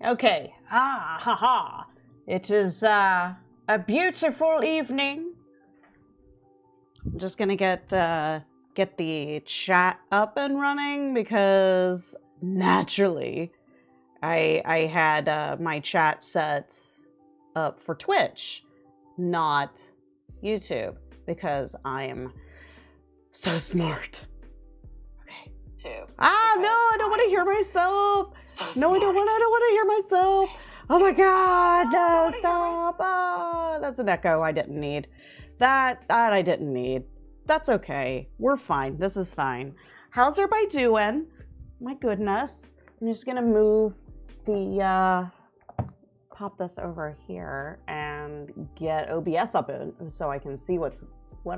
Okay. Ah, ha ha. It is a beautiful evening. I'm just gonna get the chat up and running because naturally, I had my chat set up for Twitch, not YouTube, because I am so smart. Okay. Too. Ah, no, I don't want to hear myself. No, I don't want to hear myself. Oh my God, no, stop. Ah, that's an echo I didn't need. That I didn't need. That's okay. We're fine. This is fine. How's everybody doing? My goodness. I'm just going to move the, pop this over here and get OBS up so I can see what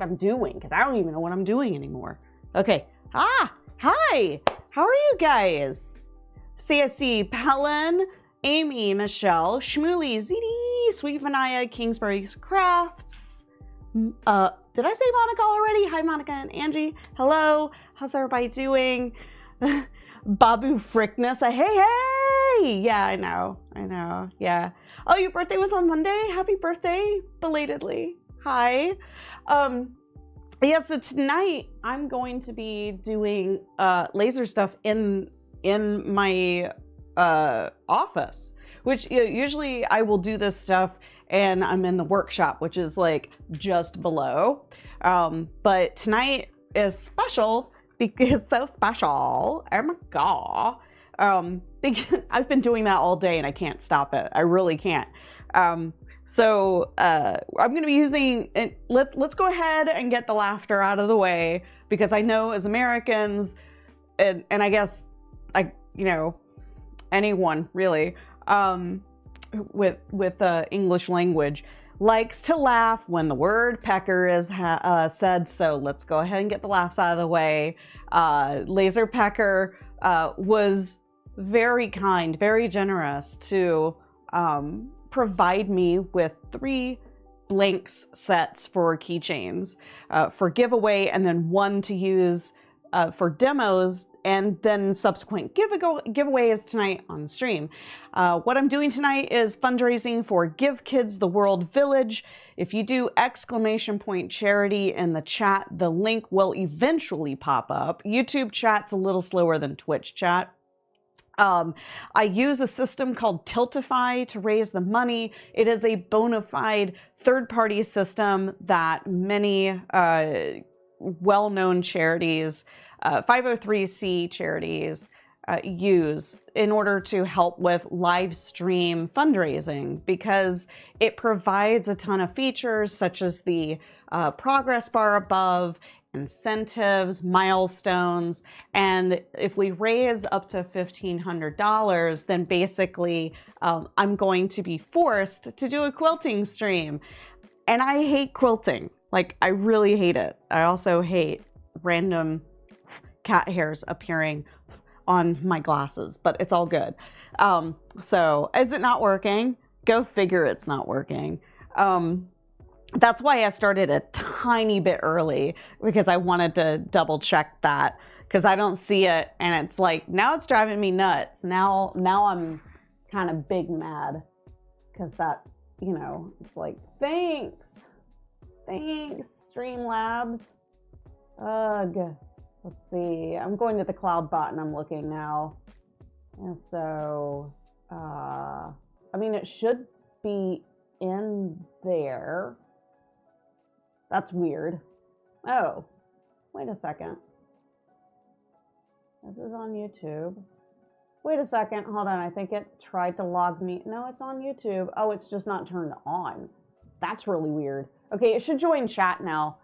I'm doing, because I don't even know what I'm doing anymore. Okay. Ah, hi. How are you guys? CSC, Helen, Amy, Michelle, Shmooly, ZD, Sweet Vanaya, Kingsbury Crafts. Did I say Monica already? Hi, Monica and Angie. Hello. How's everybody doing? Babu Frickness. Hey. Yeah, I know. Yeah. Oh, your birthday was on Monday? Happy birthday, belatedly. Hi. Yeah, so tonight I'm going to be doing laser stuff in my office, which usually I will do this stuff and I'm in the workshop, which is like just below. But tonight is special because it's so special. Oh my God. I've been doing that all day and I can't stop it. I really can't. So I'm going to be using it. Let's go ahead and get the laughter out of the way, because I know as Americans, and I guess anyone really, with English language likes to laugh when the word pecker is said. So let's go ahead and get the laughs out of the way. Laser Pecker was very kind, very generous to provide me with 3 blanks sets for keychains for giveaway, and then 1 to use for demos, and then subsequent giveaways tonight on the stream. What I'm doing tonight is fundraising for Give Kids the World Village. If you do ! charity in the chat, the link will eventually pop up. YouTube chat's a little slower than Twitch chat. I use a system called Tiltify to raise the money. It is a bona fide third-party system that many well-known charities, 503c charities, use in order to help with live stream fundraising, because it provides a ton of features such as the progress bar above, incentives, milestones, and if we raise up to $1,500, then basically I'm going to be forced to do a quilting stream. And I hate quilting. Like, I really hate it. I also hate random cat hairs appearing on my glasses, but it's all good. So is it not working? Go figure it's not working. That's why I started a tiny bit early, because I wanted to double check that, because I don't see it and it's like, now it's driving me nuts. Now I'm kind of big mad, because that, it's like, thanks Streamlabs. Ugh. Let's see, I'm going to the cloud bot and I'm looking now. And so, I mean, it should be in there. That's weird. Oh, wait a second. This is on YouTube. Wait a second, hold on, I think it tried to log me. No, it's on YouTube. Oh, it's just not turned on. That's really weird. Okay, it should join chat now.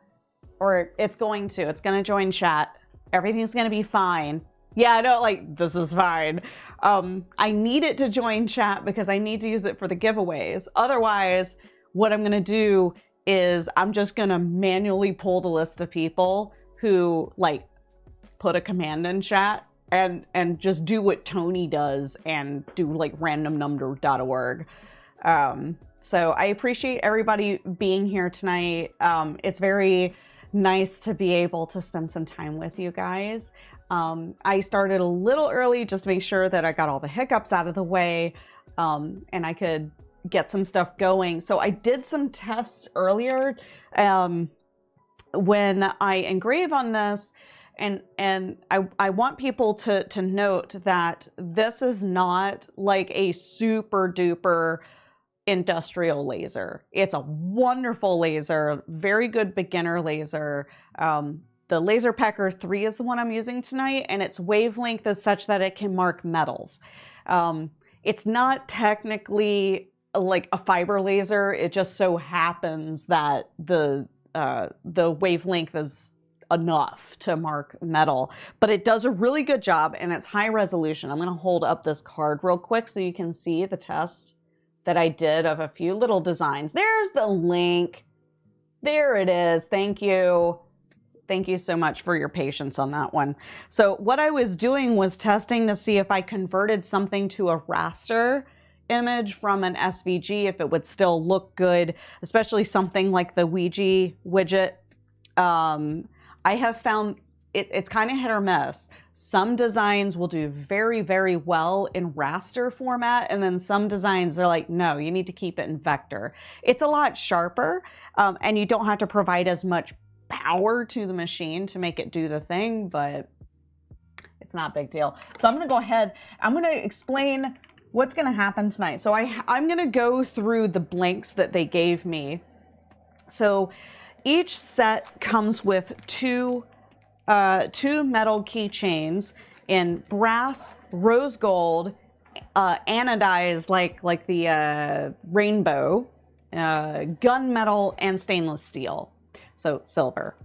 Or it's going to join chat. Everything's gonna be fine. Yeah, I know, like, this is fine. I need it to join chat because I need to use it for the giveaways. Otherwise, what I'm gonna do is I'm just gonna manually pull the list of people who, like, put a command in chat and just do what Tony does and do, like, randomnumber.org. So I appreciate everybody being here tonight. It's very nice to be able to spend some time with you guys. I started a little early just to make sure that I got all the hiccups out of the way. and I could get some stuff going. So I did some tests earlier when I engrave on this, and I want people to note that this is not like a super duper industrial laser. It's a wonderful laser, very good beginner laser. The Laser Pecker 3 is the one I'm using tonight, and its wavelength is such that it can mark metals. It's not technically like a fiber laser. It just so happens that the wavelength is enough to mark metal, but it does a really good job, and it's high resolution. I'm going to hold up this card real quick so you can see the test that I did of a few little designs. There's the link. There it is. Thank you. Thank you so much for your patience on that one. So what I was doing was testing to see if I converted something to a raster image from an SVG, if it would still look good, especially something like the Ouija widget. I have found it's kind of hit or miss. Some designs will do very, very well in raster format, and then some designs are like, no, you need to keep it in vector. It's a lot sharper, and you don't have to provide as much power to the machine to make it do the thing, but it's not a big deal. So I'm going to go ahead. I'm going to explain what's going to happen tonight. So I'm going to go through the blanks that they gave me. So each set comes with two metal keychains in brass, rose gold, anodized like the rainbow, gunmetal, and stainless steel. So silver.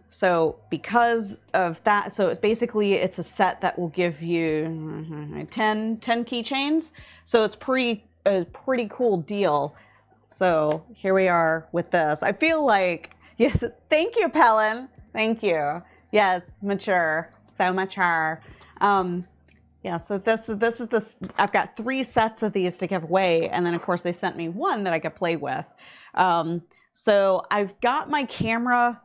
So because of that, so it's basically, it's a set that will give you 10 keychains. So it's a pretty cool deal. So here we are with this. I feel like, yes, thank you, Pellin. Thank you. Yes, mature, so mature. Yeah, so this is this. I've got 3 sets of these to give away, and then of course they sent me one that I could play with. So I've got my camera,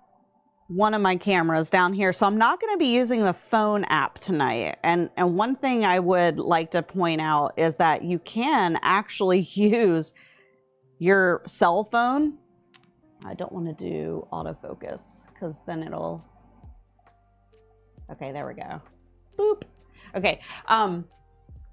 one of my cameras down here. So I'm not going to be using the phone app tonight. And one thing I would like to point out is that you can actually use your cell phone. I don't want to do autofocus because then it'll, okay, there we go. Boop. Okay.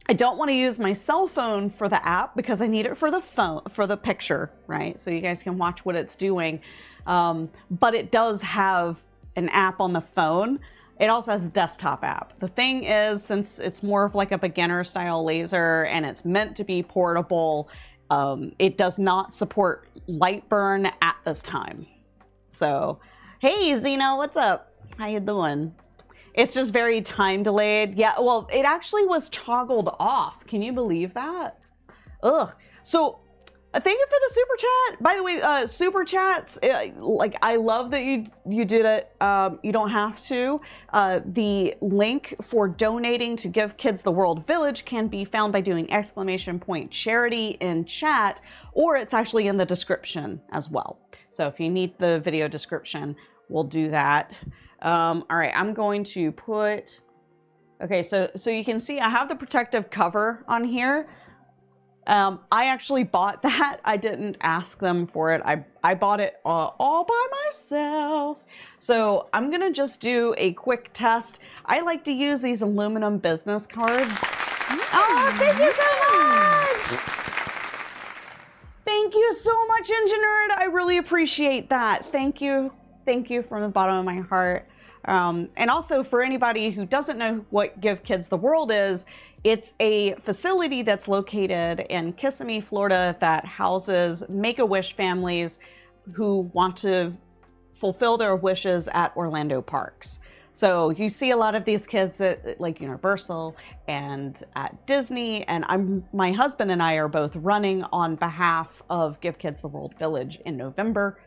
I don't want to use my cell phone for the app because I need it for the phone, for the picture, right? So you guys can watch what it's doing. But it does have an app on the phone. It also has a desktop app. The thing is, since it's more of like a beginner style laser and it's meant to be portable, it does not support light burn at this time. So, hey Zeno, what's up? How you doing? It's just very time delayed. Yeah, well, it actually was toggled off. Can you believe that? Ugh. So, thank you for the super chat. By the way, super chats, like, I love that you did it. You don't have to. The link for donating to Give Kids the World Village can be found by doing !charity in chat, or it's actually in the description as well. So if you need the video description, we'll do that. All right, I'm going to put, okay, so you can see I have the protective cover on here. I actually bought that. I didn't ask them for it. I bought it all by myself. So I'm gonna just do a quick test. I like to use these aluminum business cards. Oh, thank you so much! Thank you so much, Engineered. I really appreciate that. Thank you. Thank you from the bottom of my heart. And also for anybody who doesn't know what Give Kids the World is, it's a facility that's located in Kissimmee, Florida, that houses Make-A-Wish families who want to fulfill their wishes at Orlando parks. So you see a lot of these kids at like Universal and at Disney, and my husband and I are both running on behalf of Give Kids the World Village in November.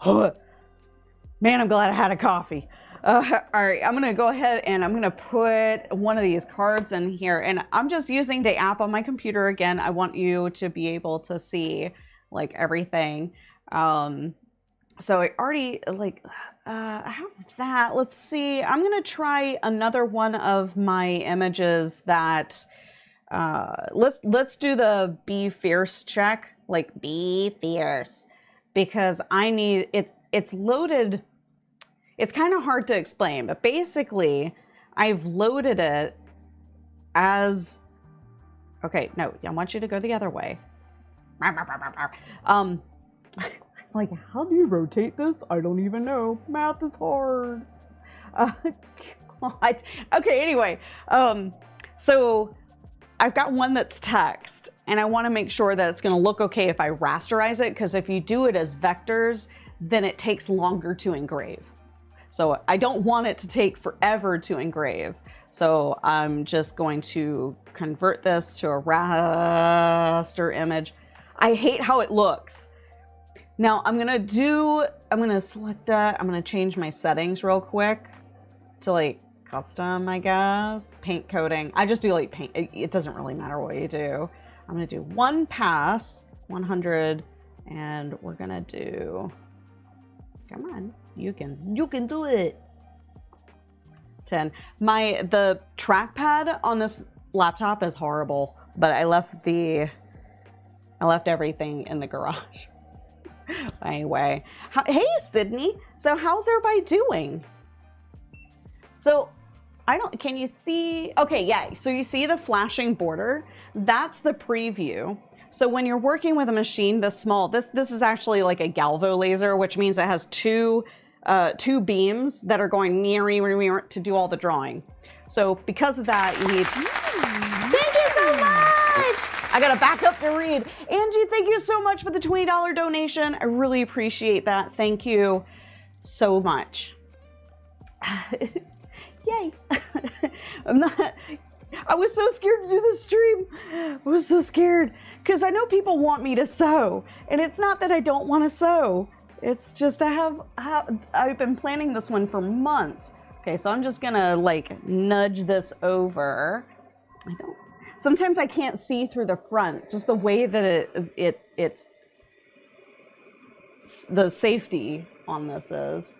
Man, I'm glad I had a coffee. All right, I'm gonna go ahead and I'm gonna put one of these cards in here, and I'm just using the app on my computer again. I want you to be able to see like everything. So I already I have that. Let's see. I'm gonna try another one of my images that let's do the be fierce check, like be fierce, because I need it. It's loaded. It's kind of hard to explain, but basically, I've loaded it as. Okay, no, I want you to go the other way. Like, how do you rotate this? I don't even know. Math is hard. God. Okay, anyway, so I've got one that's text, and I want to make sure that it's going to look okay if I rasterize it, because if you do it as vectors, then it takes longer to engrave. So I don't want it to take forever to engrave. So I'm just going to convert this to a raster image. I hate how it looks. Now I'm going to select that. I'm going to change my settings real quick to like custom, I guess. Paint coding. I just do like paint. It doesn't really matter what you do. I'm going to do one pass, 100, and we're going to do, come on, you can do it. 10. The trackpad on this laptop is horrible, but I left everything in the garage. Anyway, hey Sydney, so how's everybody doing? So can you see? Okay, yeah, so you see the flashing border? That's the preview. So when you're working with a machine this small, this is actually like a galvo laser, which means it has two beams that are going near to do all the drawing. So because of that, you need, thank you so much! I gotta back up to read. Angie, thank you so much for the $20 donation. I really appreciate that. Thank you so much. Yay. I was so scared to do this stream. I was so scared because I know people want me to sew, and it's not that I don't want to sew. It's just I've been planning this one for months. Okay, so I'm just gonna like nudge this over. Sometimes I can't see through the front, just the way that it's the safety on this is.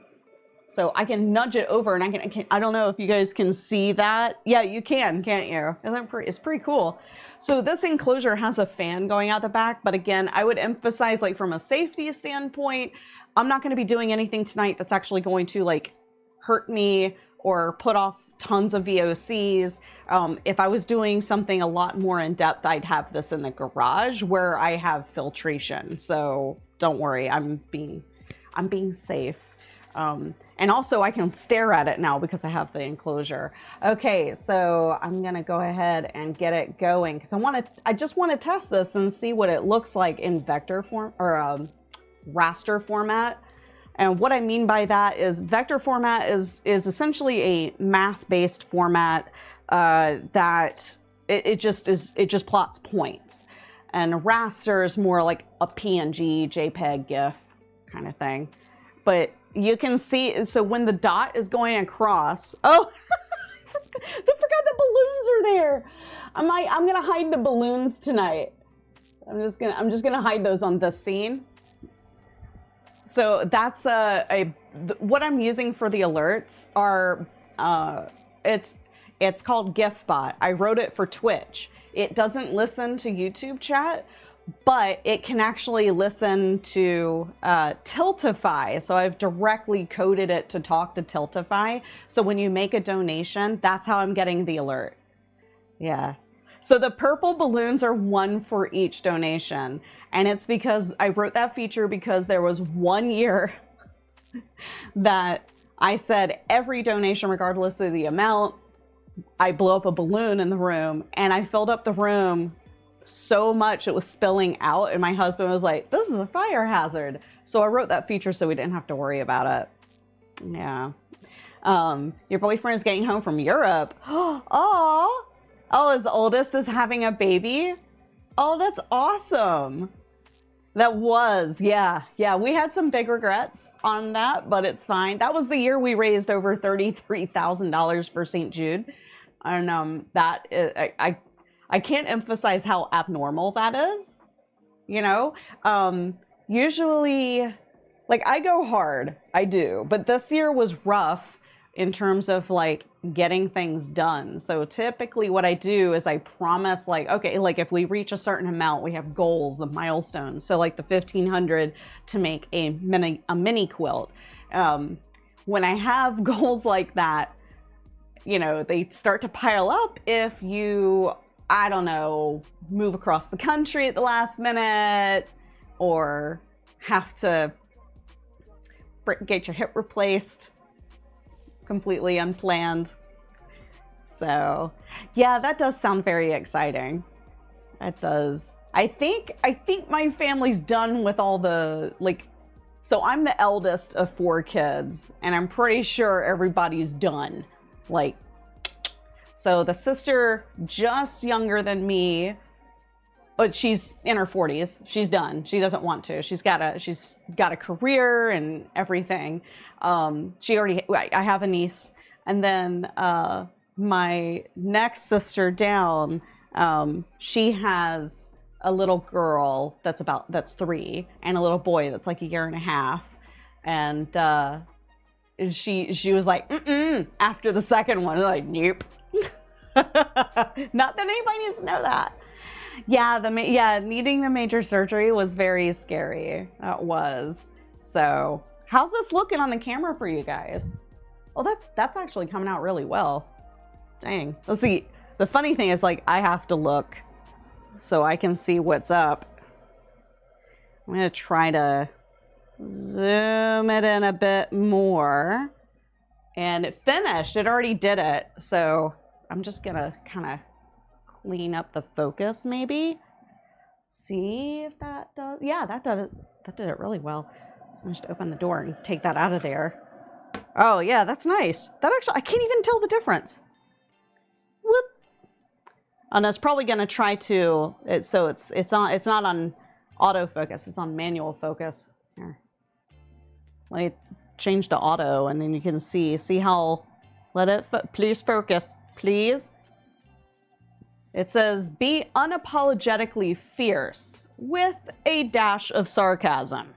So I can nudge it over, and I don't know if you guys can see that. Yeah, you can, can't you? It's pretty cool. So this enclosure has a fan going out the back, but again, I would emphasize, like, from a safety standpoint, I'm not going to be doing anything tonight that's actually going to like hurt me or put off tons of VOCs. If I was doing something a lot more in depth, I'd have this in the garage where I have filtration. So don't worry, I'm being safe. And also I can stare at it now because I have the enclosure. Okay, so I'm gonna go ahead and get it going because I just want to test this and see what it looks like in vector form or raster format. And what I mean by that is vector format is essentially a math-based format that it just plots points, and raster is more like a PNG, JPEG, GIF kind of thing. But you can see, so when the dot is going across, oh, I forgot the balloons are there. I'm gonna hide the balloons tonight. I'm just gonna hide those on this scene. So that's what I'm using for the alerts are, it's called GIFbot. I wrote it for Twitch. It doesn't listen to YouTube chat, but it can actually listen to Tiltify. So I've directly coded it to talk to Tiltify. So when you make a donation, that's how I'm getting the alert. Yeah. So the purple balloons are one for each donation. And it's because I wrote that feature because there was 1 year that I said every donation, regardless of the amount, I blow up a balloon in the room, and I filled up the room so much it was spilling out, and my husband was like, this is a fire hazard. So I wrote that feature so we didn't have to worry about it. Yeah. Your boyfriend is getting home from Europe. Oh, his oldest is having a baby. Oh, that's awesome. Yeah. We had some big regrets on that, but it's fine. That was the year we raised over $33,000 for St. Jude. And that is, I can't emphasize how abnormal that is, you know? Usually, like, I go hard, I do, but this year was rough in terms of like getting things done. So typically what I do is I promise like, okay, like if we reach a certain amount, we have goals, the milestones. So like the 1,500 to make a mini quilt. When I have goals like that, you know, they start to pile up if you, I don't know, move across the country at the last minute or have to get your hip replaced completely unplanned. So yeah, that does sound very exciting. It does. I think my family's done with all the, like, so I'm the eldest of 4 kids and I'm pretty sure everybody's done. Like, so the sister just younger than me, but she's in her 40s. She's done. She doesn't want to. She's got a career and everything. I have a niece, and then my next sister down, she has a little girl that's 3 and a little boy that's like a year and a half, and she was like after the second one, like nope. Not that anybody needs to know that. Yeah, needing the major surgery was very scary. That was. So, how's this looking on the camera for you guys? Oh, that's actually coming out really well. Dang. Let's see. The funny thing is, like, I have to look so I can see what's up. I'm gonna try to zoom it in a bit more. And it finished. It already did it. So, I'm just gonna kind of clean up the focus, maybe. See if that does. Yeah, that did it really well. I'm just open the door and take that out of there. Oh yeah, that's nice. That actually, I can't even tell the difference. Whoop. And it's probably gonna try to. It's not on autofocus. It's on manual focus. Here, let me change to auto, and then you can see how. Let it. Please focus, please. It says, be unapologetically fierce with a dash of sarcasm.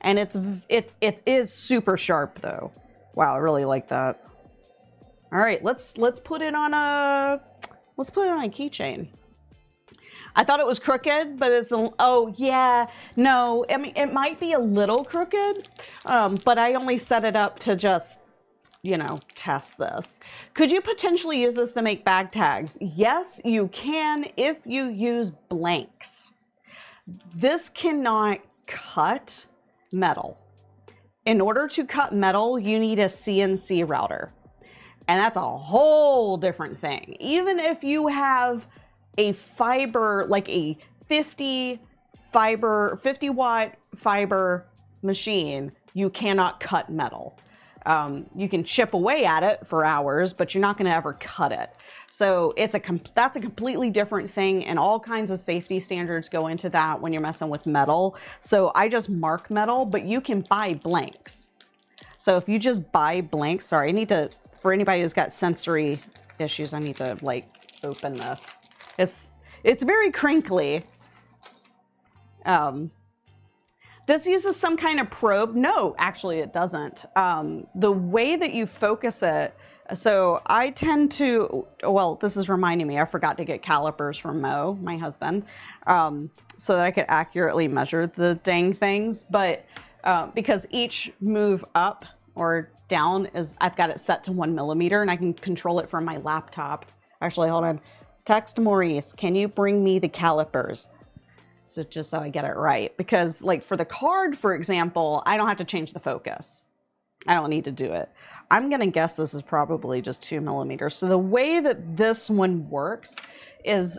And it is super sharp though. Wow, I really like that. All right, let's put it on a keychain. I thought it was crooked, but oh yeah, no, I mean, it might be a little crooked, but I only set it up to just, you know, test this. Could you potentially use this to make bag tags? Yes, you can if you use blanks. This cannot cut metal. In order to cut metal, you need a CNC router. And that's a whole different thing. Even if you have a fiber, like a 50 watt fiber machine, you cannot cut metal. You can chip away at it for hours, but you're not going to ever cut it. So that's a completely different thing, and all kinds of safety standards go into that when you're messing with metal. So I just mark metal, but you can buy blanks. So if you just buy blanks, sorry, I need to, for anybody who's got sensory issues, I need to like open this. It's very crinkly. This uses some kind of probe. No, actually it doesn't. The way that you focus it, so I tend to, well, this is reminding me, I forgot to get calipers from Mo, my husband, so that I could accurately measure the dang things. But because each move up or down I've got it set to 1 millimeter, and I can control it from my laptop. Actually, hold on. Text Maurice, can you bring me the calipers? So just so I get it right, because like for the card, for example, I don't have to change the focus. I don't need to do it. I'm gonna guess this is probably just 2 millimeters. So the way that this one works is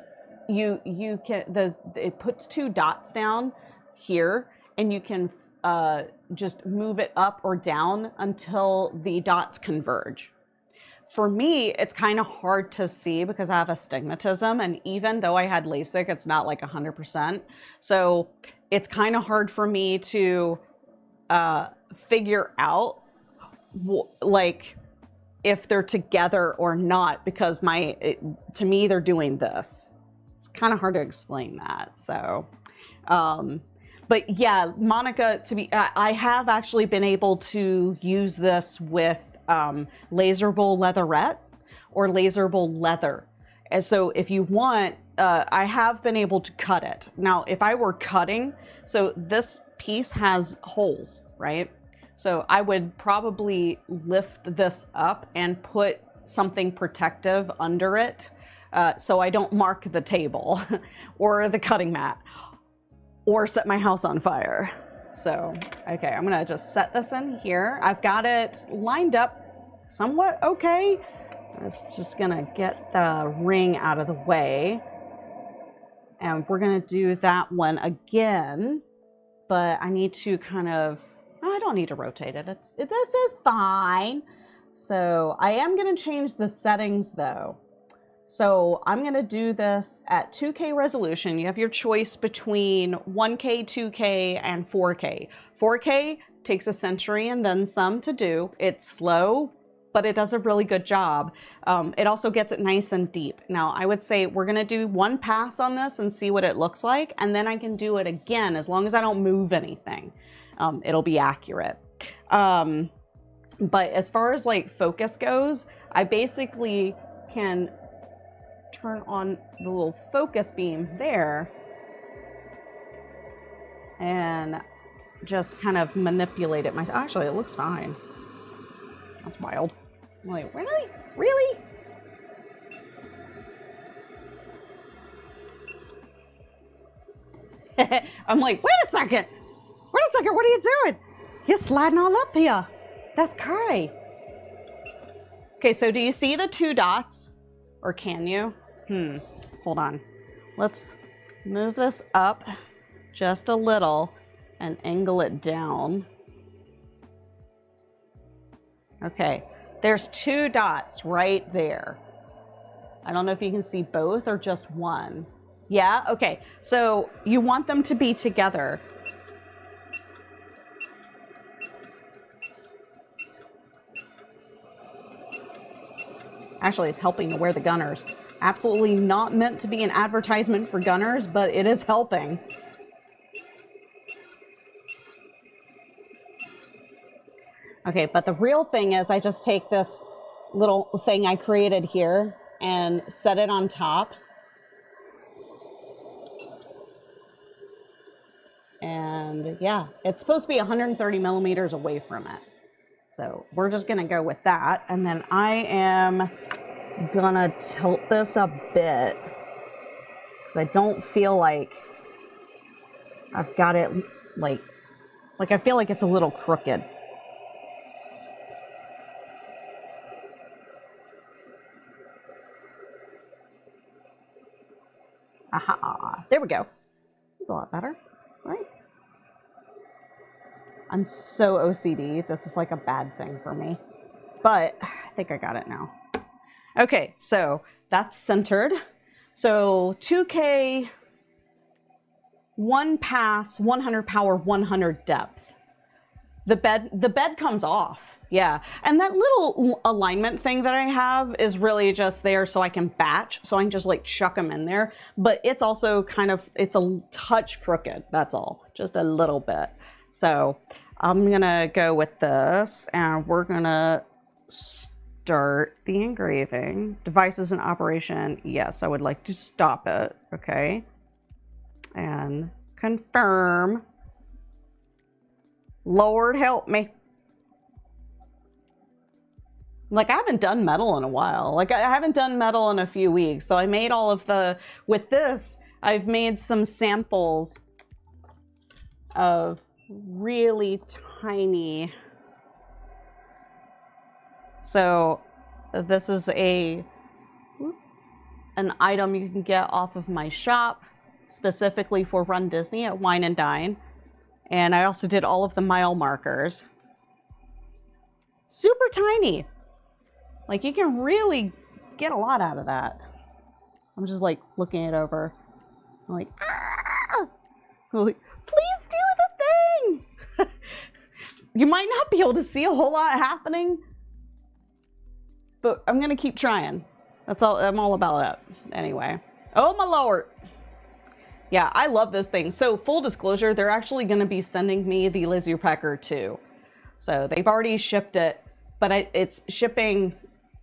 it puts 2 dots down here, and you can just move it up or down until the dots converge. For me, it's kind of hard to see because I have astigmatism, and even though I had LASIK, it's not like 100%. So it's kind of hard for me to figure out like if they're together or not, because to me they're doing this. It's kind of hard to explain that. So, but yeah, Monica, I have actually been able to use this with laser bowl leatherette or laser bowl leather. And so if you want, I have been able to cut it. Now, if I were cutting, so this piece has holes, right? So I would probably lift this up and put something protective under it, so I don't mark the table or the cutting mat or set my house on fire. So, okay, I'm gonna just set this in here. I've got it lined up somewhat okay. It's just gonna get the ring out of the way. And we're gonna do that one again, but I need to kind of, I don't need to rotate it. This is fine. So I am gonna change the settings though. So I'm gonna do this at 2K resolution. You have your choice between 1K, 2K, and 4K. 4K takes a century and then some to do. It's slow, but it does a really good job. It also gets it nice and deep. Now, I would say we're gonna do one pass on this and see what it looks like, and then I can do it again as long as I don't move anything. It'll be accurate. But as far as like focus goes, I basically can turn on the little focus beam there and just kind of manipulate it myself. Actually, it looks fine. That's wild. I'm like, really? Really? I'm like, wait a second. Wait a second, what are you doing? You're sliding all up here. That's cray. Okay, so do you see the 2 dots? Or can you? Hold on. Let's move this up just a little and angle it down. Okay, there's 2 dots right there. I don't know if you can see both or just one. Yeah, okay, so you want them to be together. Actually, it's helping to wear the gunners. Absolutely not meant to be an advertisement for gunners, but it is helping. Okay, but the real thing is I just take this little thing I created here and set it on top. And yeah, it's supposed to be 130 millimeters away from it. So we're just gonna go with that. And then I am gonna tilt this a bit because I don't feel like I've got it like I feel like it's a little crooked. Aha, there we go. It's a lot better, right? I'm so OCD. This is like a bad thing for me, but I think I got it now. Okay, so that's centered. So 2K, 1 pass, 100 power, 100 depth. The bed comes off. Yeah, and that little alignment thing that I have is really just there so I can batch, so I can just like chuck them in there. But it's also kind of, it's a touch crooked, that's all, just a little bit. So I'm gonna go with this and we're gonna start the engraving. Devices in operation, yes, I would like to stop it, okay. And confirm. Lord help me. Like, I haven't done metal in a while. Like, I haven't done metal in a few weeks. So I made all of the, with this, I've made some samples of really tiny. So this is an item you can get off of my shop, specifically for Run Disney at Wine and Dine. And I also did all of the mile markers. Super tiny. Like, you can really get a lot out of that. I'm just like looking it over. I'm like, ah! I'm like, please do the thing! You might not be able to see a whole lot happening, but I'm gonna keep trying. That's all, I'm all about it. Anyway. Oh my Lord. Yeah, I love this thing. So full disclosure, they're actually gonna be sending me the Laser Pecker too. So they've already shipped it but it's shipping,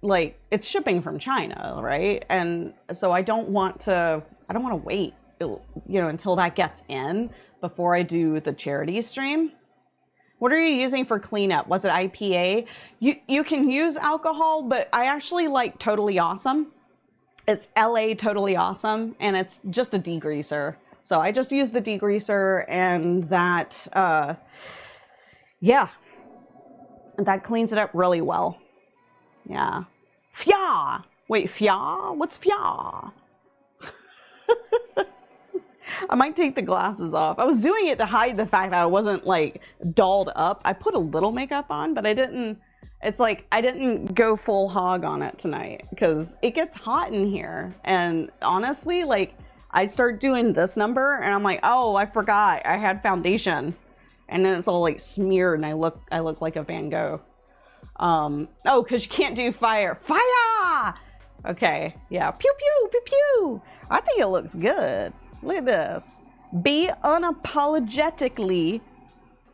like it's shipping from China, right? And so I don't want to wait, until that gets in before I do the charity stream. What are you using for cleanup? Was it IPA? You can use alcohol, but I actually like Totally Awesome. It's LA Totally Awesome, and it's just a degreaser. So I just use the degreaser, and that, yeah, that cleans it up really well. Yeah. Fya! Wait, fya? What's fya? I might take the glasses off. I was doing it to hide the fact that I wasn't like dolled up. I put a little makeup on, but I didn't go full hog on it tonight because it gets hot in here. And honestly, like I start doing this number and I'm like, oh, I forgot I had foundation. And then it's all like smeared and I look like a Van Gogh. Oh, because you can't do fire. Fire! Okay, yeah. Pew, pew, pew, pew. I think it looks good. Look at this. Be unapologetically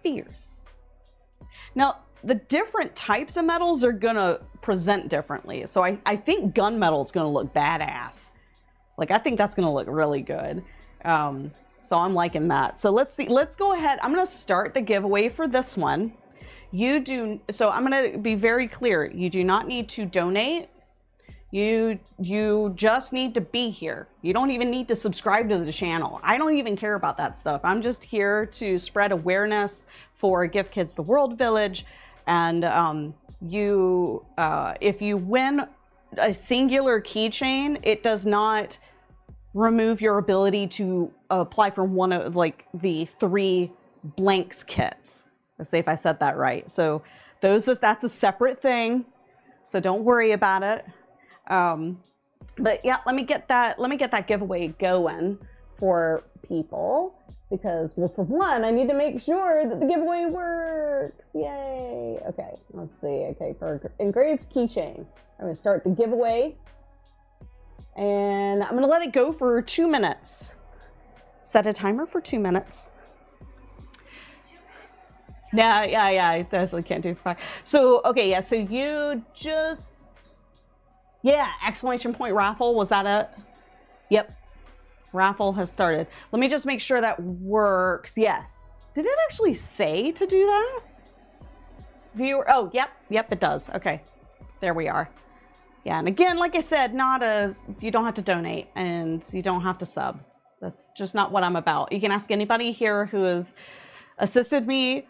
fierce. Now, the different types of metals are gonna present differently. So I think gunmetal is gonna look badass. Like, I think that's gonna look really good. So I'm liking that. So let's see, let's go ahead. I'm gonna start the giveaway for this one. So I'm gonna be very clear. You do not need to donate. You just need to be here. You don't even need to subscribe to the channel. I don't even care about that stuff. I'm just here to spread awareness for Give Kids the World Village. And if you win a singular keychain, it does not remove your ability to apply for one of like the 3 blanks kits. Let's see if I said that right. So that's a separate thing. So don't worry about it. But yeah, let me get that giveaway going for people because, well, for one, I need to make sure that the giveaway works. Yay. Okay, let's see. Okay, for engraved keychain, I'm gonna start the giveaway and I'm gonna let it go for 2 minutes. Set a timer for 2 minutes. Yeah, I definitely can't do 5. So, okay, yeah, so you just, yeah, exclamation point raffle, was that it? Yep, raffle has started. Let me just make sure that works. Yes. Did it actually say to do that? Viewer, oh, yep, it does. Okay, there we are. Yeah, and again, like I said, you don't have to donate and you don't have to sub. That's just not what I'm about. You can ask anybody here who has assisted me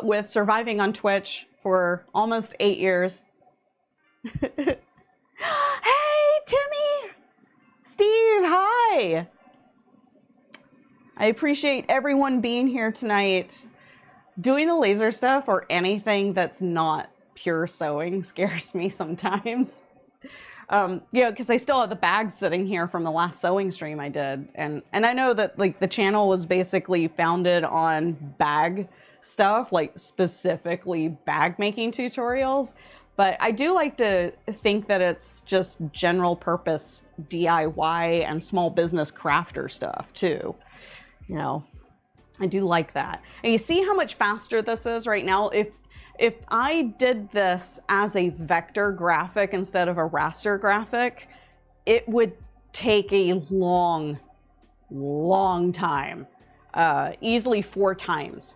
with surviving on Twitch for almost 8 years. Hey, Timmy! Steve, hi! I appreciate everyone being here tonight. Doing the laser stuff or anything that's not pure sewing scares me sometimes. Because I still have the bags sitting here from the last sewing stream I did. And I know that like the channel was basically founded on bag stuff, like specifically bag making tutorials. But I do like to think that it's just general purpose DIY and small business crafter stuff too. You know, I do like that. And you see how much faster this is right now? If I did this as a vector graphic instead of a raster graphic, it would take a long time, easily 4 times.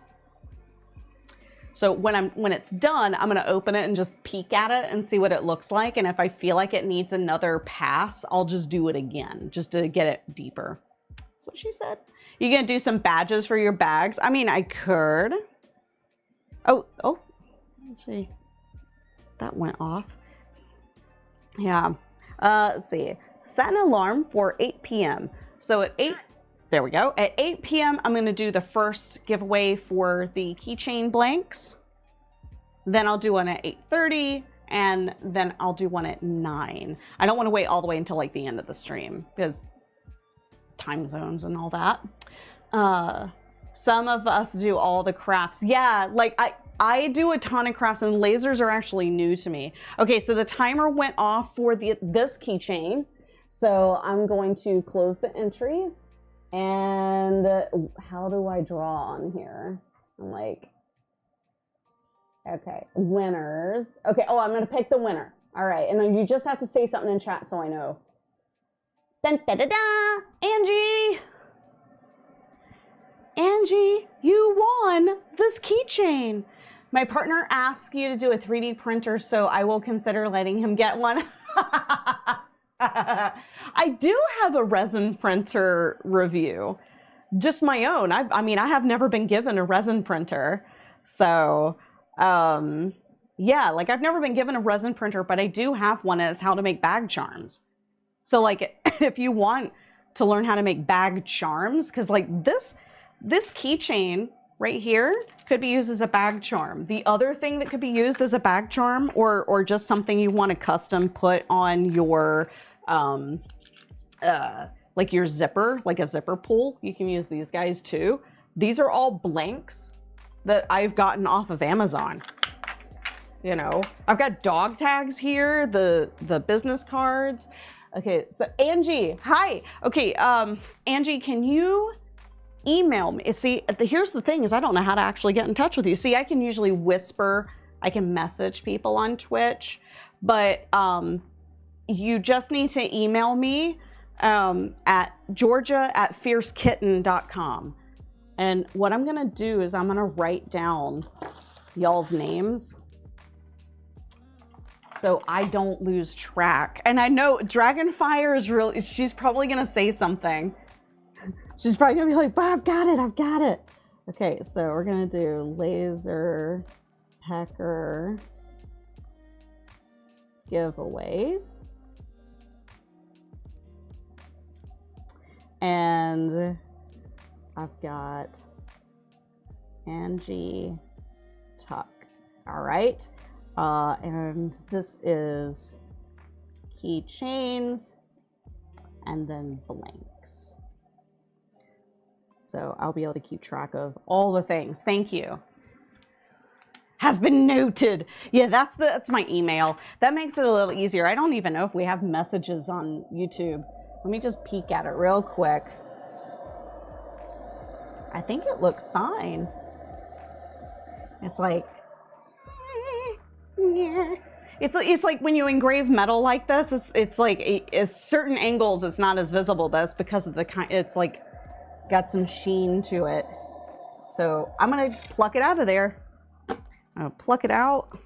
So when it's done, I'm gonna open it and just peek at it and see what it looks like. And if I feel like it needs another pass, I'll just do it again, just to get it deeper. That's what she said. You gonna do some badges for your bags? I mean, I could. Oh, let's see. That went off. Yeah, let's see. Set an alarm for 8 p.m. So at 8, there we go. At 8 p.m., I'm going to do the first giveaway for the keychain blanks. Then I'll do one at 8:30, and then I'll do one at 9. I don't want to wait all the way until like the end of the stream because time zones and all that. Some of us do all the crafts. Yeah, like I do a ton of crafts, and lasers are actually new to me. Okay, so the timer went off for this keychain. So I'm going to close the entries. And how do I draw on here? I'm like, Okay, winners. Okay, oh, I'm going to pick the winner. All right, and then you just have to say something in chat so I know. Dun, da, da, da. Angie! Angie, you won this keychain. My partner asked you to do a 3D printer, so I will consider letting him get one. I do have a resin printer review, just my own. I mean, I have never been given a resin printer. So, yeah, like I've never been given a resin printer, but I do have one, and it's how to make bag charms. So like, if you want to learn how to make bag charms, because like this keychain right here could be used as a bag charm. The other thing that could be used as a bag charm, or just something you want to custom put on your, like your zipper, like a zipper pull, you can use these guys too. These are all blanks that I've gotten off of Amazon. You know, I've got dog tags here, the business cards. Okay, so Angie, hi. Okay, Angie, can you email me? See, here's the thing is I don't know how to actually get in touch with you. See, I can usually whisper, I can message people on Twitch, but you just need to email me at georgia@fiercekitten.com. And what I'm gonna do is I'm gonna write down y'all's names so I don't lose track. And I know Dragonfire is really, she's probably gonna say something. She's probably gonna be like, but I've got it. Okay, so we're gonna do Laser Pecker giveaways. And I've got Angie Tuck. All right. And this is keychains and then blanks. So I'll be able to keep track of all the things. Thank you. Has been noted. Yeah, that's my email. That makes it a little easier. I don't even know if we have messages on YouTube. Let me just peek at it real quick. I think it looks fine. It's like, it's like when you engrave metal like this, it's like certain angles it's not as visible. That's because of the kind, it's like got some sheen to it. So I'm gonna pluck it out of there. I'll pluck it out,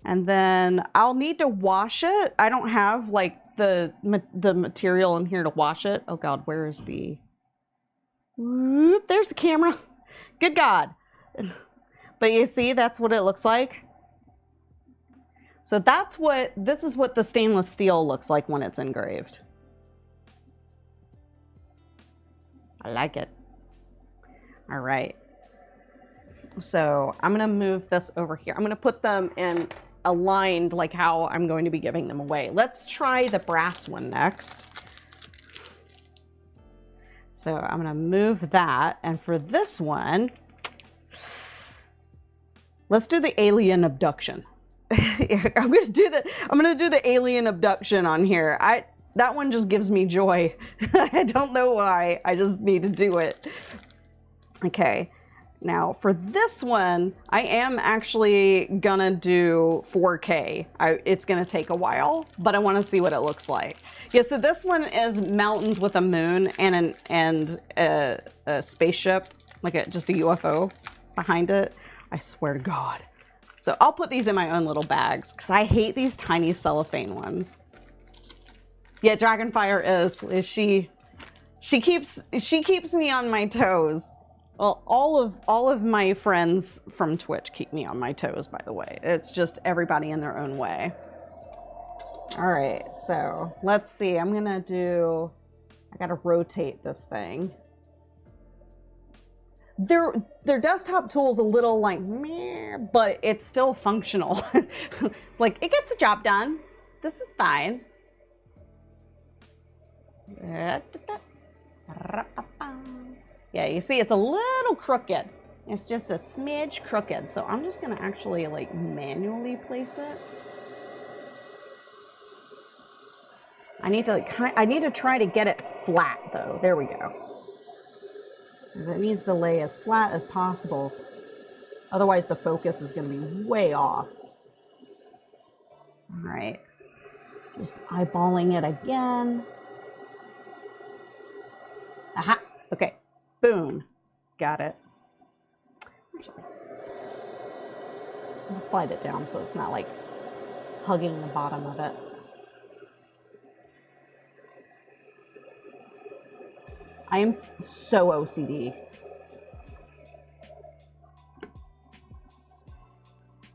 and then I'll need to wash it. I don't have like the material in here to wash it. Oh God, where is the? Whoop, there's the camera. Good God. But you see, that's what it looks like. So this is what the stainless steel looks like when it's engraved. I like it. All right. So I'm gonna move this over here. I'm gonna put them in aligned like how I'm going to be giving them away. Let's try the brass one next. So I'm gonna move that, and for this one, let's do the alien abduction. I'm gonna do the alien abduction on here. That one just gives me joy. I don't know why. I just need to do it. Okay. Now for this one, I am actually gonna do 4K. It's gonna take a while, but I want to see what it looks like. Yeah, so this one is mountains with a moon and a spaceship, like just a UFO behind it. I swear to God. So I'll put these in my own little bags because I hate these tiny cellophane ones. Yeah, Dragonfire is she keeps me on my toes. Well, all of my friends from Twitch keep me on my toes, by the way. It's just everybody in their own way. All right, so let's see. I gotta rotate this thing. Their desktop tool's a little like meh, but it's still functional. Like it gets the job done. This is fine. Yeah, you see it's a little crooked. It's just a smidge crooked. So I'm just gonna actually like manually place it. I need to try to get it flat though. There we go. Because it needs to lay as flat as possible. Otherwise the focus is going to be way off. All right, just eyeballing it again. Aha, okay, boom, got it. Actually, I'm gonna slide it down so it's not like hugging the bottom of it. I am so OCD.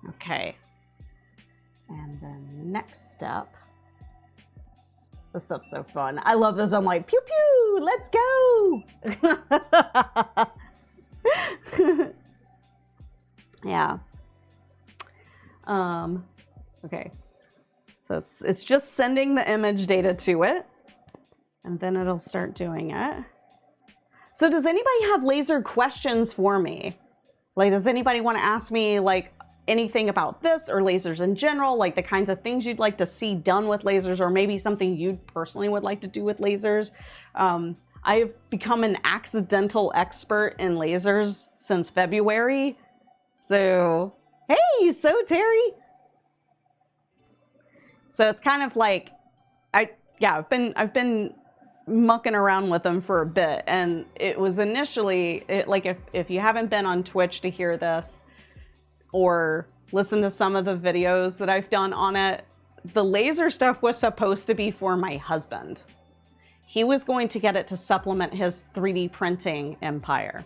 Okay. And then next step. This stuff's so fun. I love this. I'm like, pew pew, let's go. Yeah. Okay. So it's just sending the image data to it, and then it'll start doing it. So does anybody have laser questions for me? Like, does anybody want to ask me like anything about this or lasers in general, like the kinds of things you'd like to see done with lasers, or maybe something you personally would like to do with lasers? I've become an accidental expert in lasers since February. So, hey, so Terry. So it's kind of like, I've been mucking around with them for a bit, and it was initially like, if you haven't been on Twitch to hear this or listen to some of the videos that I've done on it, the laser stuff was supposed to be for my husband. He was going to get it to supplement his 3D printing empire.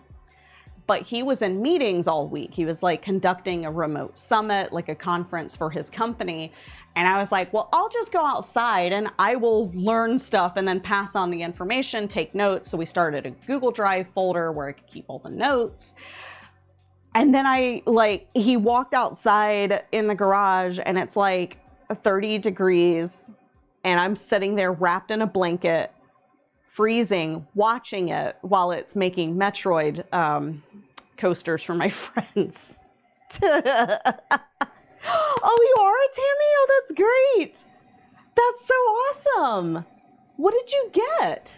But he was in meetings all week. He was like conducting a remote summit, like a conference for his company. And I was like, well, I'll just go outside and I will learn stuff and then pass on the information, take notes. So we started a Google Drive folder where I could keep all the notes. And then he walked outside in the garage and it's like 30 degrees and I'm sitting there wrapped in a blanket, freezing, watching it while it's making Metroid coasters for my friends. Oh, you are a Tammy? Oh, that's great. That's so awesome. What did you get?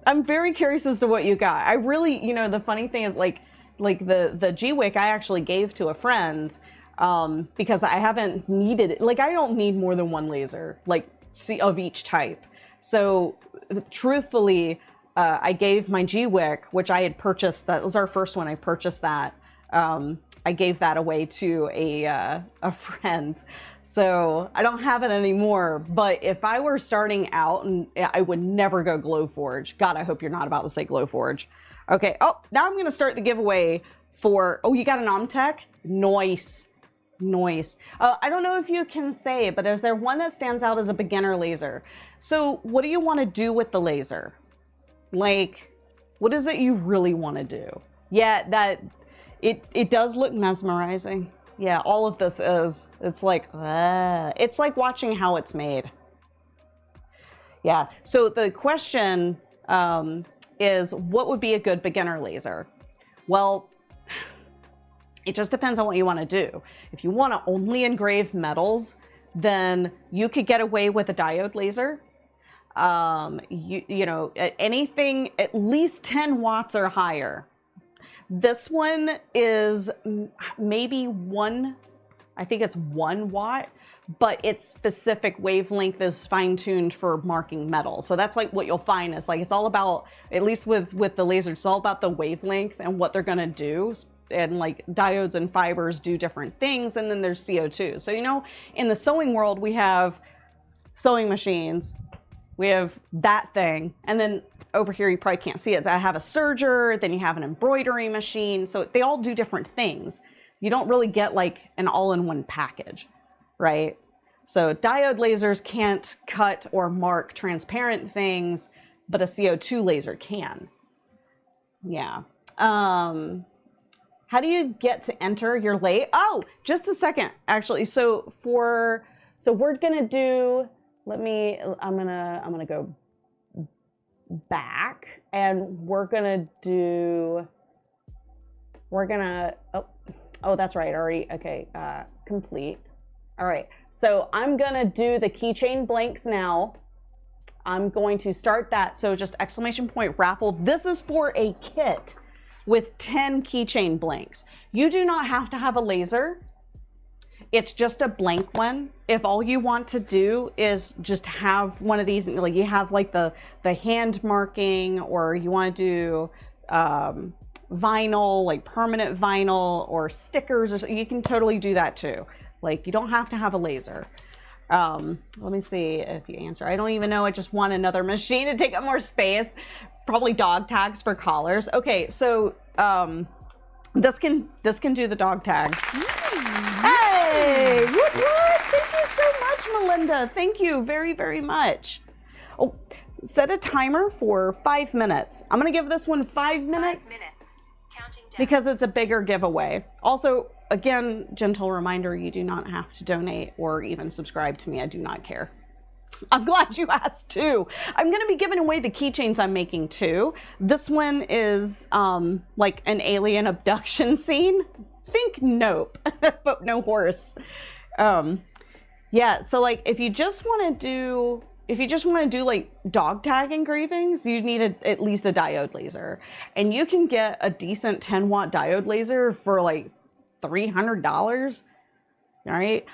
I'm very curious as to what you got. I really, the funny thing is like the G-Wick I actually gave to a friend because I haven't needed it. Like, I don't need more than one laser, like of each type. So truthfully, I gave my G-Wick, which I had purchased, that was our first one, I purchased that. I gave that away to a friend. So I don't have it anymore, but if I were starting out, and I would never go Glowforge. God, I hope you're not about to say Glowforge. Okay, oh, now I'm gonna start the giveaway for, oh, you got an Omtech? Nice. Nice. I don't know if you can say, but is there one that stands out as a beginner laser? So what do you want to do with the laser? Like, what is it you really want to do? Yeah, it does look mesmerizing. Yeah, all of this is. It's like watching how it's made. Yeah, so the question is, what would be a good beginner laser? Well, it just depends on what you want to do. If you want to only engrave metals, then you could get away with a diode laser. Anything at least 10 watts or higher. This one is maybe I think it's 1 watt, but its specific wavelength is fine-tuned for marking metal. So that's like what you'll find is like, it's all about, at least with the laser, it's all about the wavelength and what they're gonna do. And like diodes and fibers do different things, and then there's CO2. So, in the sewing world, we have sewing machines, we have that thing, and then over here, you probably can't see it. I have a serger, then you have an embroidery machine. So they all do different things. You don't really get like an all-in-one package, right? So diode lasers can't cut or mark transparent things, but a CO2 laser can. Yeah. How do you get to enter your late? Oh, just a second, actually. So we're gonna do, I'm gonna go back and we're gonna, oh, that's right, already, okay, complete. All right, so I'm gonna do the keychain blanks now. I'm going to start that, so just exclamation point raffle. This is for a kit. with 10 keychain blanks. You do not have to have a laser. It's just a blank one. If all you want to do is just have one of these, like you have like the hand marking, or you want to do vinyl, like permanent vinyl or stickers, or so, you can totally do that too. Like you don't have to have a laser. Let me see if you answer. I don't even know. I just want another machine to take up more space. Probably dog tags for collars. Okay, so this can do the dog tags. Hey, what? Thank you so much, Melinda. Thank you very, very much. Oh, set a timer for 5 minutes. I'm gonna give this one 5 minutes. 5 minutes. Counting down. Because it's a bigger giveaway. Also, again, gentle reminder, you do not have to donate or even subscribe to me. I do not care. I'm glad you asked too. I'm going to be giving away the keychains I'm making too. This one is like an alien abduction scene. Think Nope, but no horse. Yeah, so like if you just want to do like dog tag engravings, you need at least a diode laser. And you can get a decent 10-watt diode laser for like $300. All right.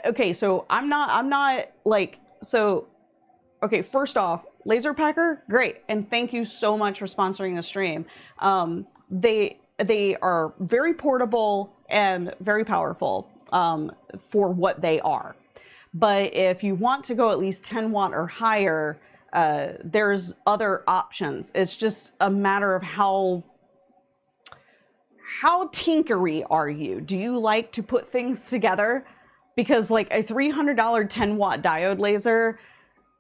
Okay, so I'm not like, so, okay, first off, Laser Packer, great. And thank you so much for sponsoring the stream. They are very portable and very powerful for what they are. But if you want to go at least 10 watt or higher, there's other options. It's just a matter of how tinkery are you? Do you like to put things together? Because like a $300 10-watt diode laser,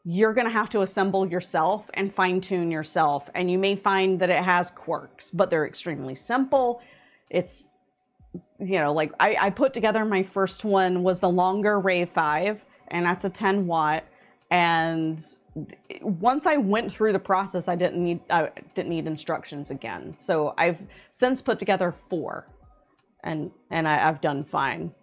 you're going to have to assemble yourself and fine tune yourself. And you may find that it has quirks, but they're extremely simple. It's, you know, like I put together my first one was the longer Ray 5, and that's a 10-watt. And once I went through the process, I didn't need instructions again. So I've since put together 4, and I've done fine.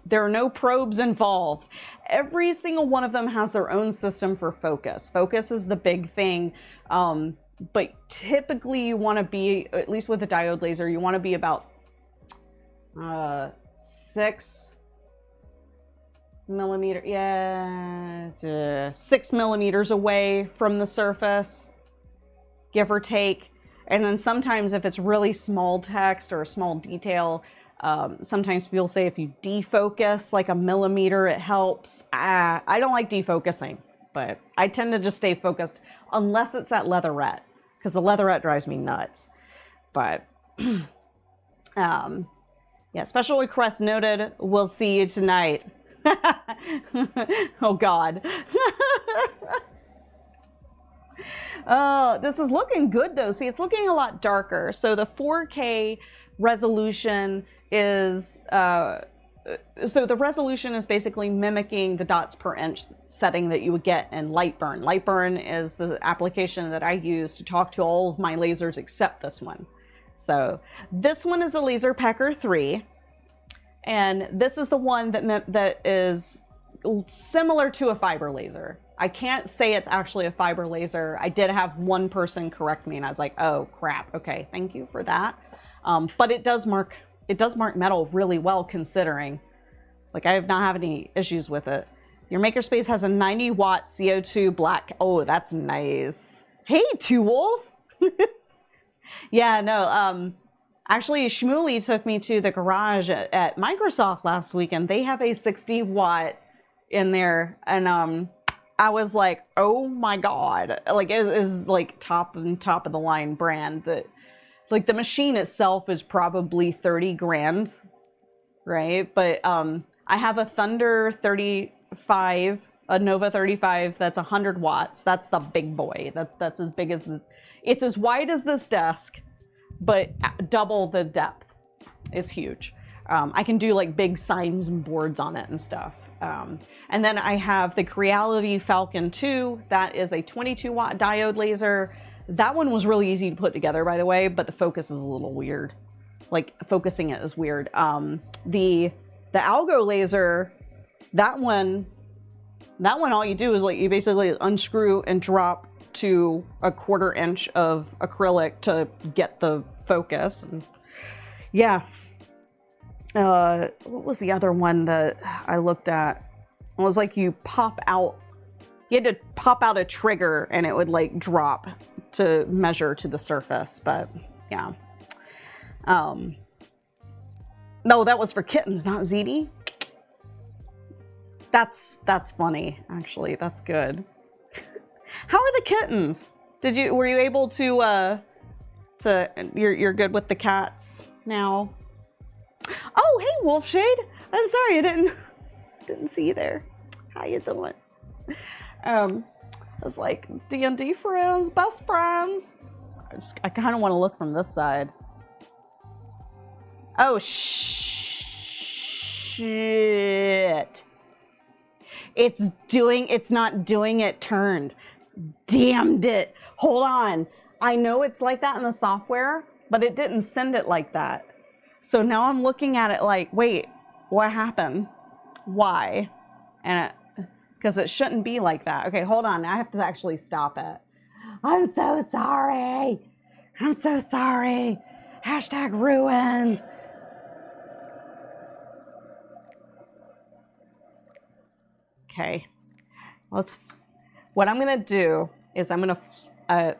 There are no probes involved. Every single one of them has their own system for focus. Focus is the big thing. But typically you want to be, at least with a diode laser, you want to be about 6 millimeter, 6 millimeters away from the surface, give or take. And then sometimes if it's really small text or a small detail, sometimes people say if you defocus like a millimeter, it helps. I don't like defocusing, but I tend to just stay focused unless it's that leatherette, because the leatherette drives me nuts. But yeah, special request noted. We'll see you tonight. Oh God. Oh, this is looking good though. See, it's looking a lot darker. So the 4K resolution is, so the resolution is basically mimicking the dots per inch setting that you would get in Lightburn. Lightburn is the application that I use to talk to all of my lasers except this one. So this one is a Laser Packer 3. And this is the one that is similar to a fiber laser. I can't say it's actually a fiber laser. I did have one person correct me and I was like, oh crap. Okay, thank you for that. But it does mark metal really well, considering. Like, I have not had any issues with it. Your makerspace has a 90-watt CO2 black. Oh, that's nice. Hey, Two Wolf. Yeah, no. Actually, Shmuley took me to the garage at Microsoft last week, and they have a 60-watt in there, and I was like, oh my God. Like, it is like top of the line brand. That, like, the machine itself is probably 30 grand, right? But I have a Thunder 35, a Nova 35 that's 100 watts. That's the big boy. That's as big as it's as wide as this desk, but double the depth. It's huge. I can do like big signs and boards on it and stuff. And then I have the Creality Falcon 2. That is a 22-watt diode laser. That one was really easy to put together, by the way, but the focus is a little weird. Like, focusing it is weird. The Algo laser, that one, all you do is like, you basically unscrew and drop to a 1/4 inch of acrylic to get the focus. And yeah. What was the other one that I looked at? It was like you had to pop out a trigger and it would like drop to measure to the surface, but yeah. No, that was for kittens, not ZD. That's funny, actually. That's good. How are the kittens? Were you able to you're good with the cats now? Oh, hey, Wolfshade. I'm sorry, I didn't see you there. How you doing? I was like, D&D friends, best friends. I kind of want to look from this side. Oh, shit. It's not doing it turned. Damned it. Hold on. I know it's like that in the software, but it didn't send it like that. So now I'm looking at it like, wait, what happened? Why? And because it shouldn't be like that. Okay, hold on. I have to actually stop it. I'm so sorry. I'm so sorry. Hashtag ruined. Okay. What I'm going to do is I'm going to,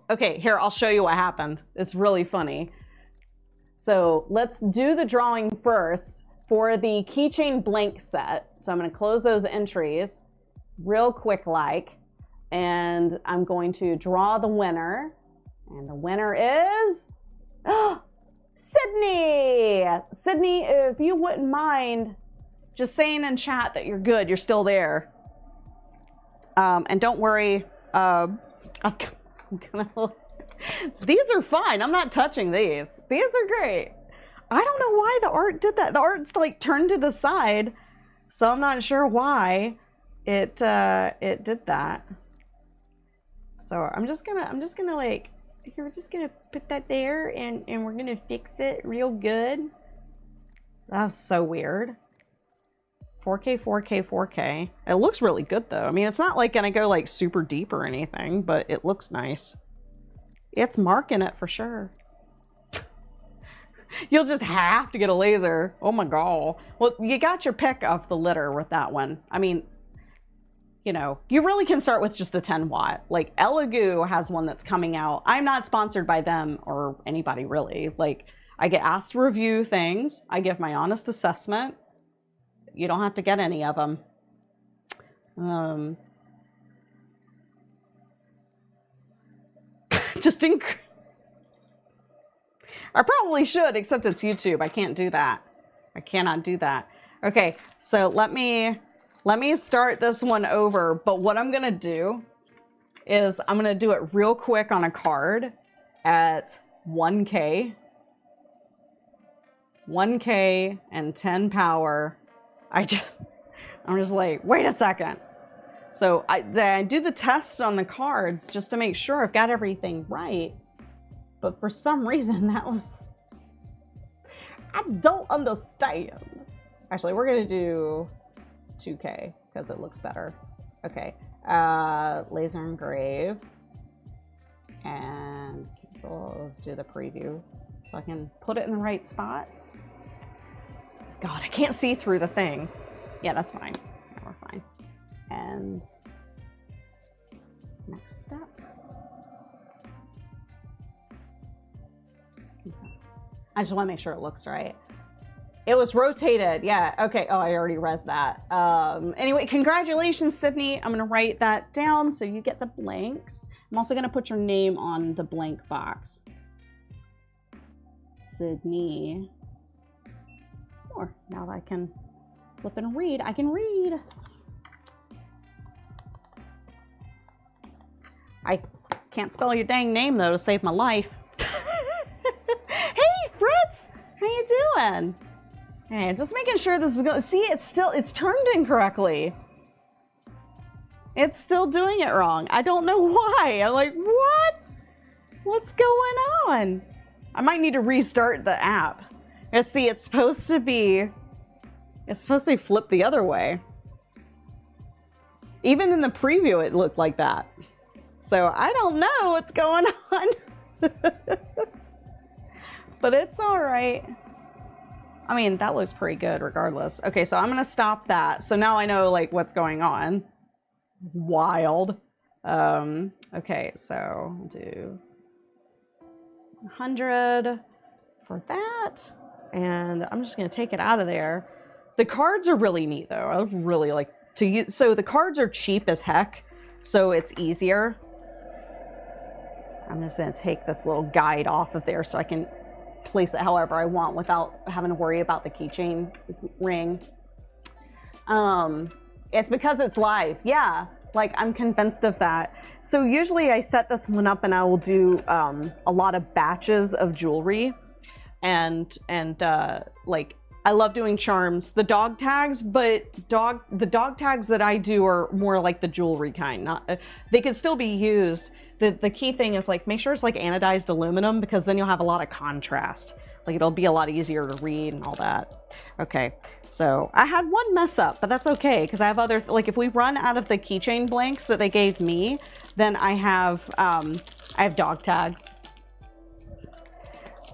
okay, here, I'll show you what happened. It's really funny. So let's do the drawing first for the keychain blank set. So I'm going to close those entries real quick and I'm going to draw the winner. And the winner is Sydney. Sydney, if you wouldn't mind just saying in chat that you're good, you're still there. And don't worry, these are fine. I'm not touching these. These are great. I don't know why the art did that. The art's like turned to the side, so I'm not sure why it did that. So I'm just gonna like, we're just gonna put that there and we're gonna fix it real good. That's so weird. 4K, 4K, 4K. It looks really good though. I mean, it's not like gonna go like super deep or anything, but it looks nice. It's marking it for sure. You'll just have to get a laser. Oh my god. Well, you got your pick of the litter with that one. I mean, you know, you really can start with just a 10 watt. Like Elegoo has one that's coming out. I'm not sponsored by them or anybody really. Like, I get asked to review things. I give my honest assessment. You don't have to get any of them. I probably should, except it's YouTube. I can't do that. I cannot do that. Okay, so let me start this one over, but what I'm gonna do is I'm gonna do it real quick on a card at 1K and 10 power. I'm just like, wait a second. So I do the test on the cards just to make sure I've got everything right. But for some reason I don't understand. Actually, we're gonna do 2K because it looks better. Okay, laser engrave and cancel. Let's do the preview so I can put it in the right spot. God, I can't see through the thing. Yeah, that's fine. Yeah, we're fine. And next step. I just want to make sure it looks right. It was rotated. Yeah. Okay. Oh, I already read that. Anyway, congratulations, Sydney. I'm going to write that down so you get the blanks. I'm also going to put your name on the blank box. Sydney. Or now that I can flip and read, I can read. I can't spell your dang name though to save my life. Hey, Fritz, how you doing? Hey, just making sure this is going. See, it's turned incorrectly. It's still doing it wrong. I don't know why. I'm like, what? What's going on? I might need to restart the app. Let's see, it's supposed to be flipped the other way. Even in the preview, it looked like that. So I don't know what's going on. But it's all right. I mean, that looks pretty good regardless. Okay, so I'm gonna stop that. So now I know like what's going on. Wild. Okay, so I'll do 100 for that. And I'm just gonna take it out of there. The cards are really neat though. I really like to use. So the cards are cheap as heck, so it's easier. I'm just gonna take this little guide off of there so I can place it however I want without having to worry about the keychain ring. It's because it's live. Yeah, like I'm convinced of that. So usually I set this one up and I will do a lot of batches of jewelry, and like I love doing charms, the dog tags, but the dog tags that I do are more like the jewelry kind. Not they can still be used. The key thing is like make sure it's like anodized aluminum, because then you'll have a lot of contrast. Like it'll be a lot easier to read and all that. Okay, so I had one mess up, but that's okay because I have other, like if we run out of the keychain blanks that they gave me, then I have dog tags.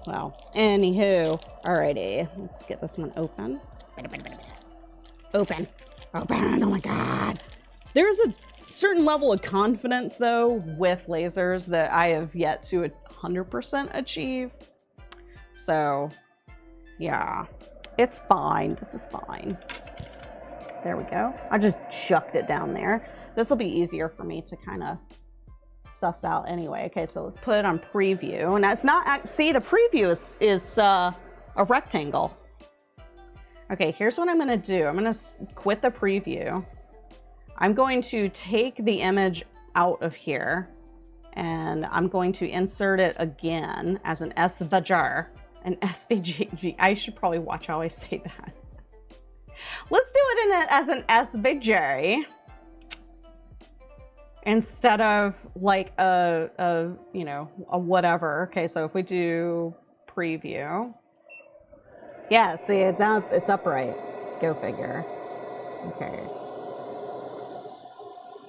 Well, anywho, alrighty, let's get this one open. Open, oh my God. There's a certain level of confidence though with lasers that I have yet to 100% achieve. So yeah, it's fine, this is fine. There we go. I just chucked it down there. This will be easier for me to kind of suss out anyway. Okay, so let's put it on preview. And that's not, see, the preview is a rectangle. Okay, here's what I'm gonna do. I'm gonna quit the preview. I'm going to take the image out of here and I'm going to insert it again as an SVG, an SVG. I should probably watch how I say that. Let's do it as an SVG instead of like a you know, a whatever. Okay, so if we do preview, yeah, see, now it's upright. Go figure. Okay.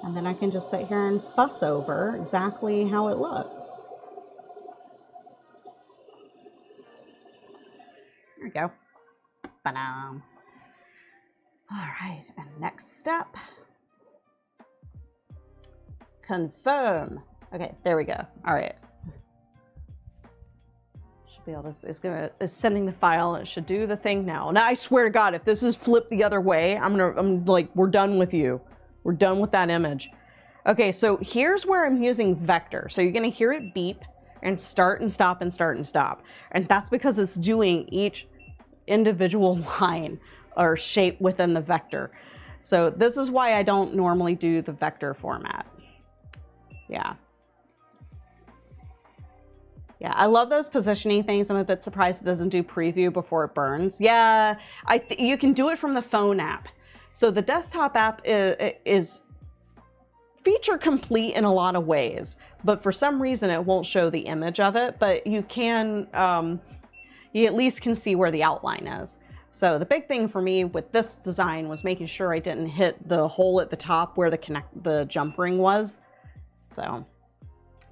And then I can just sit here and fuss over exactly how it looks. There we go. Ba-dum. All right, and next step. Confirm. Okay, there we go. All right. Should be able to, it's sending the file and it should do the thing now. Now I swear to God, if this is flipped the other way, I'm like, we're done with you. We're done with that image. Okay, so here's where I'm using vector. So you're gonna hear it beep and start and stop and start and stop. And that's because it's doing each individual line or shape within the vector. So this is why I don't normally do the vector format. Yeah. Yeah, I love those positioning things. I'm a bit surprised it doesn't do preview before it burns. Yeah, you can do it from the phone app. So the desktop app is feature complete in a lot of ways, but for some reason it won't show the image of it, but you can, you at least can see where the outline is. So the big thing for me with this design was making sure I didn't hit the hole at the top where the jump ring was. So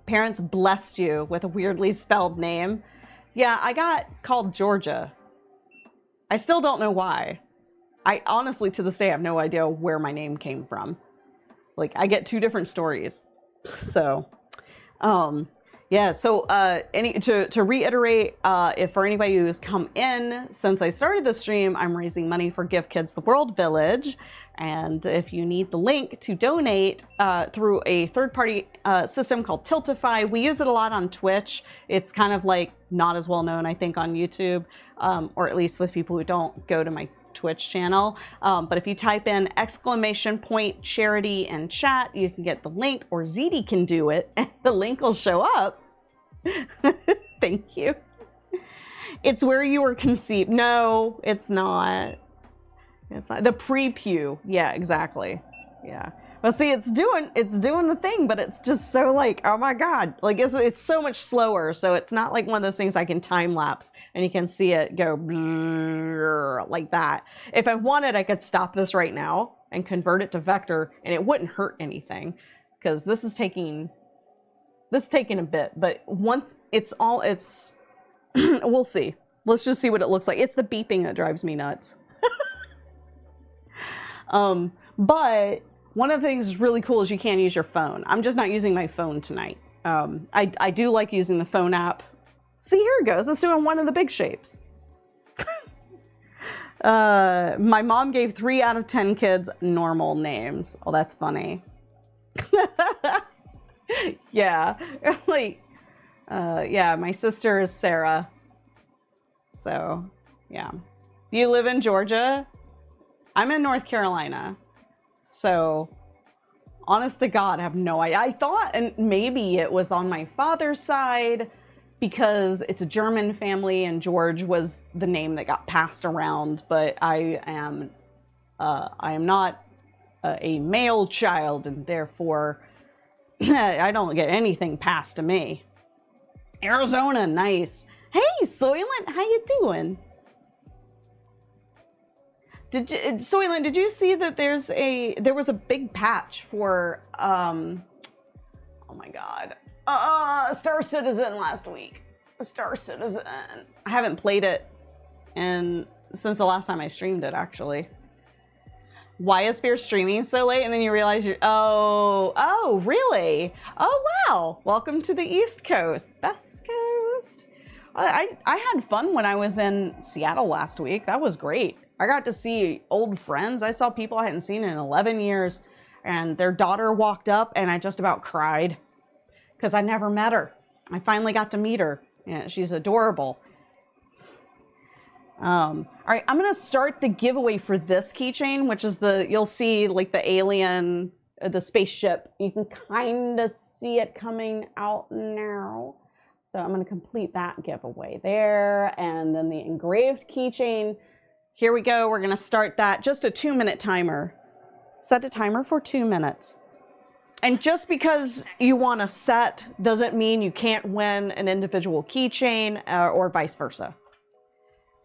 parents blessed you with a weirdly spelled name. Yeah, I got called Georgia. I still don't know why. I honestly, to this day, have no idea where my name came from. Like, I get two different stories. So, yeah, so to reiterate, if for anybody who's come in, since I started the stream, I'm raising money for Give Kids the World Village. And if you need the link to donate through a third-party system called Tiltify, we use it a lot on Twitch. It's kind of like not as well known, I think, on YouTube, or at least with people who don't go to my Twitch channel. But if you type in !charity in chat, you can get the link, or ZD can do it, and the link will show up. Thank you. It's where you were conceived. No, it's not. It's not. The pre-pew. Yeah, exactly. Yeah. Well, see, it's doing the thing, but it's just so like, oh my God, like it's so much slower. So it's not like one of those things I can time lapse and you can see it go like that. If I wanted, I could stop this right now and convert it to vector and it wouldn't hurt anything, because this is taking This is taking a bit, but it's we'll see. Let's just see what it looks like. It's the beeping that drives me nuts. But one of the things that's really cool is you can use your phone. I'm just not using my phone tonight. I do like using the phone app. See, here it goes. It's doing one of the big shapes. My mom gave 3 out of 10 kids normal names. Oh, that's funny. Yeah, like, yeah, my sister is Sarah. So, yeah. You live in Georgia? I'm in North Carolina. So, honest to God, I have no idea. I thought, and maybe it was on my father's side because it's a German family and George was the name that got passed around, but I am not a male child, and therefore I don't get anything passed to me. Arizona, nice. Hey, Soylent, how you doing? Soylent, did you see that there was a big patch for oh my God, Star Citizen last week. Star Citizen. I haven't played it since the last time I streamed it, actually. Why is Fear streaming so late? And then you realize oh, really? Oh, wow. Welcome to the East Coast. Best Coast. I had fun when I was in Seattle last week. That was great. I got to see old friends. I saw people I hadn't seen in 11 years, and their daughter walked up, and I just about cried because I never met her. I finally got to meet her. Yeah, she's adorable. All right, I'm gonna start the giveaway for this keychain, which is you'll see like the alien, the spaceship. You can kind of see it coming out now. So I'm gonna complete that giveaway there. And then the engraved keychain, here we go. We're gonna start that, just a 2-minute timer. Set a timer for 2 minutes. And just because you want to set doesn't mean you can't win an individual keychain or vice versa.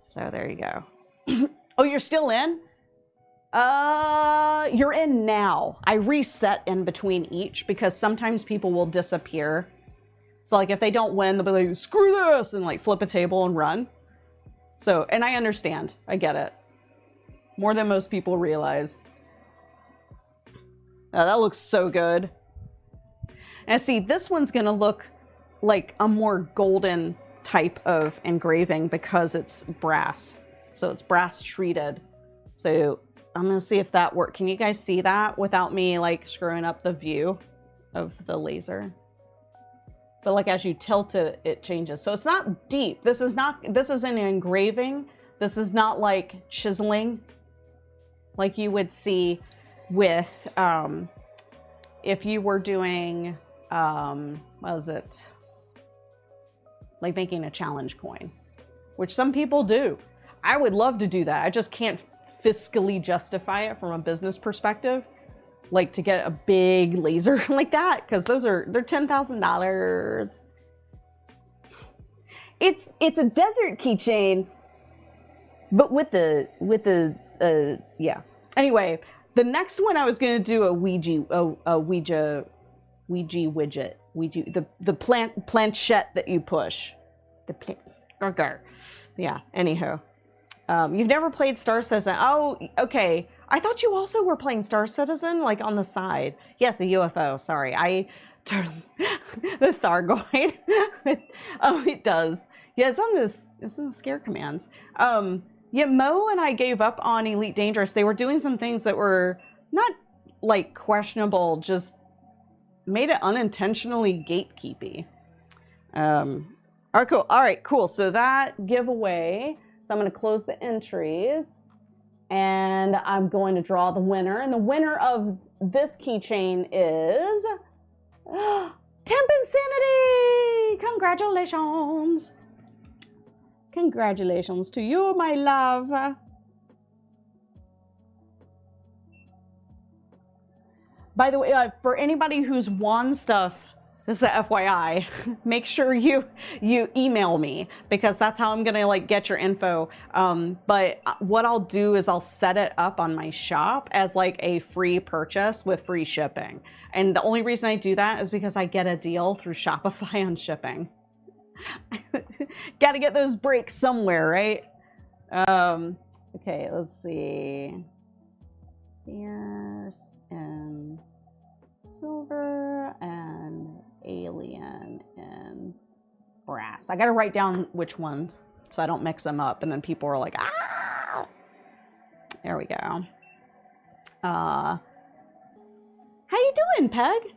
So there you go. Oh, you're still in? You're in now. I reset in between each because sometimes people will disappear. So like if they don't win, they'll be like, screw this, and like flip a table and run. So, and I understand. I get it. More than most people realize. Oh, that looks so good. And see, this one's gonna look like a more golden type of engraving because it's brass. So it's brass treated. So I'm gonna see if that works. Can you guys see that without me like screwing up the view of the laser? But like as you tilt it, it changes. So it's not deep. This is an engraving. This is not like chiseling like you would see with if you were doing what was it, like making a challenge coin, which some people do. I would love to do that. I just can't fiscally justify it from a business perspective, like to get a big laser like that, because they're $10,000. It's a desert keychain, but with the yeah. Anyway, the next one I was gonna do a Ouija widget. The planchette that you push. Yeah, anywho. You've never played Star Citizen. Oh, okay. I thought you also were playing Star Citizen, like on the side. Yes, the UFO, sorry. The Thargoid. Oh, it does. Yeah, it's in the scare commands. Yeah, Mo and I gave up on Elite Dangerous. They were doing some things that were not like questionable, just made it unintentionally gatekeepy. All right, cool. So that giveaway. So I'm going to close the entries and I'm going to draw the winner. And the winner of this keychain is Temp Insanity. Congratulations. Congratulations to you, my love. By the way, for anybody who's won stuff This is a FYI. Make sure you email me, because that's how I'm gonna like get your info. But what I'll do is I'll set it up on my shop as like a free purchase with free shipping. And the only reason I do that is because I get a deal through Shopify on shipping. Got to get those breaks somewhere, right? Okay, let's see. Fierce and silver and alien and brass. I got to write down which ones so I don't mix them up, and then people are like, ah. There we go. How you doing, Peg?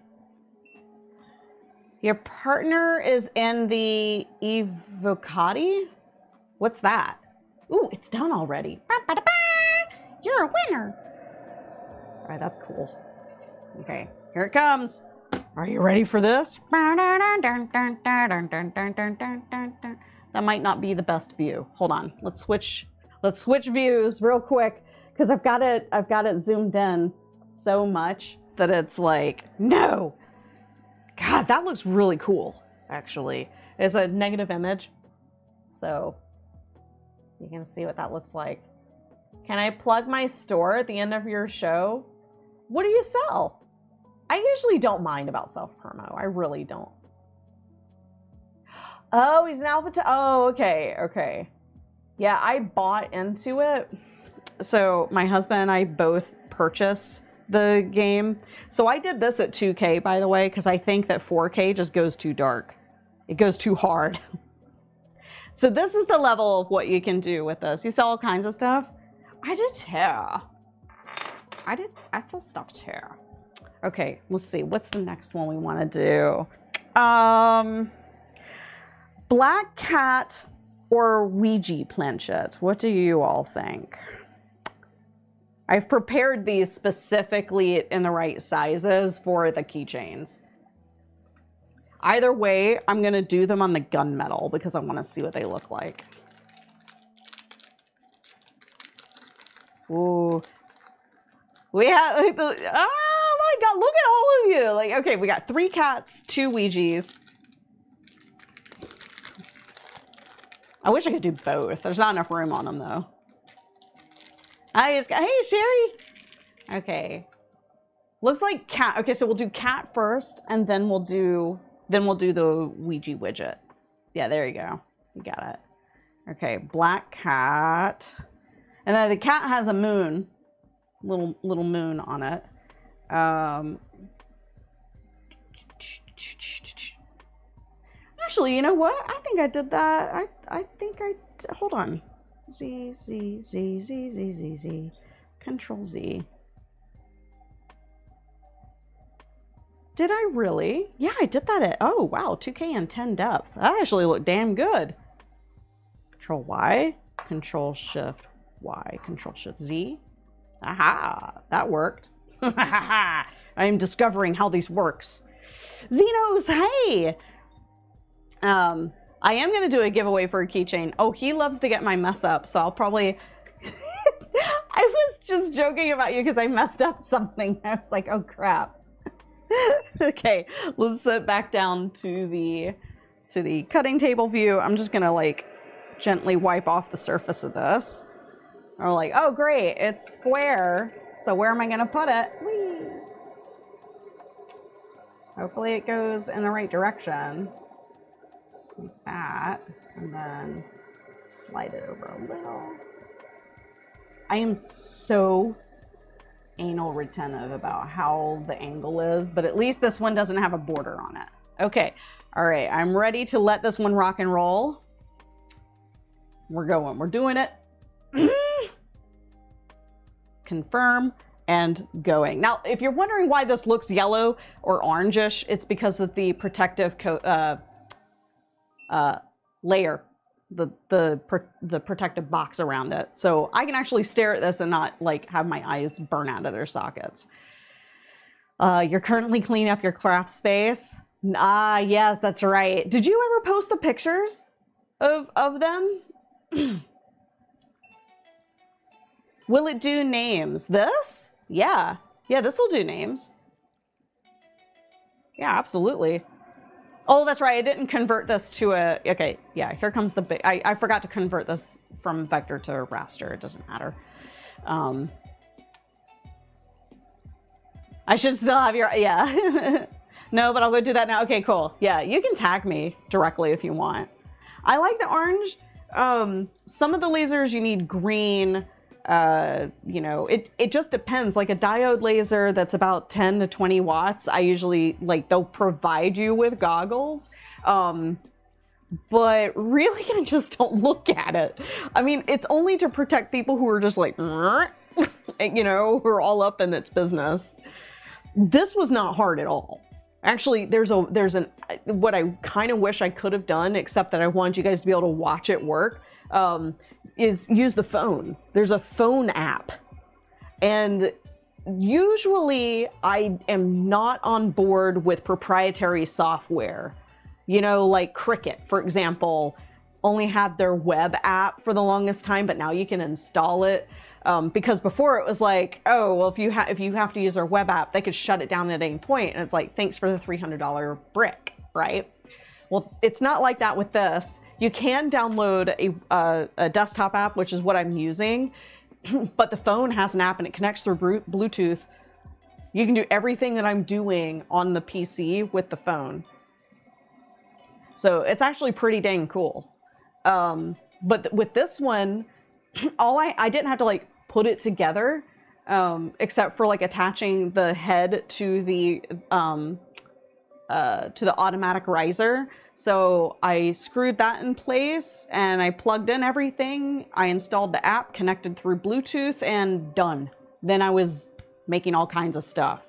Your partner is in the Evocati? What's that? Ooh, it's done already. You're a winner. All right, that's cool. Okay, here it comes. Are you ready for this? That might not be the best view. Hold on. Let's switch views real quick, because I've got it zoomed in so much that it's like, no. God, that looks really cool, actually. It's a negative image, so you can see what that looks like. Can I plug my store at the end of your show? What do you sell? I usually don't mind about self-promo. I really don't. Oh, he's an alpha. Oh, okay, okay. Yeah, I bought into it. So my husband and I both purchased the game. So I did this at 2K, by the way, because I think that 4K just goes too dark. It goes too hard. So this is the level of what you can do with this. You sell all kinds of stuff. I did too. I sell stuff too. Okay, let's see. What's the next one we want to do? Black cat or Ouija planchette? What do you all think? I've prepared these specifically in the right sizes for the keychains. Either way, I'm going to do them on the gunmetal because I want to see what they look like. Ooh. We have, oh my God, look at all of you. Like, okay, we got 3 cats, 2 Ouijas. I wish I could do both. There's not enough room on them though. Hey, Sherry. Okay. Looks like cat. Okay, so we'll do cat first, and then we'll do the Ouija widget. Yeah, there you go. You got it. Okay, black cat. And then the cat has a moon. Little moon on it. Actually, you know what? I think I did that. Hold on. Z. Control Z. Did I really? Yeah, I did that oh wow, 2K and 10 depth. That actually looked damn good. Control Y, Control Shift Y, Control Shift Z. Aha, that worked. I am discovering how this works. Xenos, hey! I am going to do a giveaway for a keychain. Oh, he loves to get my mess up, so I'll probably... I was just joking about you because I messed up something. I was like, oh crap. Okay, let's sit back down to the cutting table view. I'm just going to like gently wipe off the surface of this. And we're like, oh great, it's square. So where am I going to put it? Whee! Hopefully it goes in the right direction. Like that, and then slide it over a little. I am so anal retentive about how the angle is, but at least this one doesn't have a border on it. Okay, all right, I'm ready to let this one rock and roll. We're going, we're doing it. Confirm and going. Now, if you're wondering why this looks yellow or orangish, it's because of the protective layer, the protective box around it. So I can actually stare at this and not like have my eyes burn out of their sockets. You're currently cleaning up your craft space. Ah, yes, that's right. Did you ever post the pictures of them? Will it do names? This? Yeah. Yeah, this will do names. Yeah, absolutely. Oh, that's right. I didn't convert this to a, okay, yeah, here comes the big, I forgot to convert this from vector to raster. It doesn't matter. I should still have your, yeah. No, but I'll go do that now. Okay, cool. Yeah, you can tag me directly if you want. I like the orange. Some of the lasers you need green. You know, it just depends. Like a diode laser that's about 10 to 20 watts, I usually, like, they'll provide you with goggles. But really, I just don't look at it. I mean, it's only to protect people who are just like, you know, who are all up in its business. This was not hard at all. Actually, there's what I kind of wish I could have done, except that I want you guys to be able to watch it work, is use the phone. There's a phone app. And usually I am not on board with proprietary software. You know, like Cricut, for example, only had their web app for the longest time, but now you can install it. Because before it was like, oh, well, if you have to use our web app, they could shut it down at any point. And it's like, thanks for the $300 brick, right? Well, it's not like that with this. You can download a desktop app, which is what I'm using, but the phone has an app and it connects through Bluetooth. You can do everything that I'm doing on the PC with the phone. So it's actually pretty dang cool. But with this one, I didn't have to like put it together, except for like attaching the head to the automatic riser. So I screwed that in place and I plugged in everything. I installed the app, connected through Bluetooth, and done. Then I was making all kinds of stuff.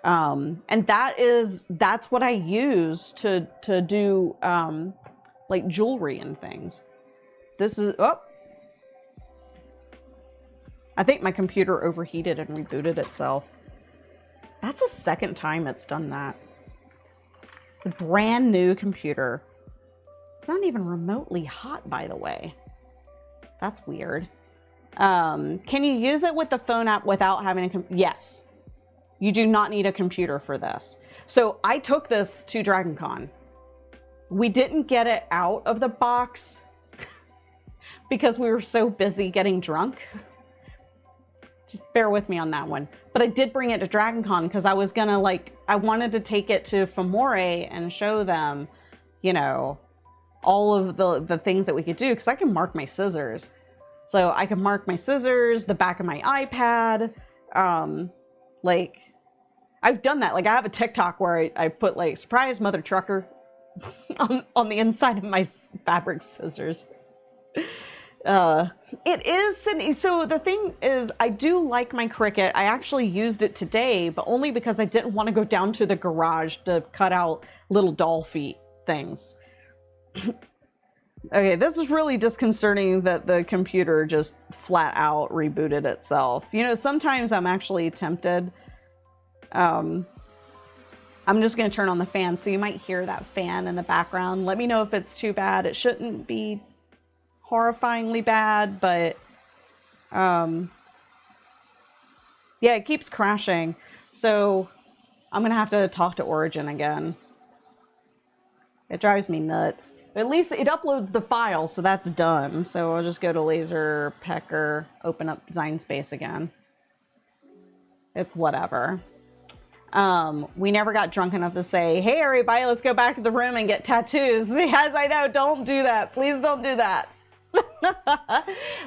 And that's what I use to do like jewelry and things. This is, oh, I think my computer overheated and rebooted itself. That's the second time it's done that. The brand new computer. It's not even remotely hot, by the way. That's weird. Can you use it with the phone app without having a yes. You do not need a computer for this. So I took this to DragonCon. We didn't get it out of the box because we were so busy getting drunk. Just bear with me on that one. But I did bring it to DragonCon because I was gonna I wanted to take it to Famore and show them, you know, all of the things that we could do, because I can mark my scissors. So I can mark my scissors, the back of my iPad. Like, I've done that. Like, I have a TikTok where I put like, surprise mother trucker on the inside of my fabric scissors. It is, so the thing is, I do like my Cricut. I actually used it today, but only because I didn't want to go down to the garage to cut out little doll feet things. Okay, this is really disconcerting that the computer just flat out rebooted itself. You know, sometimes I'm actually tempted. I'm just going to turn on the fan, so you might hear that fan in the background. Let me know if it's too bad. It shouldn't be horrifyingly bad, but yeah, it keeps crashing. So I'm going to have to talk to Origin again. It drives me nuts. At least it uploads the file, so that's done. So I'll just go to Laser Pecker, open up Design Space again. It's whatever. We never got drunk enough to say, hey, everybody, let's go back to the room and get tattoos. Yes, I know. Don't do that. Please don't do that.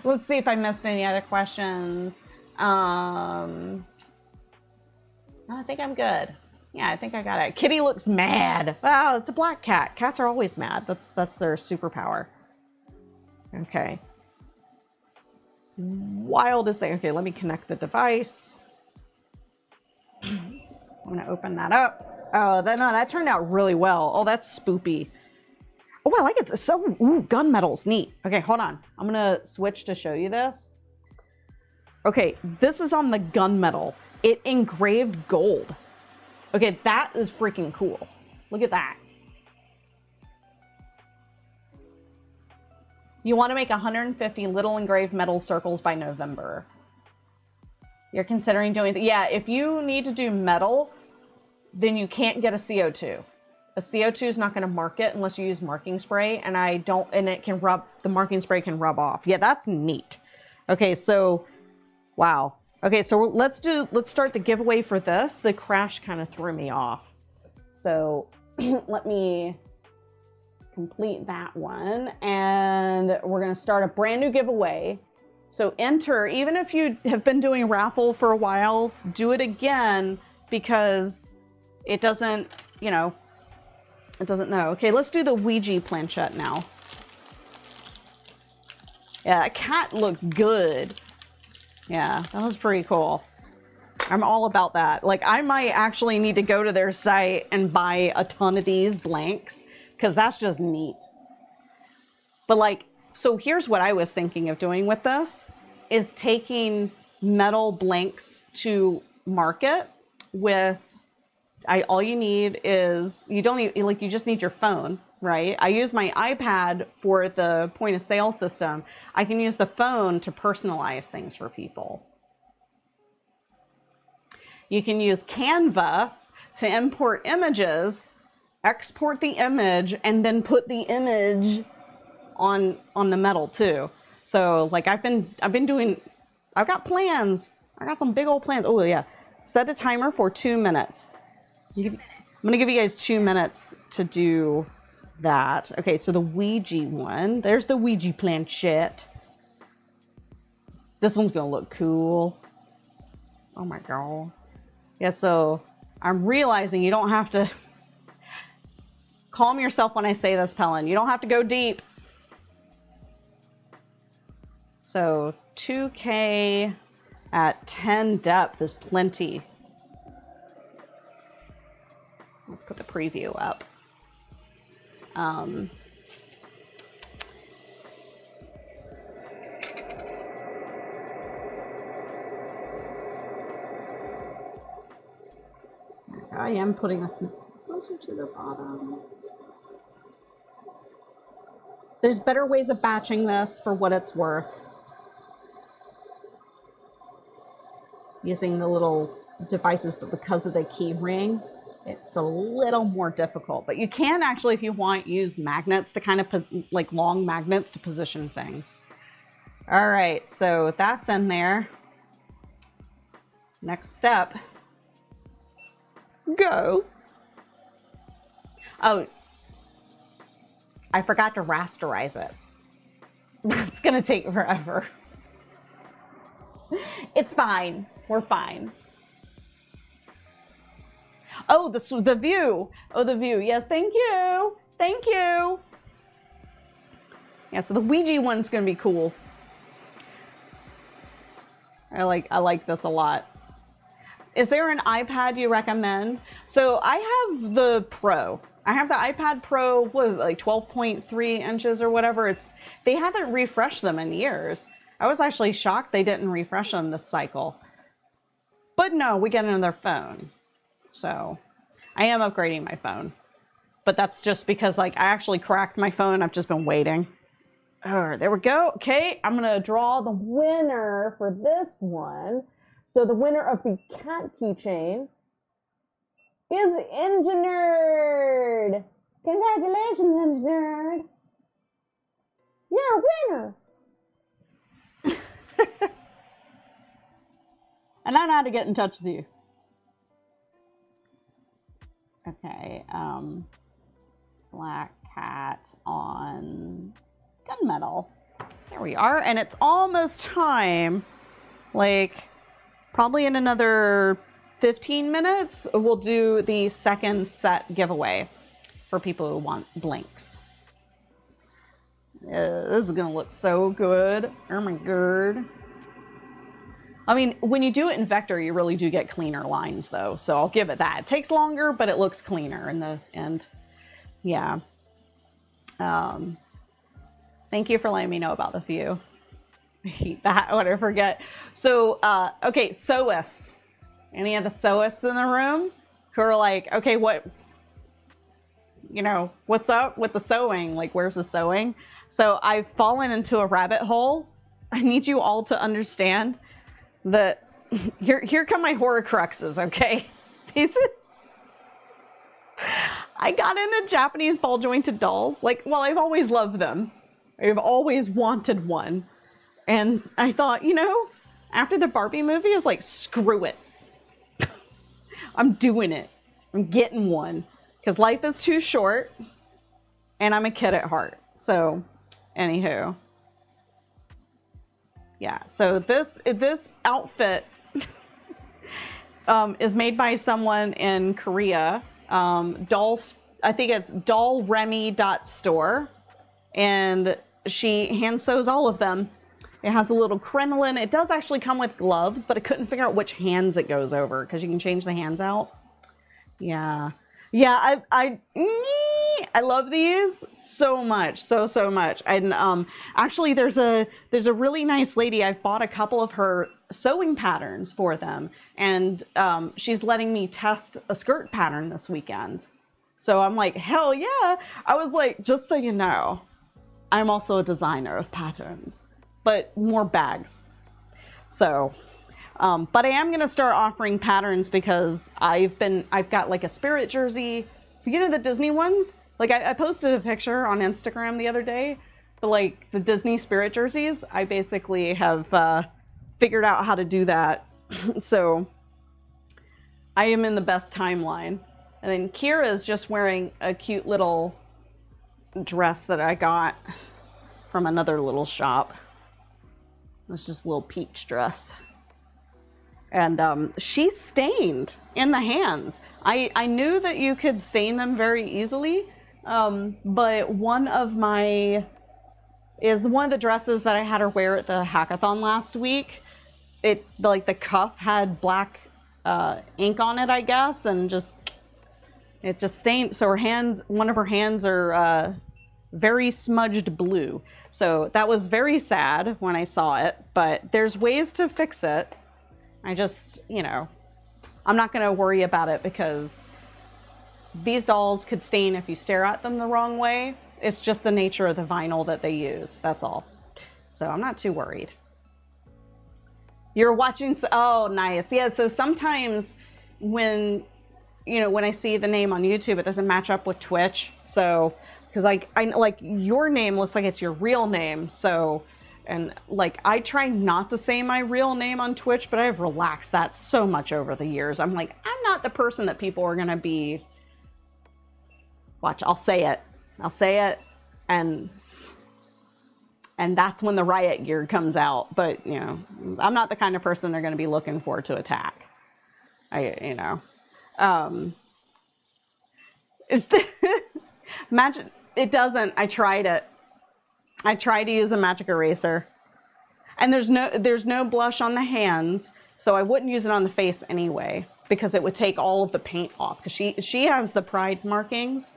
Let's see if I missed any other questions. No, I think I'm good. Yeah, I think I got it. Kitty looks mad. Wow, it's a black cat. Cats are always mad. That's their superpower. Okay. Wild is there. Okay, let me connect the device. I'm gonna open that up. Oh, that turned out really well. Oh, that's spoopy. Oh, I like it. So, ooh, gunmetal's neat. Okay, hold on. I'm gonna switch to show you this. Okay, this is on the gunmetal. It engraved gold. Okay, that is freaking cool. Look at that. You want to make 150 little engraved metal circles by November. You're considering doing, yeah, if you need to do metal, then you can't get a CO2. A CO2 is not going to mark it unless you use marking spray, and the marking spray can rub off. Yeah, that's neat. Okay, so, wow. Okay, so let's start the giveaway for this. The crash kind of threw me off. So let me complete that one, and we're going to start a brand new giveaway. So enter, even if you have been doing raffle for a while, do it again, because it doesn't, you know, it doesn't know. Okay, let's do the Ouija planchette now. Yeah, that cat looks good. Yeah, that was pretty cool. I'm all about that. Like, I might actually need to go to their site and buy a ton of these blanks, because that's just neat. But like, so here's what I was thinking of doing with this, is taking metal blanks to market with, all you need is, you just need your phone, right? I use my iPad for the point of sale system. I can use the phone to personalize things for people. You can use Canva to import images, export the image, and then put the image on the metal too. So like I've got plans. I got some big old plans. Oh yeah. Set a timer for 2 minutes. I'm gonna give you guys 2 minutes to do that. Okay, so the Ouija one. There's the Ouija planchette. This one's gonna look cool. Oh my god. Yeah, so I'm realizing you don't have to calm yourself when I say this, Pellin. You don't have to go deep. So 2K at 10 depth is plenty. Let's put the preview up. I am putting us closer to the bottom. There's better ways of batching this for what it's worth. Using the little devices, but because of the key ring, it's a little more difficult. But you can actually, if you want, use magnets to kind of, like long magnets to position things. All right, so that's in there. Next step. Go. Oh, I forgot to rasterize it. It's gonna take forever. It's fine. We're fine. Oh, the view. Oh, the view. Yes, thank you. Thank you. Yeah, so the Ouija one's gonna be cool. I like this a lot. Is there an iPad you recommend? So I have the Pro. I have the iPad Pro, what is it, like 12.3 inches or whatever. They haven't refreshed them in years. I was actually shocked they didn't refresh them this cycle. But no, we get another phone. So I am upgrading my phone. But that's just because like I actually cracked my phone. I've just been waiting. Oh, there we go. Okay, I'm going to draw the winner for this one. So the winner of the cat keychain is Engineered. Congratulations, Engineered. You're a winner. And I know how to get in touch with you. Okay, black cat on gunmetal. There we are, and it's almost time. Like, probably in another 15 minutes, we'll do the second set giveaway for people who want blanks. This is gonna look so good. Oh my god. I mean, when you do it in vector, you really do get cleaner lines though, so I'll give it that. It takes longer, but it looks cleaner in the end. Yeah. Thank you for letting me know about the view. I hate that when I forget. So, okay, sewists. Any of the sewists in the room who are like, okay, what, you know, what's up with the sewing? Like, where's the sewing? So I've fallen into a rabbit hole. I need you all to understand that here come my horror cruxes, okay? These I got into Japanese ball jointed dolls. Like, well, I've always loved them. I've always wanted one. And I thought, you know, after the Barbie movie, I was like, screw it. I'm doing it. I'm getting one. Because life is too short. And I'm a kid at heart. So, anywho. Yeah, so this outfit is made by someone in Korea. I think it's dollremy.store. And she hand sews all of them. It has a little crinoline. It does actually come with gloves, but I couldn't figure out which hands it goes over because you can change the hands out. Yeah. Yeah, I love these so much, so much. And actually there's a really nice lady. I've bought a couple of her sewing patterns for them, and she's letting me test a skirt pattern this weekend. So I'm like, hell yeah. I was like, just so you know, I'm also a designer of patterns, but more bags. So but I am going to start offering patterns because I've got like a Spirit jersey, you know, the Disney ones. Like I posted a picture on Instagram the other day, but like the Disney Spirit jerseys, I basically have figured out how to do that. So I am in the best timeline. And then Kira's just wearing a cute little dress that I got from another little shop. It's just a little peach dress. And she's stained in the hands. I knew that you could stain them very easily, but one of the dresses that I had her wear at the hackathon last week, like the cuff had black ink on it, I guess, and it just stained. So one of her hands are very smudged blue. So that was very sad when I saw it, but there's ways to fix it. I just, you know, I'm not going to worry about it because these dolls could stain if you stare at them the wrong way. It's just the nature of the vinyl that they use. That's all. So I'm not too worried. You're watching. Oh, nice. Yeah. So sometimes when I see the name on YouTube, it doesn't match up with Twitch. So, because like your name looks like it's your real name. So, and like, I try not to say my real name on Twitch, but I've relaxed that so much over the years. I'm like, I'm not the person that people are going to be. Watch, I'll say it. And that's when the riot gear comes out. But, you know, I'm not the kind of person they're going to be looking for to attack. Magic, it doesn't. I tried it. I tried to use a magic eraser, and there's no blush on the hands, so I wouldn't use it on the face anyway because it would take all of the paint off. Because she has the pride markings,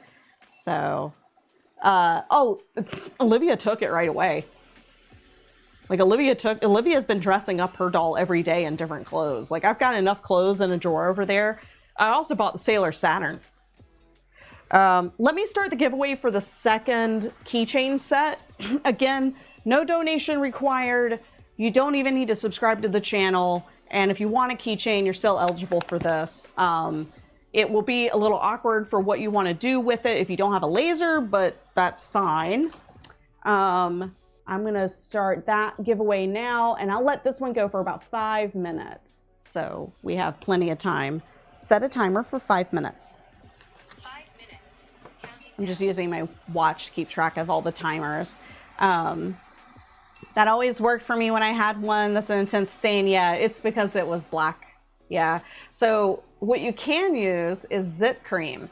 so Olivia took it right away. Like Olivia's been dressing up her doll every day in different clothes. Like I've got enough clothes in a drawer over there. I also bought the Sailor Saturn. Let me start the giveaway for the second keychain set. Again, no donation required. You don't even need to subscribe to the channel. And if you want a keychain, you're still eligible for this. It will be a little awkward for what you want to do with it if you don't have a laser, but that's fine. I'm going to start that giveaway now, and I'll let this one go for about 5 minutes. So we have plenty of time. Set a timer for 5 minutes. I'm just using my watch to keep track of all the timers. That always worked for me when I had one. That's an intense stain. Yeah, it's because it was black. Yeah. So what you can use is zit cream.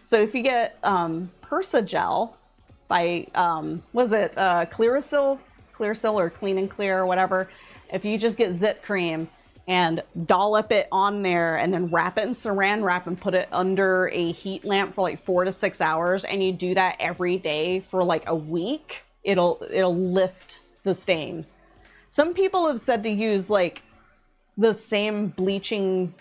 So if you get Persa gel by, was it Clearasil or Clean and Clear or whatever, if you just get zit cream and dollop it on there and then wrap it in saran wrap and put it under a heat lamp for like 4 to 6 hours, and you do that every day for like a week, it'll lift the stain. Some people have said to use like the same bleaching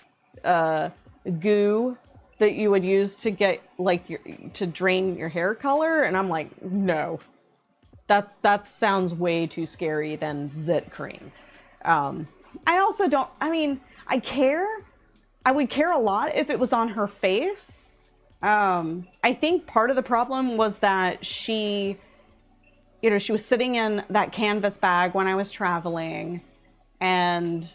goo that you would use to get like to drain your hair color, and I'm like, no, that sounds way too scary than zit cream. I also don't, I mean, I care, I would care a lot if it was on her face. I think part of the problem was that she was sitting in that canvas bag when I was traveling, and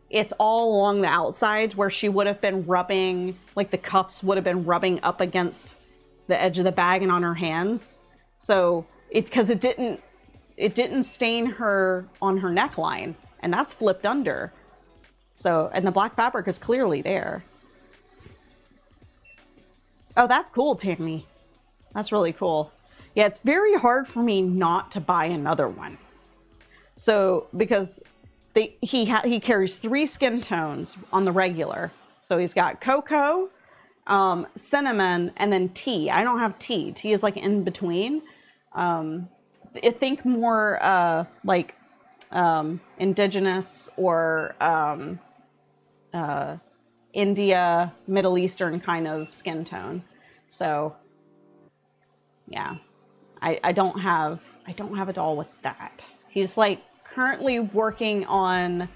it's all along the outside where she would have been rubbing, like the cuffs would have been rubbing up against the edge of the bag and on her hands. So because it didn't stain her on her neckline, and that's flipped under. So, and the black fabric is clearly there. Oh, that's cool, Tammy. That's really cool. Yeah, it's very hard for me not to buy another one. So, because he carries 3 skin tones on the regular. So he's got cocoa, cinnamon, and then tea. I don't have tea. Tea is like in between. I think more like indigenous or India, Middle Eastern kind of skin tone. So yeah, I don't have a doll with that. He's like currently working on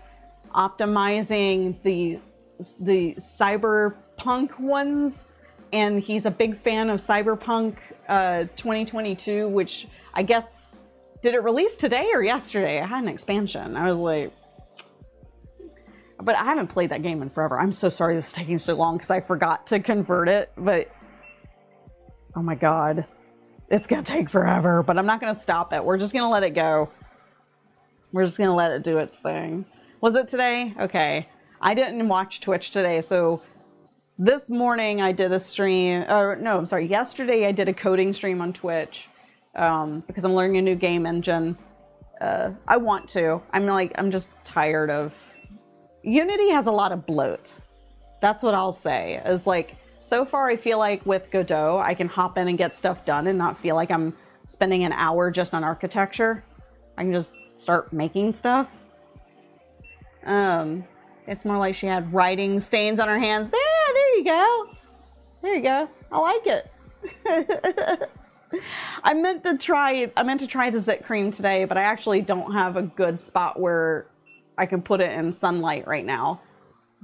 optimizing the cyberpunk ones, and he's a big fan of Cyberpunk 2022, which I guess, did it release today or yesterday? I had an expansion. I was like, but I haven't played that game in forever. I'm so sorry this is taking so long because I forgot to convert it, but oh my God, it's gonna take forever, but I'm not gonna stop it. We're just gonna let it go. We're just gonna let it do its thing. Was it today? Okay. I didn't watch Twitch today, so this morning I did a stream, or no, I'm sorry, yesterday I did a coding stream on Twitch because I'm learning a new game engine. I want to. I'm just tired of... Unity has a lot of bloat. That's what I'll say. Is like, so far I feel like with Godot, I can hop in and get stuff done and not feel like I'm spending an hour just on architecture. I can just start making stuff. It's more like she had writing stains on her hands. There you go. There you go. I like it. I meant to try the Zit cream today, but I actually don't have a good spot where I can put it in sunlight right now.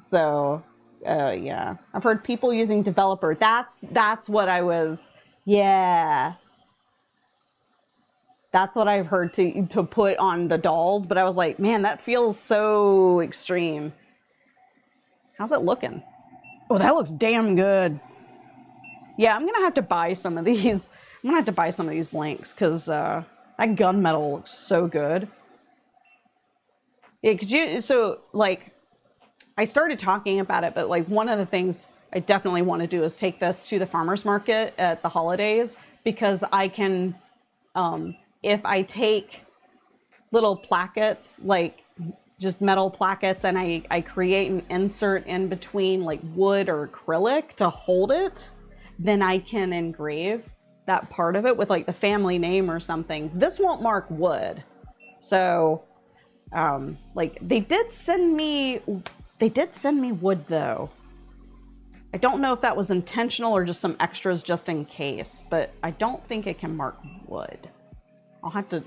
So, yeah. I've heard people using developer. That's what I was, yeah. That's what I've heard to put on the dolls, but I was like, man, that feels so extreme. How's it looking? Oh, that looks damn good. Yeah, I'm gonna have to buy some of these. I'm gonna have to buy some of these blanks because that gunmetal looks so good. Yeah, so like, I started talking about it, but like one of the things I definitely want to do is take this to the farmer's market at the holidays, because I can, if I take little plackets, like just metal plackets, and I create an insert in between like wood or acrylic to hold it, then I can engrave that part of it with like the family name or something. This won't mark wood. So, like they did send me wood though. I don't know if that was intentional or just some extras just in case, but I don't think it can mark wood.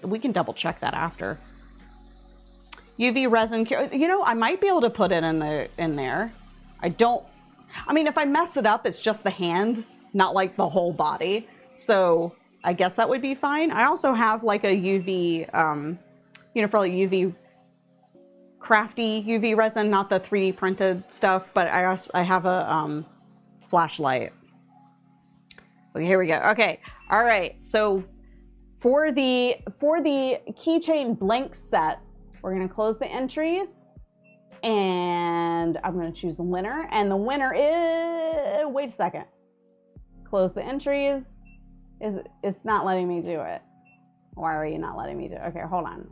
We can double check that after. UV resin, you know, I might be able to put it in there. I mean, if I mess it up, it's just the hand, not like the whole body. So I guess that would be fine. I also have like a UV, you know, for like UV, crafty UV resin, not the 3D printed stuff, but I have a flashlight. Okay, here we go. Okay, all right. So for the keychain blank set, we're gonna close the entries, and I'm gonna choose the winner, and the winner is, wait a second. Close the entries. It's not letting me do it. Why are you not letting me do it? Okay, hold on.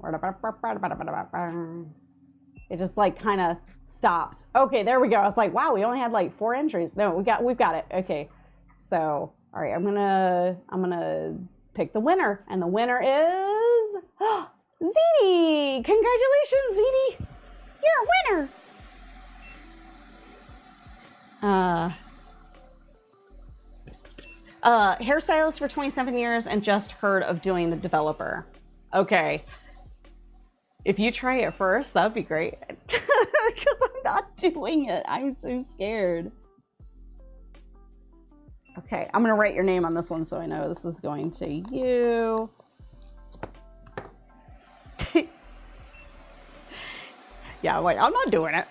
It just like kind of stopped. Okay, there we go. I was like, wow, we only had like 4 entries. No, we've got it. Okay. So, all right, I'm gonna pick the winner, and the winner is Ziti. Congratulations, Ziti. You're a winner. Hairstylist for 27 years and just heard of doing the developer. Okay. If you try it first, that'd be great. Because I'm not doing it. I'm so scared. Okay, I'm gonna write your name on this one so I know this is going to you. Yeah, like, I'm not doing it.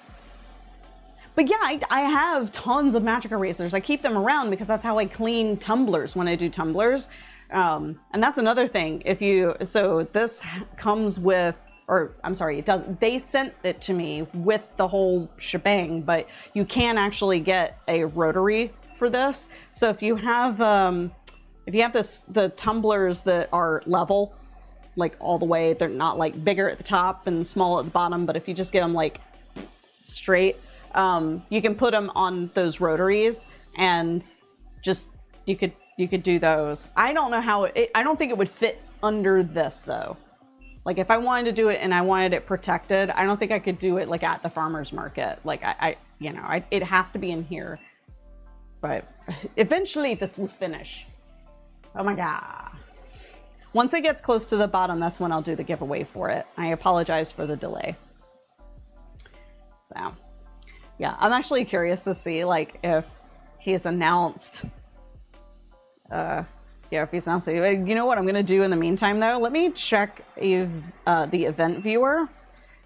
But yeah, I have tons of magic erasers. I keep them around because that's how I clean tumblers when I do tumblers. And that's another thing. So this comes with, or I'm sorry, it does. They sent it to me with the whole shebang, but you can actually get a rotary for this. So if you have the tumblers that are level, like all the way, they're not like bigger at the top and small at the bottom, but if you just get them like straight, you can put them on those rotaries and just you could do those. I don't know how I don't think it would fit under this though. Like if I wanted to do it and I wanted it protected, I don't think I could do it like at the farmer's market. Like it has to be in here. But eventually this will finish. Oh my God. Once it gets close to the bottom, that's when I'll do the giveaway for it. I apologize for the delay. So, yeah, I'm actually curious to see like if he's announced, if he's announced, you know what I'm gonna do in the meantime though? Let me check the event viewer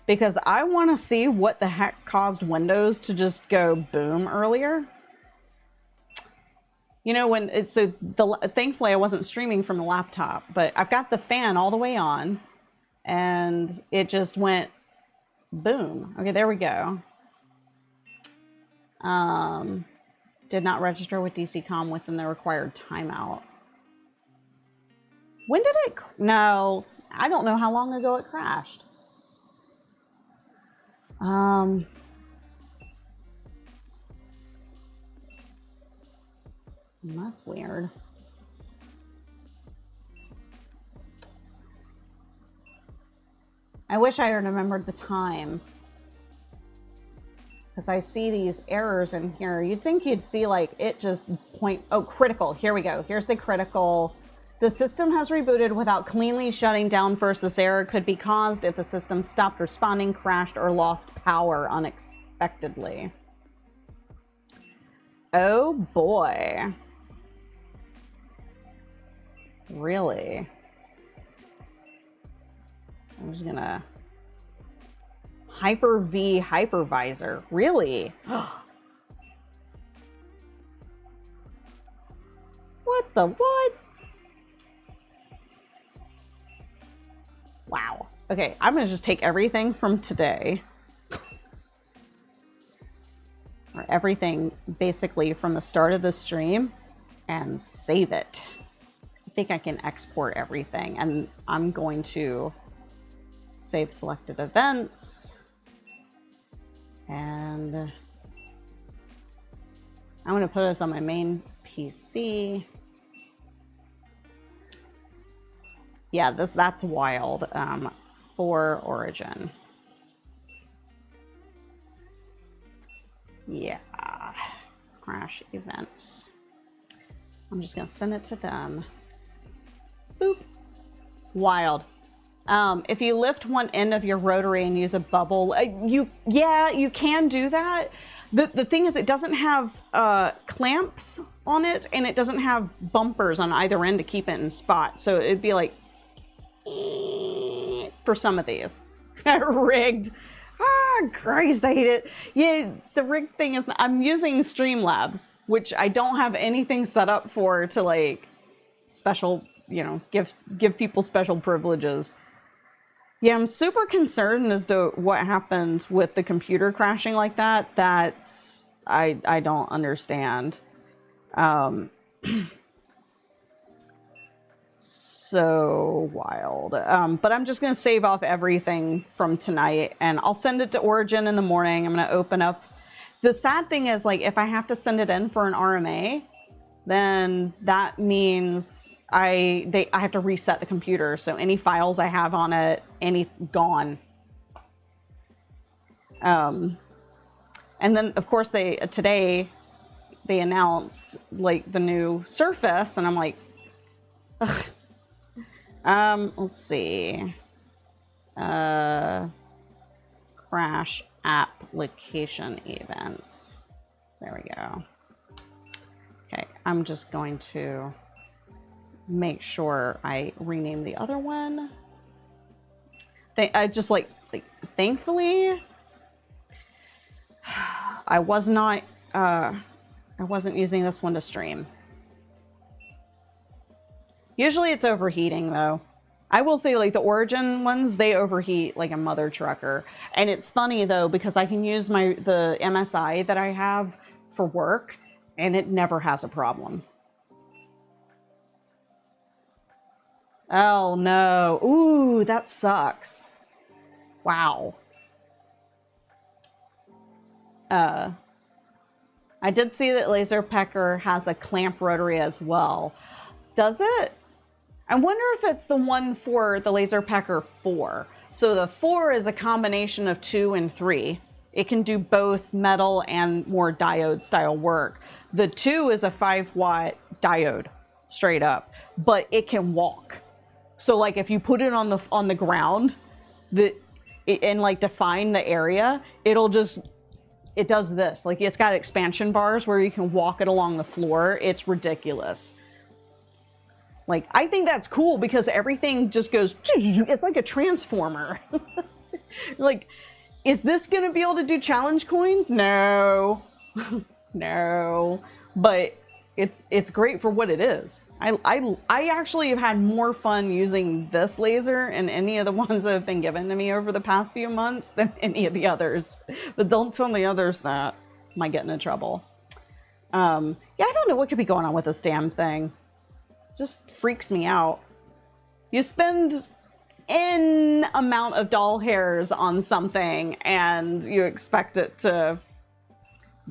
because I want to see what the heck caused Windows to just go boom earlier. You know, when it's thankfully I wasn't streaming from the laptop, but I've got the fan all the way on and it just went boom. Okay, there we go. Did not register with DCCOM within the required timeout. When did it? No, I don't know how long ago it crashed. That's weird. I wish I had remembered the time. Because I see these errors in here. You'd think you'd see like it just point, oh, critical. Here we go. Here's the critical. The system has rebooted without cleanly shutting down first. This error could be caused if the system stopped responding, crashed, or lost power unexpectedly. Oh boy. Really? I'm just gonna Hyper-V hypervisor. Really? What the what? Wow. Okay, I'm gonna just take everything from today. Or everything basically from the start of the stream and save it. I think I can export everything and I'm going to save selected events. And I'm going to put this on my main PC. Yeah, that's wild. For Origin. Yeah. Crash events. I'm just going to send it to them. Boop. Wild. If you lift one end of your rotary and use a bubble, you can do that. The thing is, it doesn't have clamps on it, and it doesn't have bumpers on either end to keep it in spot. So it'd be like for some of these. Rigged. Ah, Christ, I hate it. Yeah, the rigged thing is, I'm using Streamlabs, which I don't have anything set up for to like special, you know, give people special privileges. Yeah, I'm super concerned as to what happened with the computer crashing like that. That's, I don't understand. So wild. But I'm just going to save off everything from tonight and I'll send it to Origin in the morning. I'm going to open up. The sad thing is, like, if I have to send it in for an RMA, then that means I have to reset the computer. So any files I have on it, gone. And then of course today they announced like the new Surface and I'm like, ugh. Let's see. Crash application events. There we go. Okay, I'm just going to make sure I rename the other one. I just thankfully, I wasn't using this one to stream. Usually it's overheating though. I will say, like, the Origin ones, they overheat like a mother trucker. And it's funny though, because I can use the MSI that I have for work and it never has a problem. Oh no. Ooh, that sucks. Wow. I did see that Laser Pecker has a clamp rotary as well. Does it? I wonder if it's the one for the Laser Pecker 4. So the 4 is a combination of 2 and 3. It can do both metal and more diode style work. The 2 is a 5-watt diode, straight up, but it can walk. So like if you put it on the ground, and like define the area, it does this. Like, it's got expansion bars where you can walk it along the floor. It's ridiculous. Like, I think that's cool because everything just goes, it's like a transformer. Like, is this going to be able to do challenge coins? No. No. But it's great for what it is. I actually have had more fun using this laser and any of the ones that have been given to me over the past few months than any of the others. But don't tell the others that. Might get into trouble. Yeah, I don't know what could be going on with this damn thing. Just freaks me out. You spend an amount of doll hairs on something and you expect it to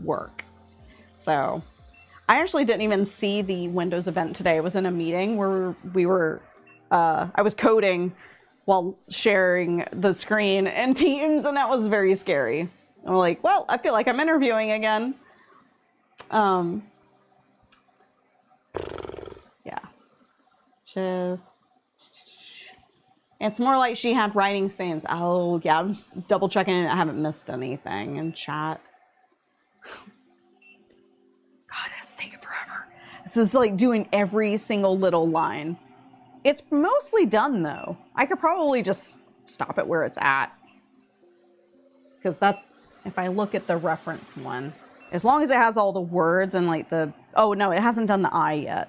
work. So I actually didn't even see the Windows event today. I was in a meeting where I was coding while sharing the screen in Teams, and that was very scary. I'm like, well, I feel like I'm interviewing again. Yeah. It's more like she had writing stains. Oh, yeah, I'm just double checking I haven't missed anything in chat. God, it's taking forever. This is like doing every single little line. It's mostly done though. I could probably just stop it where it's at. Because if I look at the reference one, as long as it has all the words and like oh no, it hasn't done the I yet.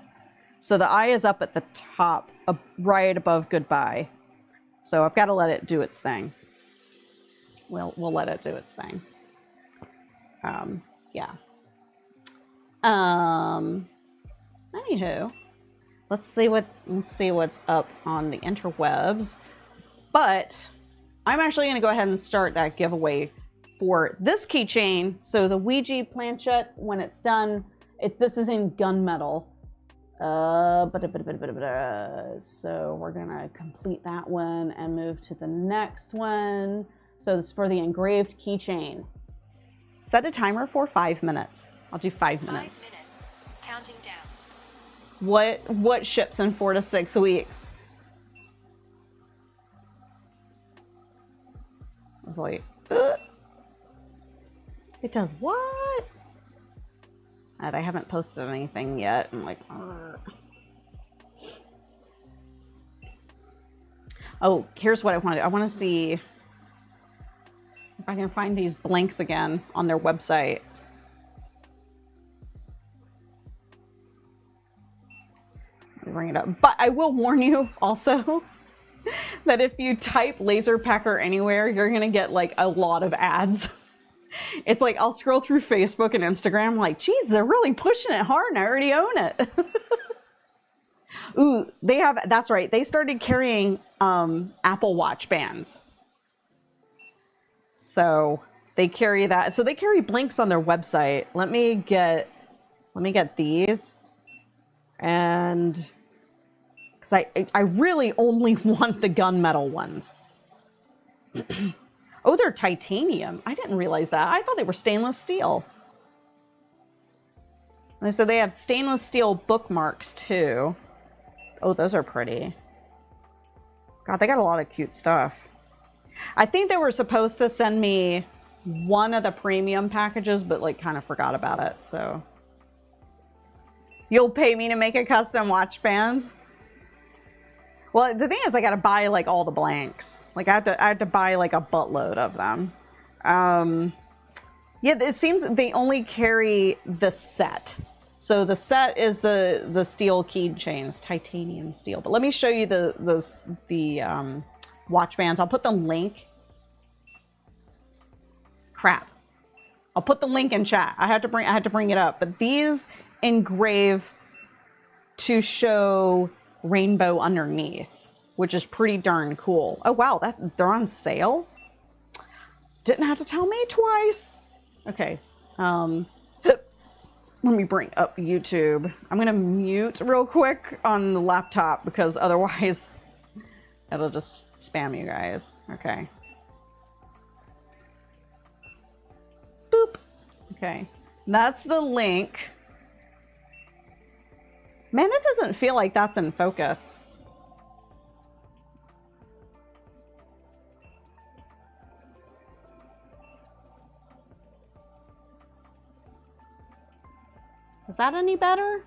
So the I is up at the top, right above goodbye. So I've got to let it do its thing. We'll let it do its thing. Yeah. Anywho, let's see what's up on the interwebs. But I'm actually going to go ahead and start that giveaway for this keychain. So the Ouija planchette, when it's done, this is in gunmetal. So we're gonna complete that one and move to the next one. So this is for the engraved keychain. Set a timer for 5 minutes. I'll do 5 minutes. 5 minutes. Counting down. What ships in 4 to 6 weeks? I was like, ugh. It does what? And I haven't posted anything yet. I'm like, ugh. Oh, here's what I want to do. I want to see if I can find these blanks again on their website. Let me bring it up. But I will warn you also that if you type Laser Pecker anywhere, you're going to get like a lot of ads. It's like I'll scroll through Facebook and Instagram like, geez, they're really pushing it hard and I already own it. Ooh, that's right. They started carrying Apple Watch bands. So they carry that. So they carry blinks on their website. Let me get these. And because I really only want the gunmetal ones. Oh, they're titanium. I didn't realize that. I thought they were stainless steel. And so they have stainless steel bookmarks too. Oh, those are pretty. God, they got a lot of cute stuff. I think they were supposed to send me one of the premium packages, but like kind of forgot about it. So you'll pay me to make a custom watch bands? Well, the thing is, I gotta buy like all the blanks. Like I have to buy like a buttload of them. Yeah, it seems they only carry the set. So the set is the steel keychains, titanium steel. But let me show you the watch bands. I'll put the link. Crap. I'll put the link in chat. I had to bring it up. But these engrave to show rainbow underneath, which is pretty darn cool. Oh wow, they're on sale. Didn't have to tell me twice. Okay. Let me bring up YouTube. I'm gonna mute real quick on the laptop because otherwise it'll just spam you guys. Okay. Boop. Okay. That's the link. Man, it doesn't feel like that's in focus. Is that any better?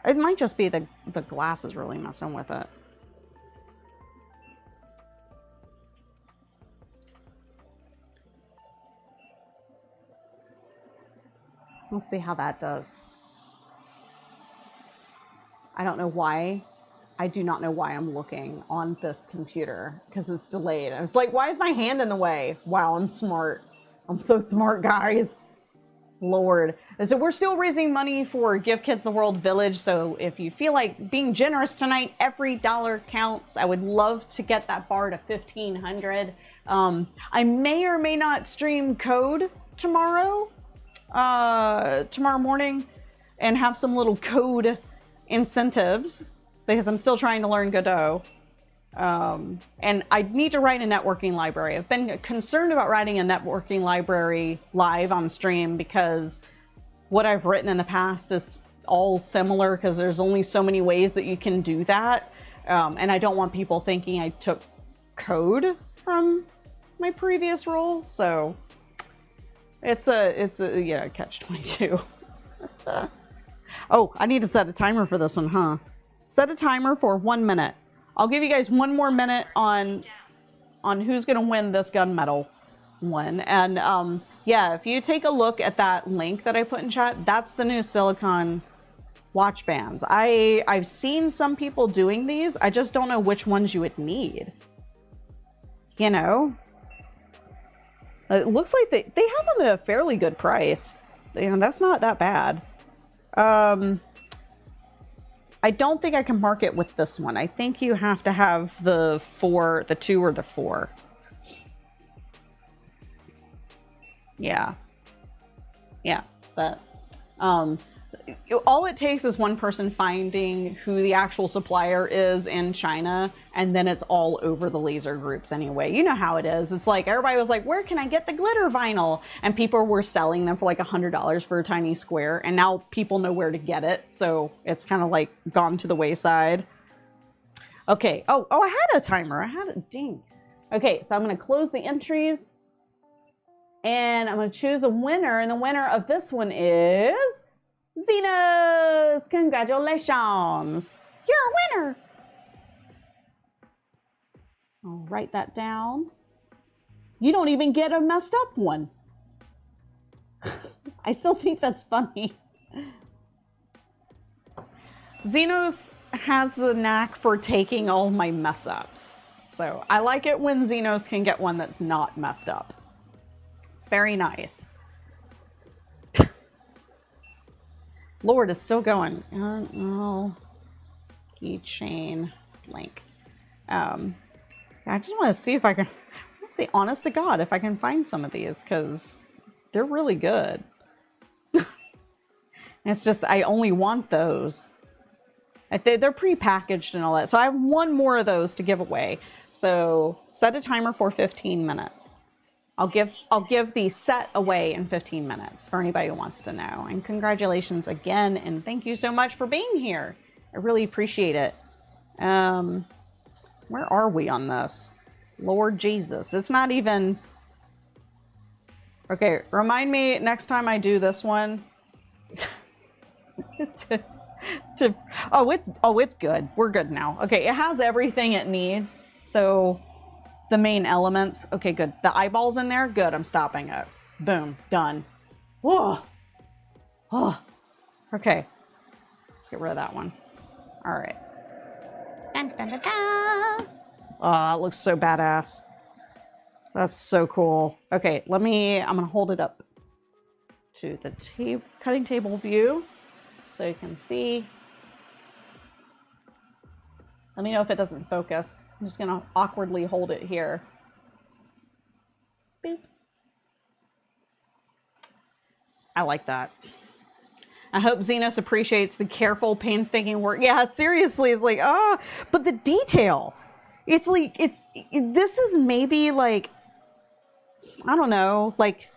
It might just be the glass is really messing with it. Let's see how that does. I don't know why. I do not know why I'm looking on this computer because it's delayed. I was like, why is my hand in the way? Wow, I'm smart. I'm so smart, guys. Lord. So we're still raising money for Give Kids the World Village. So if you feel like being generous tonight, every dollar counts. I would love to get that bar to 1,500. I may or may not stream code tomorrow morning and have some little code incentives because I'm still trying to learn Godot. And I need to write a networking library. I've been concerned about writing a networking library live on stream because what I've written in the past is all similar because there's only so many ways that you can do that. And I don't want people thinking I took code from my previous role. So it's a yeah, catch-22. Oh, I need to set a timer for this one, huh? Set a timer for 1 minute. I'll give you guys 1 more minute on who's gonna win this gunmetal one. And yeah, if you take a look at that link that I put in chat, that's the new silicone watch bands. I've seen some people doing these. I just don't know which ones you would need. You know? It looks like they have them at a fairly good price. You know, that's not that bad. I don't think I can mark it with this one. I think you have to have the 2 or the 4. Yeah. Yeah, but all it takes is one person finding who the actual supplier is in China, and then it's all over the laser groups anyway. You know how it is. It's like everybody was like, where can I get the glitter vinyl? And people were selling them for like $100 for a tiny square, and now people know where to get it. So it's kind of like gone to the wayside. Okay. Oh, I had a timer. I had a ding. Okay, so I'm going to close the entries, and I'm going to choose a winner, and the winner of this one is Zenos! Congratulations! You're a winner! I'll write that down. You don't even get a messed up one. I still think that's funny. Zenos has the knack for taking all my mess ups. So I like it when Zenos can get one that's not messed up. It's very nice. Lord is still going. Oh, keychain link. I just want to see if I can. Let's see, honest to God, if I can find some of these because they're really good. It's just I only want those. They're pre-packaged and all that, so I have 1 more of those to give away. So set a timer for 15 minutes. I'll give the set away in 15 minutes for anybody who wants to know. And congratulations again, and thank you so much for being here. I really appreciate it. Where are we on this? Lord Jesus. It's not even... Okay, remind me next time I do this one. Oh, it's good. We're good now. Okay, it has everything it needs. So the main elements. Okay, good. The eyeballs in there. Good. I'm stopping it. Boom. Done. Whoa. Oh. Okay. Let's get rid of that one. All right. Dun, dun, dun, dun. Oh, that looks so badass. That's so cool. Okay, I'm gonna hold it up to the cutting table view so you can see. Let me know if it doesn't focus. I'm just gonna awkwardly hold it here. Boop. I like that. I hope Zenos appreciates the careful, painstaking work. Yeah, seriously, it's like, oh, but the detail. It's like, this is maybe like, I don't know, like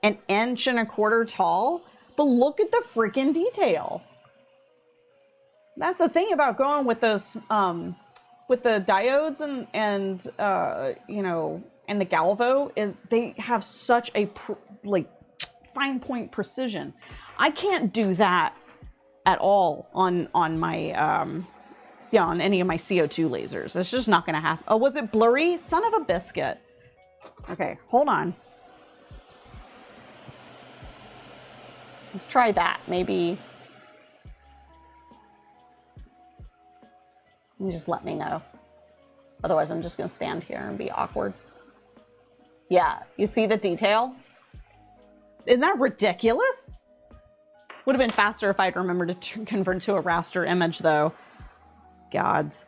an 1.25 inches tall, but look at the freaking detail. That's the thing about going with those, with the diodes and you know, and the Galvo is they have such a, like, fine point precision. I can't do that at all on my, yeah, on any of my CO2 lasers. It's just not gonna happen. Oh, was it blurry? Son of a biscuit. Okay, hold on. Let's try that, maybe. You just let me know. Otherwise, I'm just gonna stand here and be awkward. Yeah, you see the detail? Isn't that ridiculous? Would have been faster if I'd remembered to convert to a raster image, though. Gods.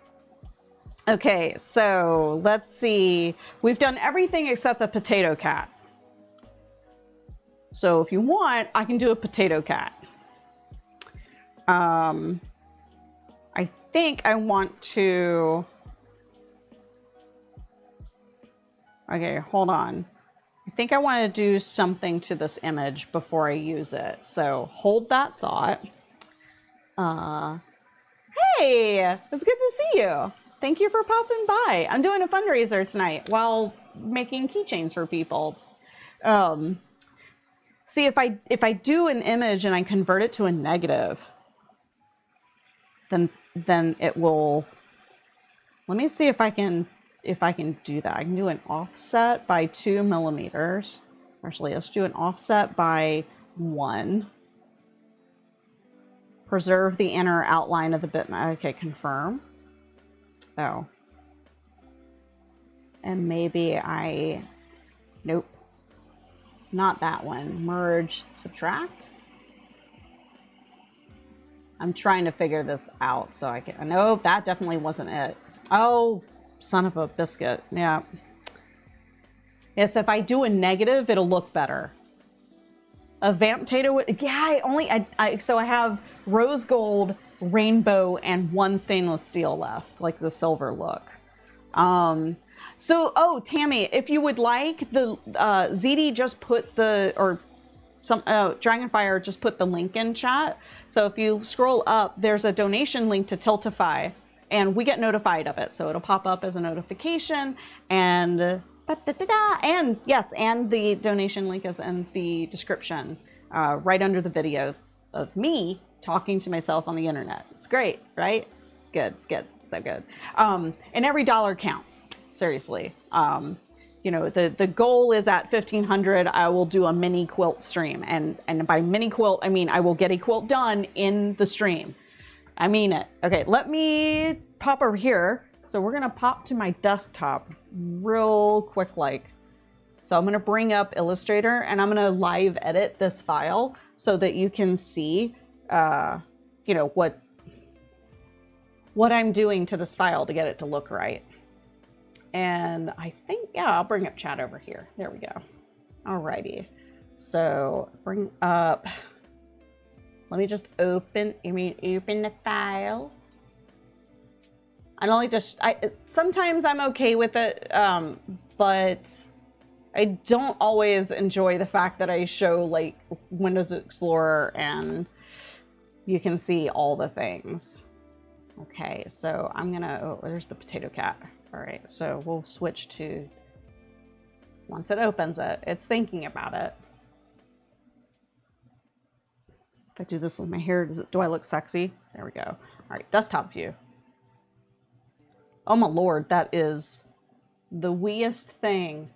Okay, so let's see. We've done everything except the potato cat. So if you want, I can do a potato cat. I think I want to... Okay, hold on. I think I want to do something to this image before I use it. So hold that thought. Hey, it's good to see you. Thank you for popping by. I'm doing a fundraiser tonight while making keychains for people. See, if I do an image and I convert it to a negative, then it will. Let me see if I can do that. I can do an offset by 2 millimeters. Actually, let's do an offset by 1. Preserve the inner outline of the bitmap. Okay, confirm. Oh. And maybe nope. Not that one. Merge, subtract. I'm trying to figure this out so I can. No, that definitely wasn't it. Oh, son of a biscuit. Yeah. Yes, if I do a negative, it'll look better. A vamp potato. Yeah, so I have rose gold, rainbow, and 1 stainless steel left, like the silver look. So, oh, Tammy, if you would like, the ZD just put the, or some, Dragonfire just put the link in chat. So if you scroll up, there's a donation link to Tiltify, and we get notified of it. So it'll pop up as a notification, and and yes, and the donation link is in the description, right under the video of me talking to myself on the internet. It's great, right? It's good, it's good, so good. And every dollar counts. Seriously. You know, the goal is at 1,500, I will do a mini quilt stream. And by mini quilt, I mean I will get a quilt done in the stream. I mean it. Okay, let me pop over here. So we're going to pop to my desktop real quick like. So I'm going to bring up Illustrator and I'm going to live edit this file so that you can see, you know, what I'm doing to this file to get it to look right. And I think, yeah, I'll bring up chat over here. There we go. Alrighty. So bring up, let me just open the file. I don't like to, sometimes I'm okay with it, but I don't always enjoy the fact that I show like Windows Explorer and you can see all the things. Okay, so I'm gonna, oh, there's the potato cat. All right, so we'll switch to, once it opens it, it's thinking about it. If I do this with my hair, do I look sexy? There we go. All right, desktop view. Oh my Lord, that is the weeest thing.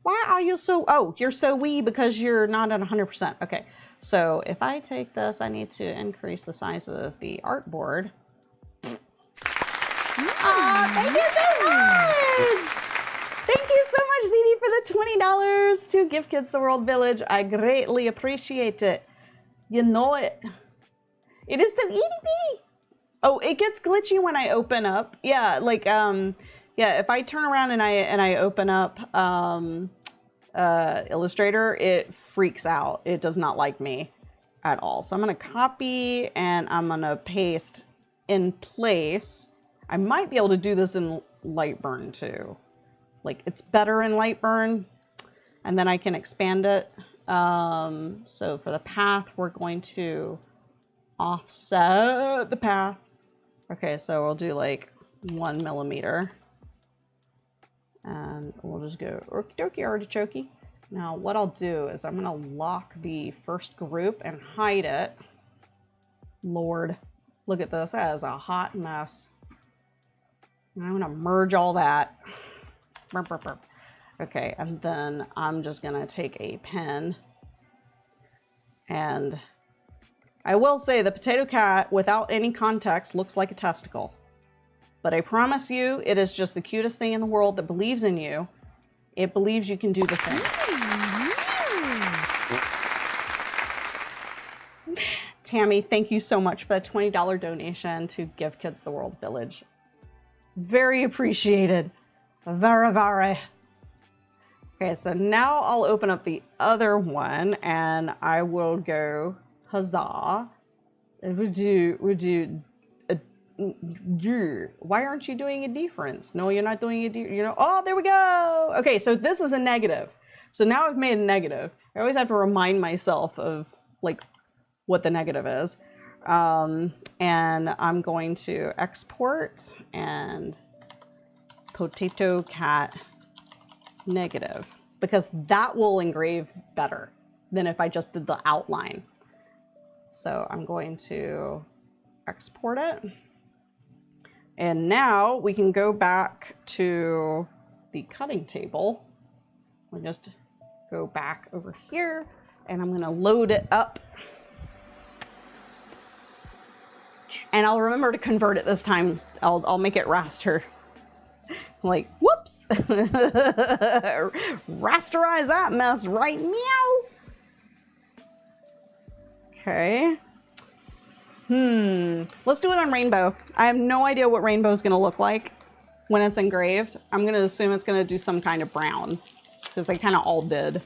Why are you so, oh, you're so wee because you're not at 100%. Okay, so if I take this, I need to increase the size of the artboard. Thank you so much! Thank you so much, ZD, for the $20 to Give Kids the World Village. I greatly appreciate it. You know it. It is so itty bitty. Oh, it gets glitchy when I open up. Yeah, like, yeah, if I turn around and I open up Illustrator, it freaks out. It does not like me at all. So I'm gonna copy and I'm gonna paste in place. I might be able to do this in Lightburn too. Like, it's better in Lightburn, and then I can expand it. So for the path, we're going to offset the path. Okay, so we'll do like 1 millimeter. And we'll just go okie dokie artichoke. Now what I'll do is I'm gonna lock the first group and hide it. Lord, look at this, that is a hot mess. I'm gonna merge all that. Burp, burp, burp. Okay, and then I'm just gonna take a pen, and I will say the potato cat without any context looks like a testicle. But I promise you, it is just the cutest thing in the world that believes in you. It believes you can do the thing. Tammy, thank you so much for that $20 donation to Give Kids the World Village. Very appreciated. Very, very. Okay, so now I'll open up the other one and I will go, huzzah. Why aren't you doing a difference? No, you're not doing a difference. You know, oh, there we go. Okay, so this is a negative. So now I've made a negative. I always have to remind myself of like what the negative is. And I'm going to export and potato cat negative, because that will engrave better than if I just did the outline. So I'm going to export it. And now we can go back to the cutting table. We'll just go back over here and I'm gonna load it up. And I'll remember to convert it this time. I'll make it raster. Like, whoops. Rasterize that mess right meow. Okay. Let's do it on rainbow. I have no idea what rainbow is gonna look like when it's engraved. I'm gonna assume it's gonna do some kind of brown, because they kind of all did.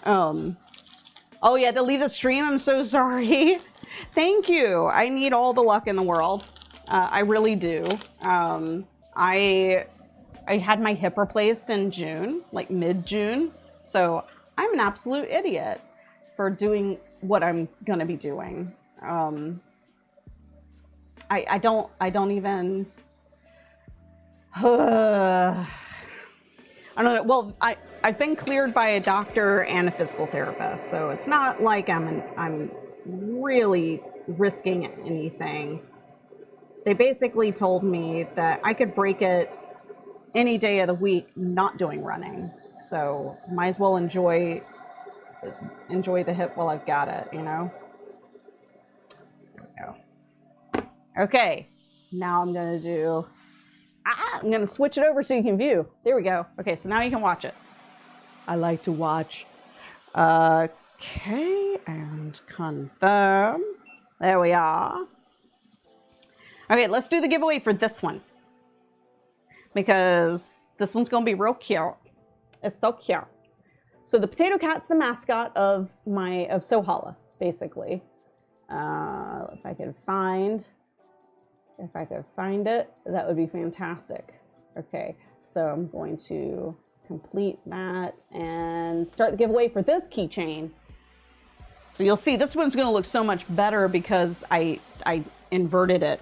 Oh yeah, to leave the stream, I'm so sorry. Thank you. I need all the luck in the world. I really do. I had my hip replaced in June, like mid-June. So I'm an absolute idiot for doing what I'm gonna be doing. I don't even, I don't know. Well, I've been cleared by a doctor and a physical therapist, so it's not like I'm really risking anything. They basically told me that I could break it any day of the week not doing running. So might as well enjoy the hip while I've got it, you know? There we go. Okay, now I'm gonna do, I'm gonna switch it over so you can view. There we go. Okay, so now you can watch it. I like to watch. Okay, and confirm. There we are. Okay, let's do the giveaway for this one, because this one's gonna be real cute. It's so cute. So the potato cat's the mascot of Sohala, basically. If I could find it, that would be fantastic. Okay, so I'm going to complete that and start the giveaway for this keychain. So you'll see this one's gonna look so much better because I inverted it.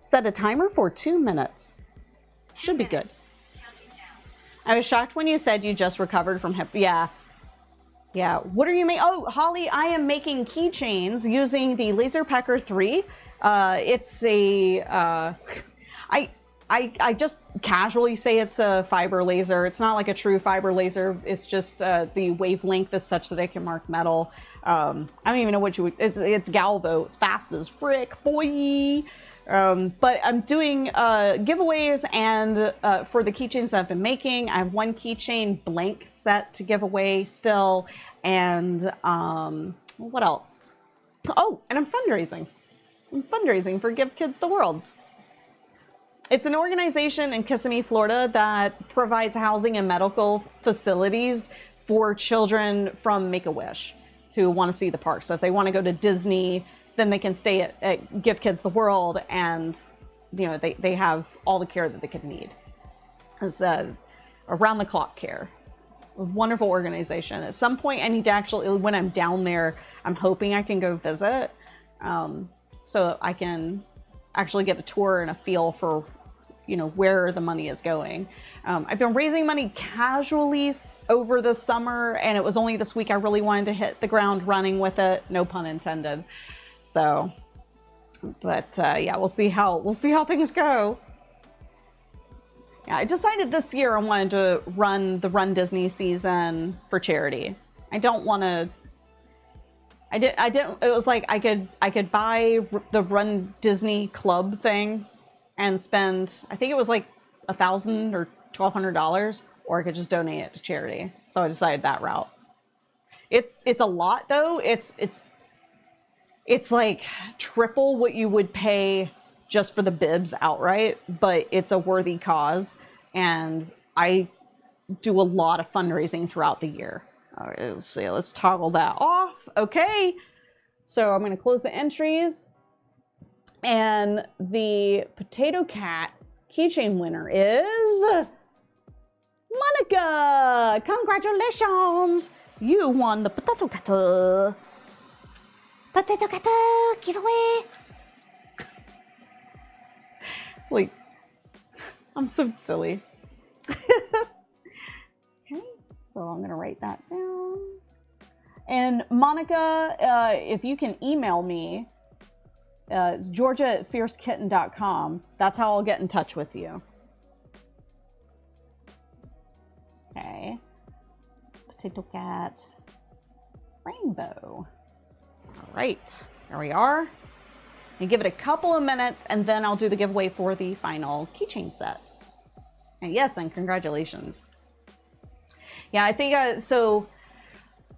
Set a timer for 2 minutes. Should be good. I was shocked when you said you just recovered from hip. Yeah. Yeah. What are you making? Oh, Holly, I am making keychains using the Laser Pecker 3. It's a, I just casually say it's a fiber laser. It's not like a true fiber laser. It's just the wavelength is such that it can mark metal. I don't even know what you would, it's Galvo. It's fast as frick, boy. But I'm doing giveaways, and for the keychains that I've been making, I have one keychain blank set to give away still. And what else? Oh, and I'm fundraising. I'm fundraising for Give Kids the World. It's an organization in Kissimmee, Florida that provides housing and medical facilities for children from Make-A-Wish who want to see the park. So if they want to go to Disney, then they can stay at Give Kids the World, and you know they have all the care that they could need. It's around the clock care. A wonderful organization. At some point I need to actually, when I'm down there, I'm hoping I can go visit, so I can actually get a tour and a feel for, you know, where the money is going. I've been raising money casually over the summer, and it was only this week I really wanted to hit the ground running with it. No pun intended. So, but yeah, we'll see how things go. Yeah, I decided this year I wanted to run the Run Disney season for charity. I don't want to. I didn't. It was like I could buy the Run Disney Club thing and spend, I think it was like $1,000 or $1,200, or I could just donate it to charity. So I decided that route. It's a lot though. It's like triple what you would pay just for the bibs outright, but it's a worthy cause, and I do a lot of fundraising throughout the year. All right, let's see, let's toggle that off. Okay, so I'm going to close the entries, and the Potato Cat keychain winner is Monica. Congratulations, you won the Potato Cat. Potato Cat giveaway. Wait, I'm so silly. Okay, so I'm gonna write that down. And Monica, if you can email me, it's georgia@fiercekitten.com. That's how I'll get in touch with you. Okay. Potato Cat Rainbow. All right, there we are. And give it a couple of minutes, and then I'll do the giveaway for the final keychain set. And yes, and congratulations. Yeah, I think so.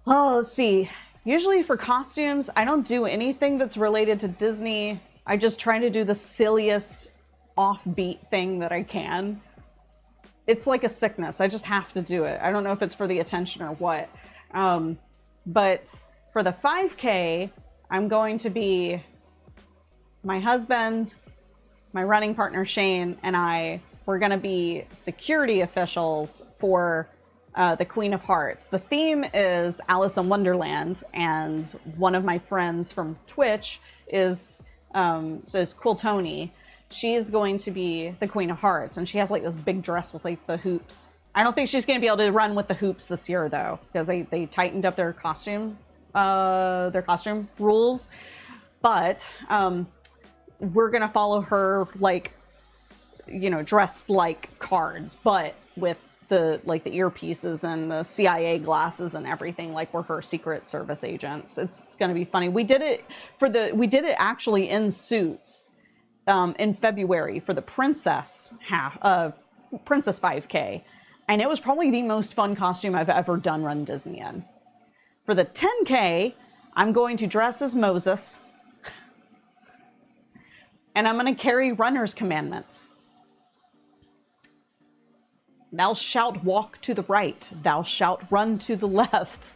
Oh, let's see. Usually for costumes, I don't do anything that's related to Disney. I just try to do the silliest offbeat thing that I can. It's like a sickness. I just have to do it. I don't know if it's for the attention or what. But for the 5K, I'm going to be my husband, my running partner Shane, and we're going to be security officials for the Queen of Hearts. The theme is Alice in Wonderland, and one of my friends from Twitch is Cool Tony. She's going to be the Queen of Hearts, and she has like this big dress with like the hoops. I don't think she's going to be able to run with the hoops this year though, because they tightened up their costume rules. But we're gonna follow her, like, you know, dressed like cards, but with the earpieces and the CIA glasses and everything, like we're her Secret Service agents. It's gonna be funny. We did it actually in suits in February for the Princess 5K, and it was probably the most fun costume I've ever done Run Disney in. For the 10K, I'm going to dress as Moses. And I'm going to carry runner's commandments. Thou shalt walk to the right. Thou shalt run to the left.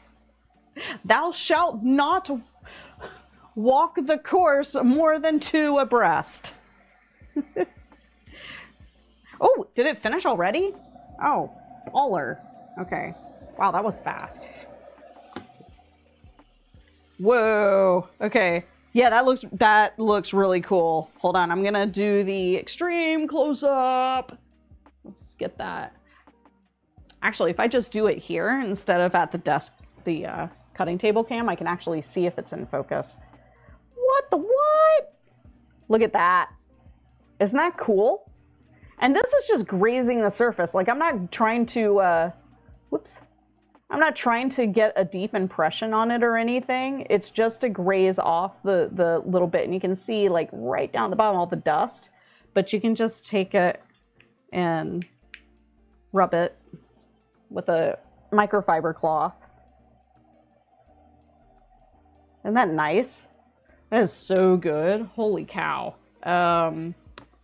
Thou shalt not walk the course more than 2 abreast. Oh, did it finish already? Oh, baller. Okay. Wow, that was fast. Whoa. Okay. Yeah, that looks really cool. Hold on, I'm gonna do the extreme close up. Let's get that. Actually, if I just do it here instead of at the desk, the cutting table cam, I can actually see if it's in focus. What the what? Look at that. Isn't that cool? And this is just grazing the surface. Like, I'm not trying to, whoops. I'm not trying to get a deep impression on it or anything. It's just to graze off the little bit. And you can see, like, right down at the bottom all the dust. But you can just take it and rub it with a microfiber cloth. Isn't that nice? That is so good. Holy cow.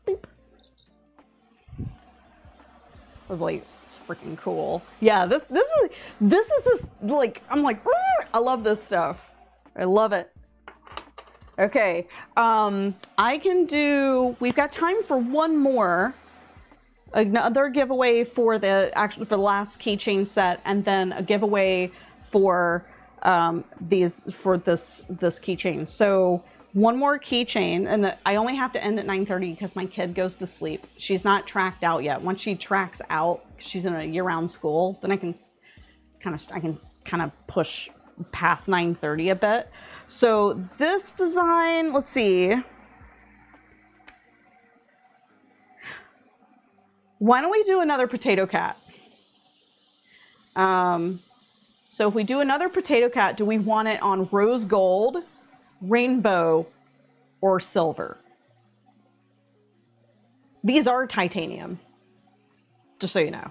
Beep. It was like freaking cool. Yeah, this is like, I'm like, I love this stuff. I love it. Okay, I can do, we've got time for one more. Another giveaway for the last keychain set, and then a giveaway for this keychain. So one more keychain, and I only have to end at 9:30 because my kid goes to sleep. She's not tracked out yet. Once she tracks out, she's in a year-round school, then I can kind of push past 9:30 a bit. So this design, let's see. Why don't we do another potato cat? So if we do another potato cat, do we want it on rose gold, rainbow, or silver? These are titanium, just so you know.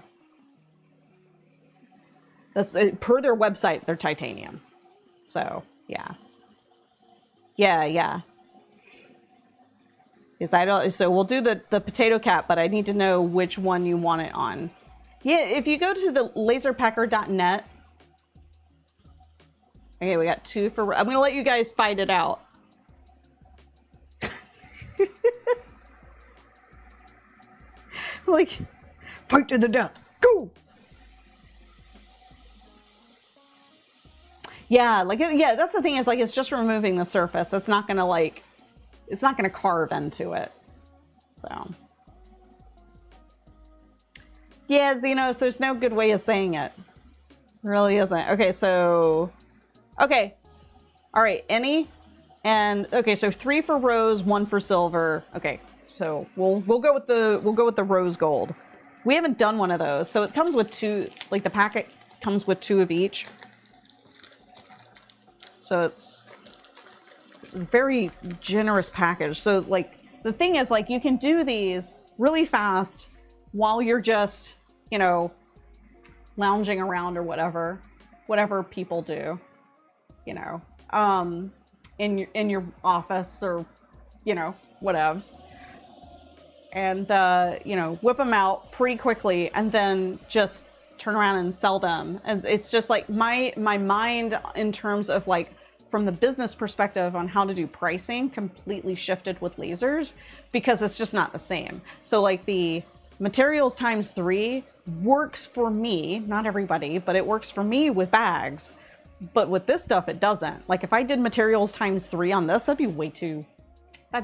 That's per their website, they're titanium. So yeah. Because I don't, so we'll do the potato cat, but I need to know which one you want it on. Yeah, if you go to the laserpecker.net. Okay, we got two for, I'm gonna let you guys fight it out. Like, fight to the death, go! Yeah, like, yeah, that's the thing is, like, it's just removing the surface. It's not gonna, like, it's not gonna carve into it. So. Yeah, Xenos, there's no good way of saying it. Really isn't. Okay, so, okay. All right, any, and, okay, so 3 for rose, 1 for silver. Okay, so we'll go with the rose gold. We haven't done one of those, so it comes with 2, like the packet comes with 2 of each. So it's a very generous package. So like the thing is, like, you can do these really fast while you're just, you know, lounging around or whatever people do, you know, in your office or, you know, whatevs. And, you know, whip them out pretty quickly and then just turn around and sell them. And it's just like my mind in terms of, like, from the business perspective on how to do pricing completely shifted with lasers because it's just not the same. So like the materials times 3 works for me, not everybody, but it works for me with bags. But with this stuff, it doesn't. Like if I did materials times 3 on this, that'd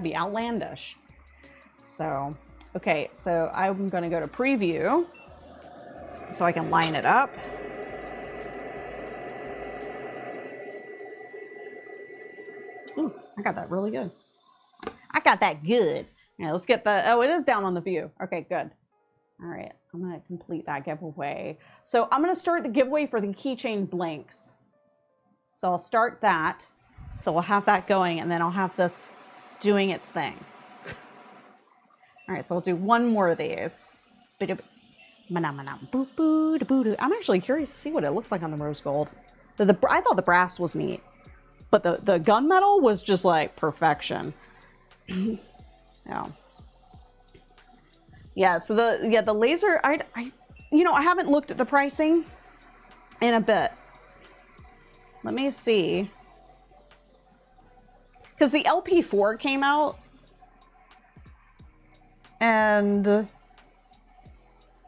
be outlandish. So, okay, so I'm gonna go to preview so I can line it up. Ooh, I got that really good. I got that good. Yeah, let's get the, oh, it is down on the view. Okay, good. All right, I'm gonna complete that giveaway. So I'm gonna start the giveaway for the keychain blanks. So I'll start that. So we'll have that going and then I'll have this doing its thing. All right, so we'll do one more of these. I'm actually curious to see what it looks like on the rose gold. I thought the brass was neat, but the gunmetal was just like perfection. Yeah. Yeah. So the laser, you know, I haven't looked at the pricing in a bit. Let me see, because the LP4 came out. And, oh,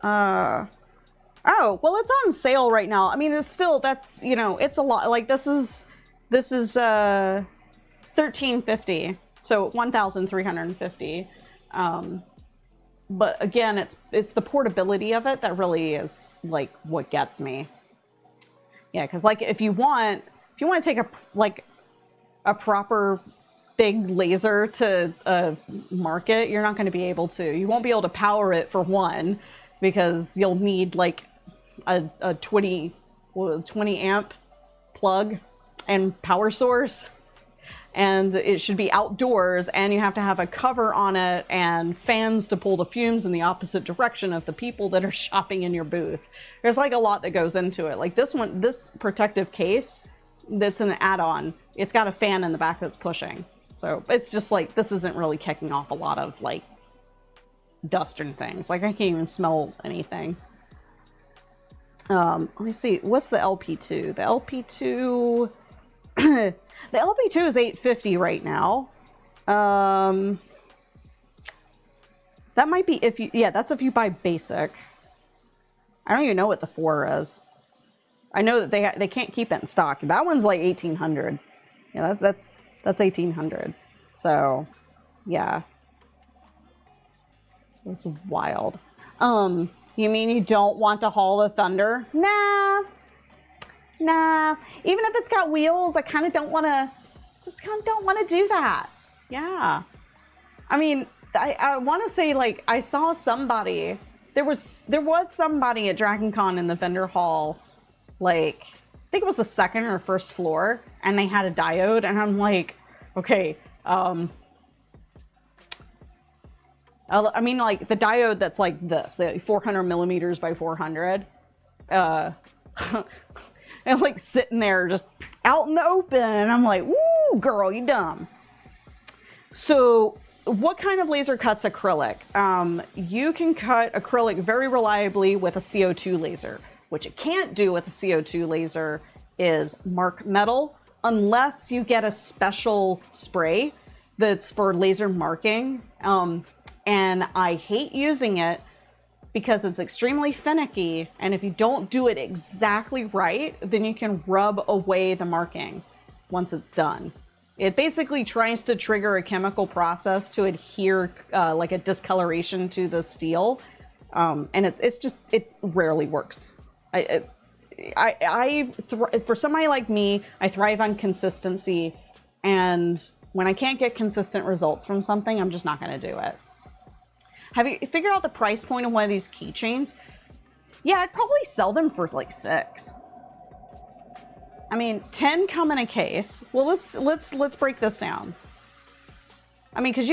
well, it's on sale right now. I mean, it's still, that, you know, it's a lot, like, this is, 1350, so 1,350. But again, it's the portability of it that really is like what gets me. Yeah, because like if you want to take a proper big laser to market, you're not going to be able to. You won't be able to power it for one, because you'll need like a 20 amp plug and power source, and it should be outdoors, and you have to have a cover on it and fans to pull the fumes in the opposite direction of the people that are shopping in your booth. There's like a lot that goes into it. Like this protective case, that's an add-on. It's got a fan in the back that's pushing. So it's just like, this isn't really kicking off a lot of like dust and things. Like I can't even smell anything. Let me see, what's the LP2? The LP2, the LP2 is $850 right now. That might be if you, yeah, that's if you buy basic. I don't even know what the 4 is. I know that they can't keep it in stock. That one's like 1,800. Yeah, that's 1,800. So, yeah. It's wild. You mean you don't want to haul a Thunder? Nah. Even if it's got wheels, I kind of don't want to. Just kind of don't want to do that. Yeah. I mean, I want to say, like, I saw somebody. There was somebody at Dragon Con in the vendor hall, like, I think it was the second or first floor, and they had a diode, and I'm like, okay, I mean, like, the diode that's like this, 400 millimeters by 400, and like sitting there just out in the open, and I'm like, woo, girl, you dumb. So what kind of laser cuts acrylic? You can cut acrylic very reliably with a CO2 laser. What you can't do with a CO2 laser is mark metal unless you get a special spray that's for laser marking. And I hate using it because it's extremely finicky, and if you don't do it exactly right, then you can rub away the marking once it's done. It basically tries to trigger a chemical process to adhere like a discoloration to the steel, and it rarely works. For somebody like me, I thrive on consistency, and when I can't get consistent results from something, I'm just not going to do it. Have you figured out the price point of one of these keychains? Yeah, I'd probably sell them for like $6. I mean, 10 come in a case. Well, let's break this down. I mean, because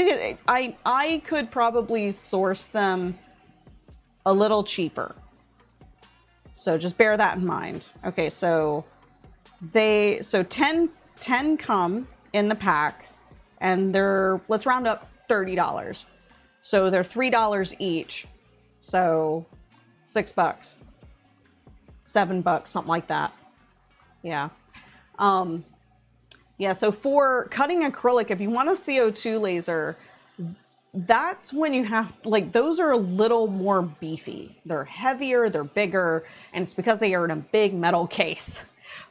I could probably source them a little cheaper. So just bear that in mind. Okay, so 10 come in the pack, and they're, let's round up, $30. So they're $3 each. So $6, $7, something like that. Yeah. Yeah, so for cutting acrylic, if you want a CO2 laser, that's when you have, like, those are a little more beefy. They're heavier, they're bigger, and it's because they are in a big metal case.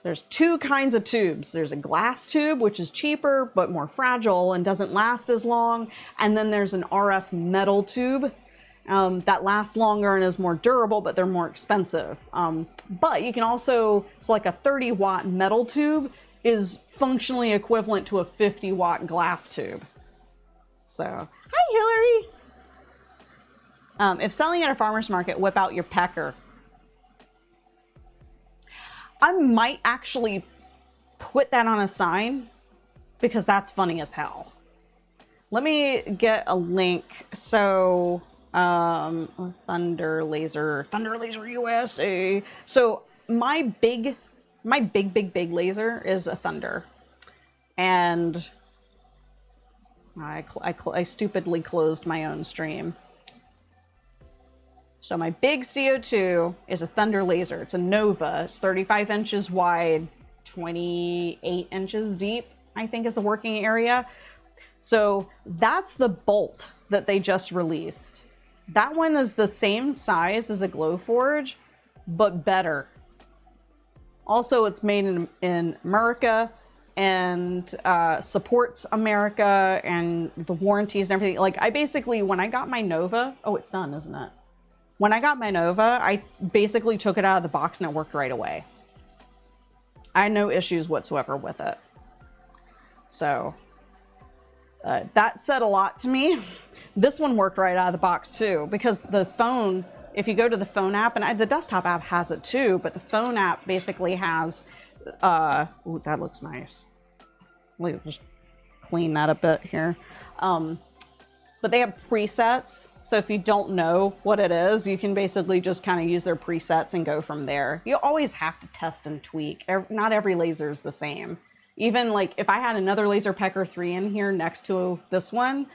There's 2 kinds of tubes. There's a glass tube, which is cheaper but more fragile and doesn't last as long. And then there's an RF metal tube that lasts longer and is more durable, but they're more expensive. But you can also, so like a 30-watt metal tube is functionally equivalent to a 50-watt glass tube. So, hi, Hillary. If selling at a farmer's market, whip out your pecker. I might actually put that on a sign because that's funny as hell. Let me get a link. So, Thunder Laser USA. So my big laser is a Thunder, and I stupidly closed my own stream. So my big CO2 is a Thunder laser. It's a Nova. It's 35 inches wide, 28 inches deep, I think is the working area. So that's the bolt that they just released. That one is the same size as a Glowforge, but better. Also, it's made in America, and supports America and the warranties and everything. Like, I basically, when I got my Nova, oh, it's done, isn't it? When I got my Nova, I basically took it out of the box and it worked right away. I had no issues whatsoever with it. So that said a lot to me. This one worked right out of the box too, because the phone, if you go to the phone app, and the desktop app has it too, but the phone app basically has, ooh, that looks nice. Let me just clean that a bit here. But they have presets. So if you don't know what it is, you can basically just kind of use their presets and go from there. You always have to test and tweak. Not every laser is the same. Even like if I had another Laser Pecker 3 in here next to this one,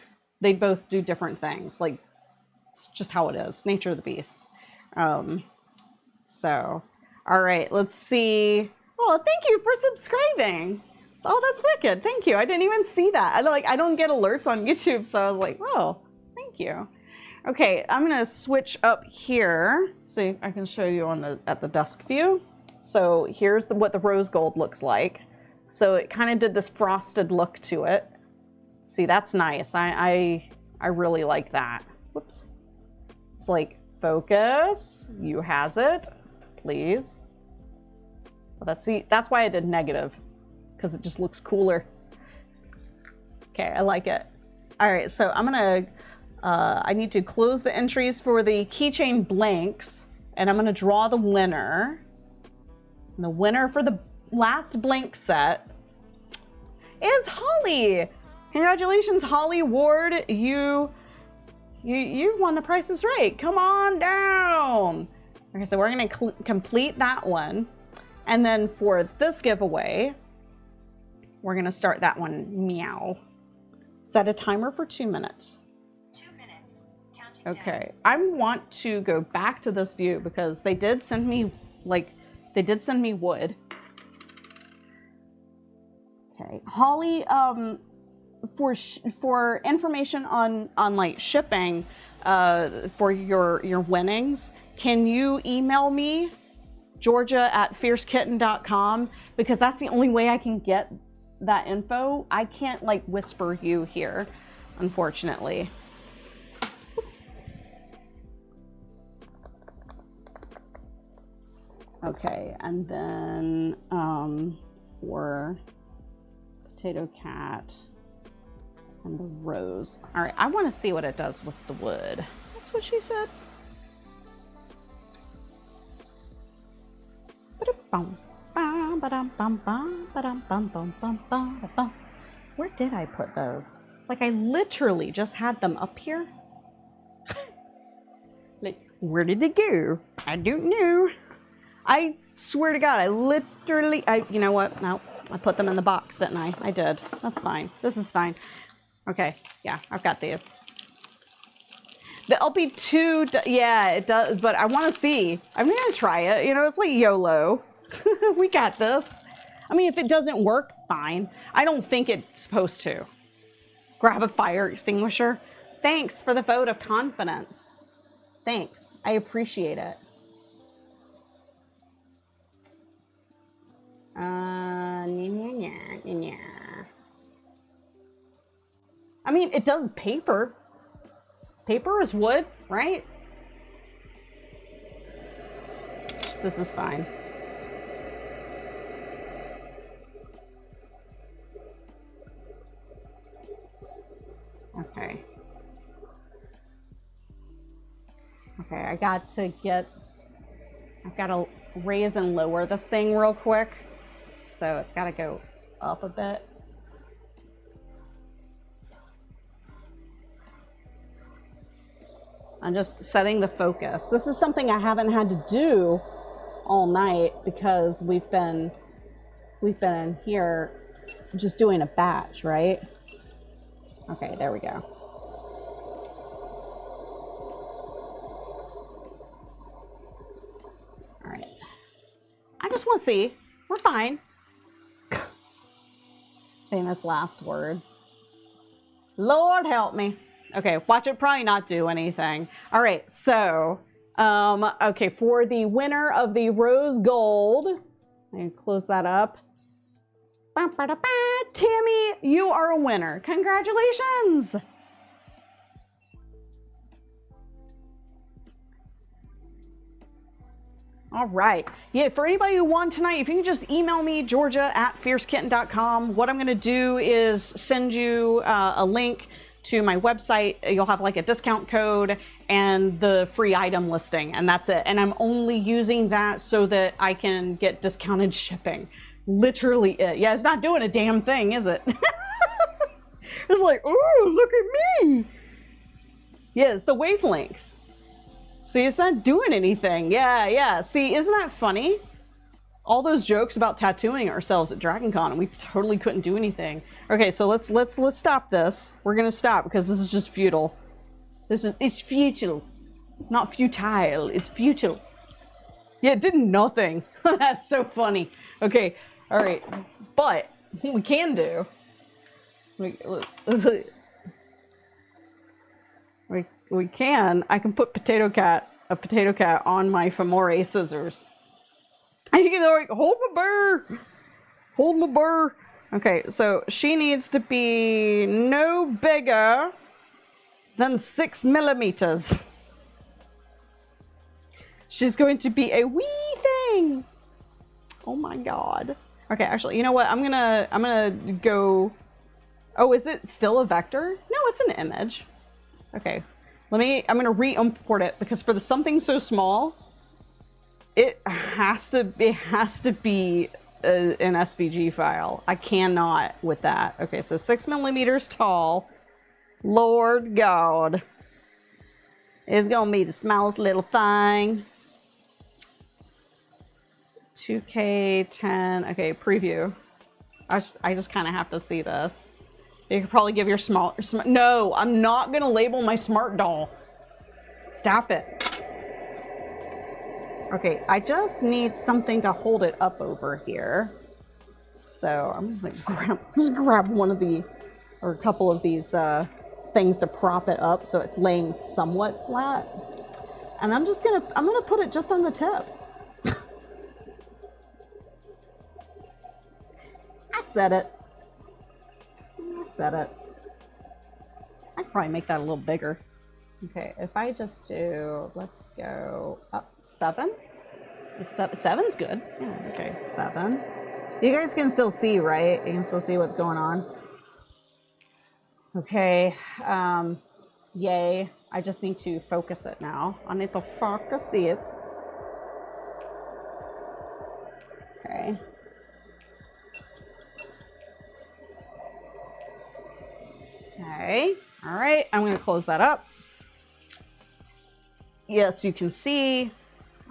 they'd both do different things. Like, it's just how it is. Nature of the beast. So, all right, let's see. Oh, thank you for subscribing. Oh, that's wicked. Thank you. I didn't even see that. I don't get alerts on YouTube, so I was like, oh, thank you. Okay, I'm gonna switch up here so I can show you at the desk view. So here's what the rose gold looks like. So it kind of did this frosted look to it. See, that's nice. I really like that. Whoops. It's like, focus. You has it, please. Well, that's why I did negative, because it just looks cooler. Okay, I like it. All right, so I'm gonna, I need to close the entries for the keychain blanks, and I'm gonna draw the winner. And the winner for the last blank set is Holly. Congratulations, Holly Ward. You won the Price is Right. Come on down. Okay, so we're gonna complete that one. And then for this giveaway, we're gonna start that one, meow. Set a timer for 2 minutes. 2 minutes, counting Okay, I want to go back to this view because they did send me, wood. Okay, Holly, for information on like shipping, for your winnings, can you email me, georgia@fiercekitten.com, because that's the only way I can get that info. I can't like whisper you here, unfortunately. Okay, and then for Potato Cat and the rose. All right, I want to see what it does with the wood. That's what she said. Where did I put those? It's like I literally just had them up here. Like, where did they go? I don't know. I swear to God, you know what? No, I put them in the box, didn't I? I did. That's fine. This is fine. Okay, yeah, I've got these. The LP2, yeah, it does, but I want to see. I'm going to try it. You know, it's like YOLO. We got this. I mean, if it doesn't work, fine. I don't think it's supposed to. Grab a fire extinguisher. Thanks for the vote of confidence. Thanks. I appreciate it. I mean, it does paper. Paper is wood, right? This is fine. Okay. Okay, I've got to raise and lower this thing real quick. So it's got to go up a bit. I'm just setting the focus. This is something I haven't had to do all night because we've been in here just doing a batch, right? Okay, there we go. All right. I just want to see. We're fine. Famous last words. Lord help me. Okay, watch it probably not do anything. All right, so, okay, for the winner of the rose gold, let me close that up. Tammy, you are a winner. Congratulations. All right. Yeah, for anybody who won tonight, if you can just email me, georgia@fiercekitten.com. What I'm going to do is send you a link to my website. You'll have like a discount code and the free item listing, and that's it. And I'm only using that so that I can get discounted shipping. Literally it. Yeah, it's not doing a damn thing, is it? It's like, oh, look at me. Yeah, it's the wavelength. See, it's not doing anything. Yeah. See, isn't that funny? All those jokes about tattooing ourselves at DragonCon, and we totally couldn't do anything. Okay, so let's stop this. We're gonna stop because this is just futile. It's futile, not futile. It's futile. Yeah, it did nothing. That's so funny. Okay, all right, but what we can do. I can put a potato cat on my Famore scissors. And you can like, hold my burr. Okay, so she needs to be no bigger than 6 millimeters. She's going to be a wee thing. Oh my God. Okay, actually, you know what? I'm gonna go. Oh, is it still a vector? No, it's an image. Okay, I'm gonna re-import it because for something so small, it has to be an SVG file. I cannot with that. Okay, so 6 millimeters tall. Lord God, it's gonna be the smallest little thing. 2K10. Okay, preview. I just kind of have to see this. You could probably give your no, I'm not gonna label my smart doll. Stop it. Okay, I just need something to hold it up over here. So I'm just gonna grab one of or a couple of these things to prop it up so it's laying somewhat flat. And I'm gonna put it just on the tip. I said it. I'd probably make that a little bigger. Okay, if I just do, let's go up 7. 7's good. Yeah, okay, 7. You guys can still see, right? You can still see what's going on. Okay, yay. I just need to focus it now. I need to focus it. Okay. Okay, all right, I'm gonna close that up. Yes, you can see.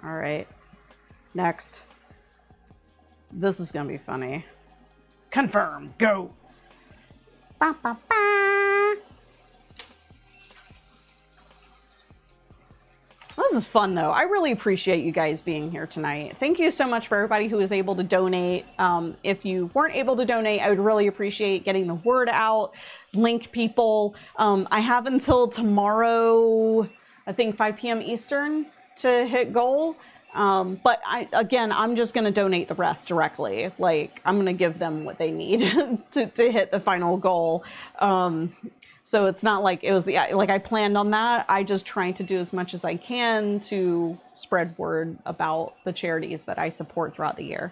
All right, next. This is gonna be funny. Confirm, go. Ba, ba, ba. This is fun though. I really appreciate you guys being here tonight. Thank you so much for everybody who was able to donate. If you weren't able to donate, I would really appreciate getting the word out, link people. I have until tomorrow, I think 5 p.m. Eastern to hit goal. But I'm just going to donate the rest directly. Like, I'm going to give them what they need to hit the final goal. So it's not like it was like I planned on that. I just trying to do as much as I can to spread word about the charities that I support throughout the year.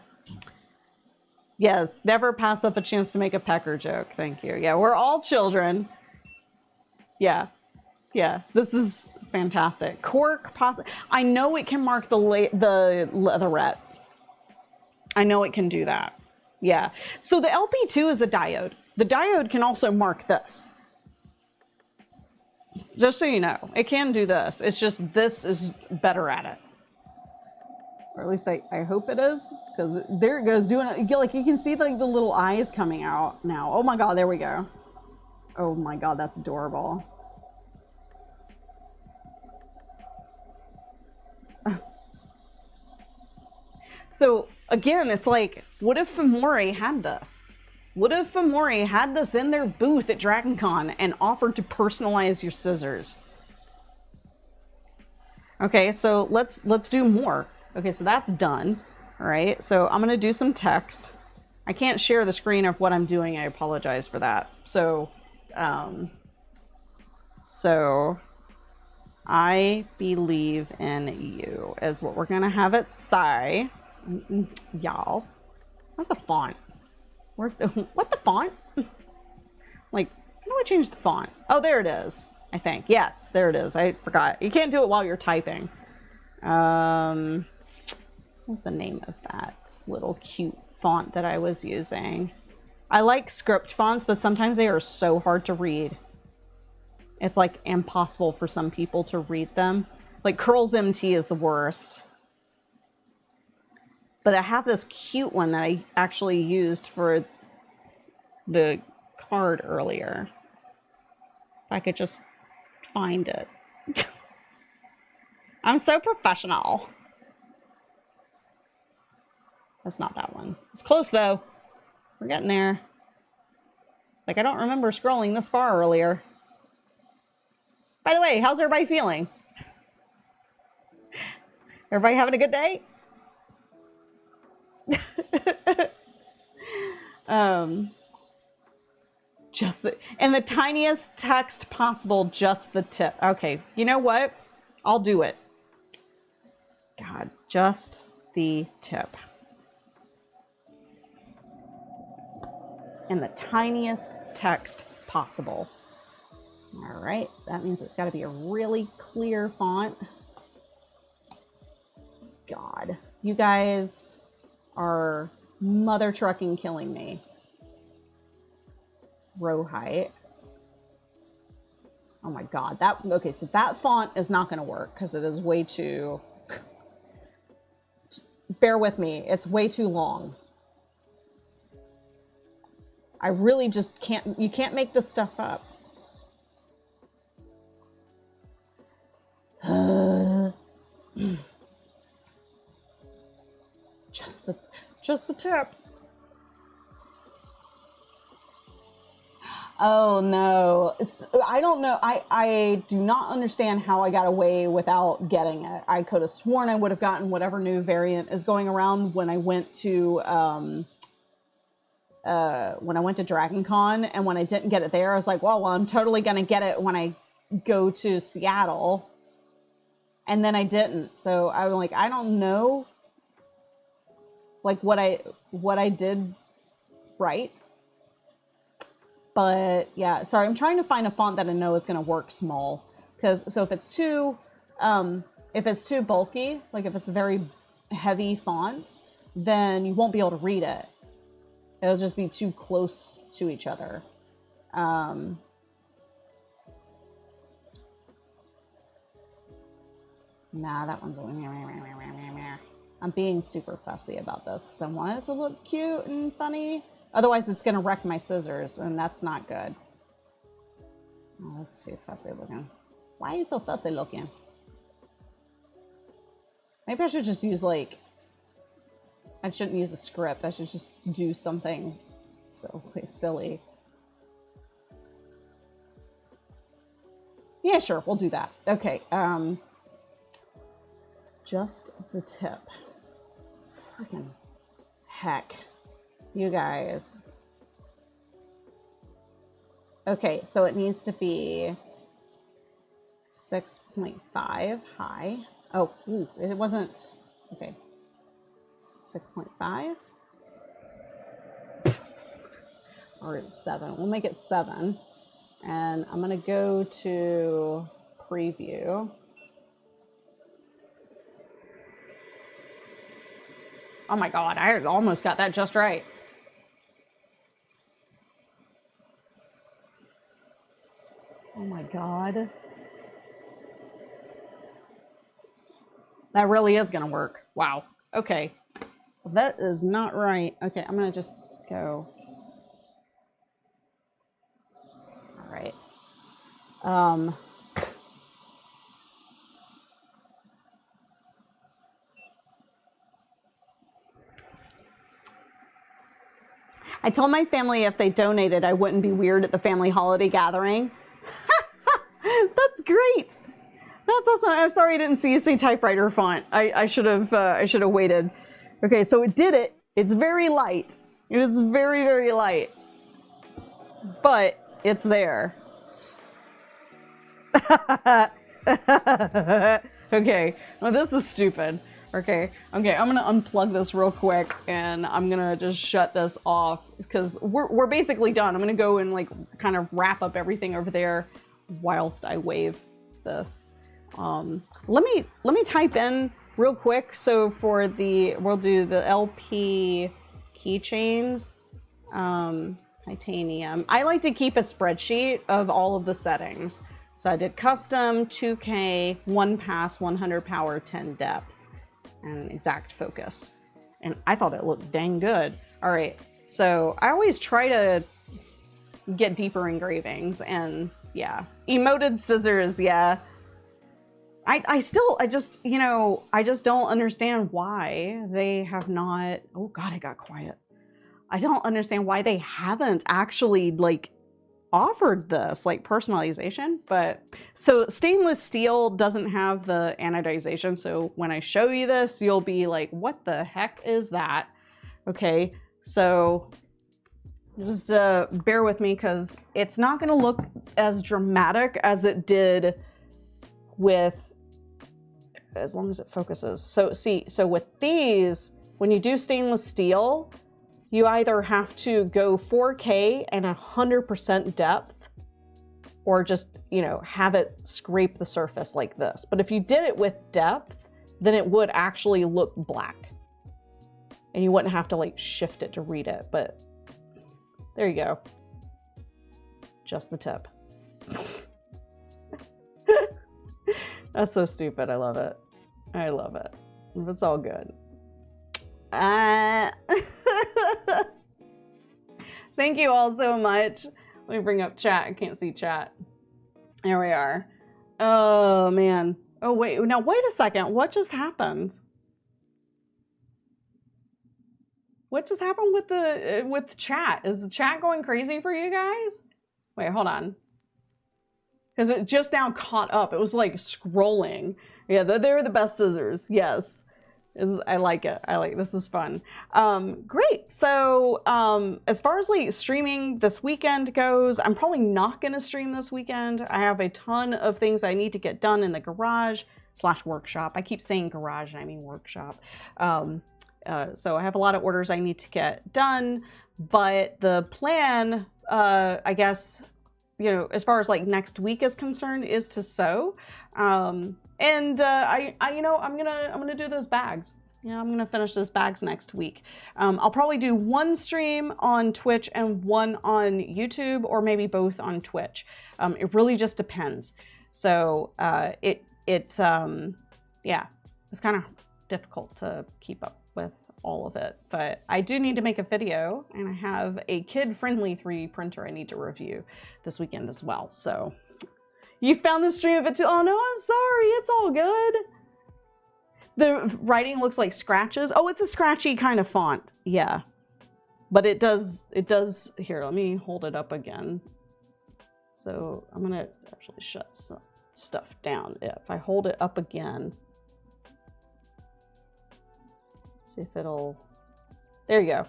Yes, never pass up a chance to make a pecker joke. Thank you. Yeah, we're all children. Yeah, this is fantastic. Cork, I know it can mark the leatherette. I know it can do that. Yeah. So the LP2 is a diode. The diode can also mark this. Just so you know, it can do this. It's just this is better at it. Or at least I hope it is, because there it goes doing it. Like you can see like the little eyes coming out now. Oh my God, there we go. Oh my God, that's adorable. So again, it's like, what if Famore had this? What if Famore had this in their booth at DragonCon and offered to personalize your scissors? Okay, so let's do more. Okay, so that's done. All right, so I'm gonna do some text. I can't share the screen of what I'm doing. I apologize for that. So I believe in you is what we're gonna have it say. Y'all. What the font? What the font? Like, how do I change the font? Oh, there it is, I think. Yes, there it is. I forgot. You can't do it while you're typing. What's the name of that little cute font that I was using? I like script fonts, but sometimes they are so hard to read. It's like impossible for some people to read them. Like Curls MT is the worst. But I have this cute one that I actually used for the card earlier. If I could just find it. I'm so professional. That's not that one. It's close though. We're getting there. Like I don't remember scrolling this far earlier. By the way, how's everybody feeling? Everybody having a good day? Just the tiniest text possible, just the tip. Okay, you know what? I'll do it. God, just the tip. And the tiniest text possible. All right, that means it's got to be a really clear font. God, you guys are mother trucking killing me. Row height. Oh my God, okay, so that font is not going to work because it is way too, bear with me, it's way too long. I really just can't, you can't make this stuff up. Just the tip. Oh no, I don't know. I do not understand how I got away without getting it. I could have sworn I would have gotten whatever new variant is going around when I went to Dragon Con, and when I didn't get it there, I was like, well, I'm totally gonna get it when I go to Seattle. And then I didn't. So I was like, I don't know like what I did right. But yeah, sorry, I'm trying to find a font that I know is gonna work small. So if it's too bulky, like if it's a very heavy font, then you won't be able to read it. It'll just be too close to each other. Nah, that one's a... I'm being super fussy about this because I want it to look cute and funny. Otherwise, it's going to wreck my scissors, and that's not good. Oh, that's too fussy looking. Why are you so fussy looking? Maybe I should just use, like... I shouldn't use a script. I should just do something so silly. Yeah, sure. We'll do that. Okay. Just the tip. Freaking heck. You guys. Okay, so it needs to be 6.5 high. Oh, ooh, it wasn't. Okay. 6.5. Or it's 7. We'll make it 7. And I'm going to go to preview. Oh my God, I almost got that just right. Oh my God. That really is going to work. Wow. Okay. Well, that is not right. Okay, I'm going to just go. All right. I told my family if they donated, I wouldn't be weird at the family holiday gathering. That's great. That's awesome. I'm sorry I didn't see a typewriter font. I should have waited. Okay, so it did it. It's very light. It is very, very light. But it's there. Okay, well, this is stupid. Okay, I'm gonna unplug this real quick and I'm gonna just shut this off because we're basically done. I'm gonna go and like kind of wrap up everything over there whilst I wave this. Let me type in real quick. So for we'll do the LP keychains, titanium. I like to keep a spreadsheet of all of the settings. So I did custom, 2K, 1 pass, 100 power, 10 depth, and exact focus. And I thought it looked dang good. All right, so I always try to get deeper engravings, and yeah. Emoted scissors, yeah. I just, you know, I just don't understand why they have not, oh God, it got quiet. I don't understand why they haven't actually like offered this like personalization. But so stainless steel doesn't have the anodization, so when I show you this you'll be like, what the heck is that? Okay, so just bear with me because it's not going to look as dramatic as it did with, as long as it focuses. So see, so with these, when you do stainless steel, you either have to go 4K and 100% depth, or just, you know, have it scrape the surface like this. But if you did it with depth, then it would actually look black. And you wouldn't have to like shift it to read it, but there you go. Just the tip. That's so stupid. I love it. I love it. It's all good. Thank you all so much. Let me bring up chat. I can't see chat. There we are. Oh man. Oh wait, now wait a second. What just happened? What just happened with the chat? Is the chat going crazy for you guys? Wait, hold on. Because it just now caught up. It was like scrolling. Yeah, they're the best scissors. Yes. I like it. This is fun. Great. So as far as like streaming this weekend goes, I'm probably not going to stream this weekend. I have a ton of things I need to get done in the garage / workshop. I keep saying garage, I mean workshop. So I have a lot of orders I need to get done, but the plan, I guess, you know, as far as like next week is concerned, is to sew. You know, I'm gonna do those bags. Yeah, I'm gonna finish those bags next week. I'll probably do one stream on Twitch and one on YouTube, or maybe both on Twitch. It really just depends. So yeah, it's kind of difficult to keep up with all of it, but I do need to make a video, and I have a kid-friendly 3D printer I need to review this weekend as well. So you found the stream of it too. Oh no, I'm sorry. It's all good. The writing looks like scratches. Oh, it's a scratchy kind of font. Yeah. But it does, here, let me hold it up again. So I'm gonna actually shut some stuff down. If I hold it up again, see if it'll, there you go.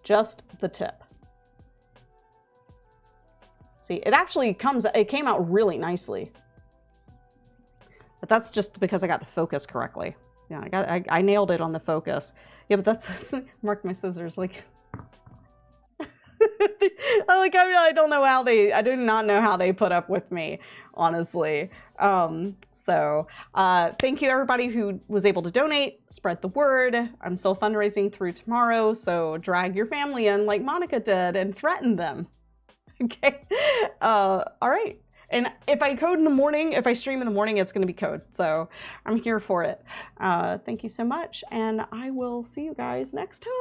Just the tip. See, it actually came out really nicely. But that's just because I got the focus correctly. Yeah, I nailed it on the focus. Yeah, but that's, mark my scissors, like, I don't know how I do not know how they put up with me, honestly. So thank you everybody who was able to donate, spread the word. I'm still fundraising through tomorrow, so drag your family in like Monica did and threaten them. Okay. All right. And if I code in the morning, if I stream in the morning, it's going to be code. So I'm here for it. Thank you so much. And I will see you guys next time.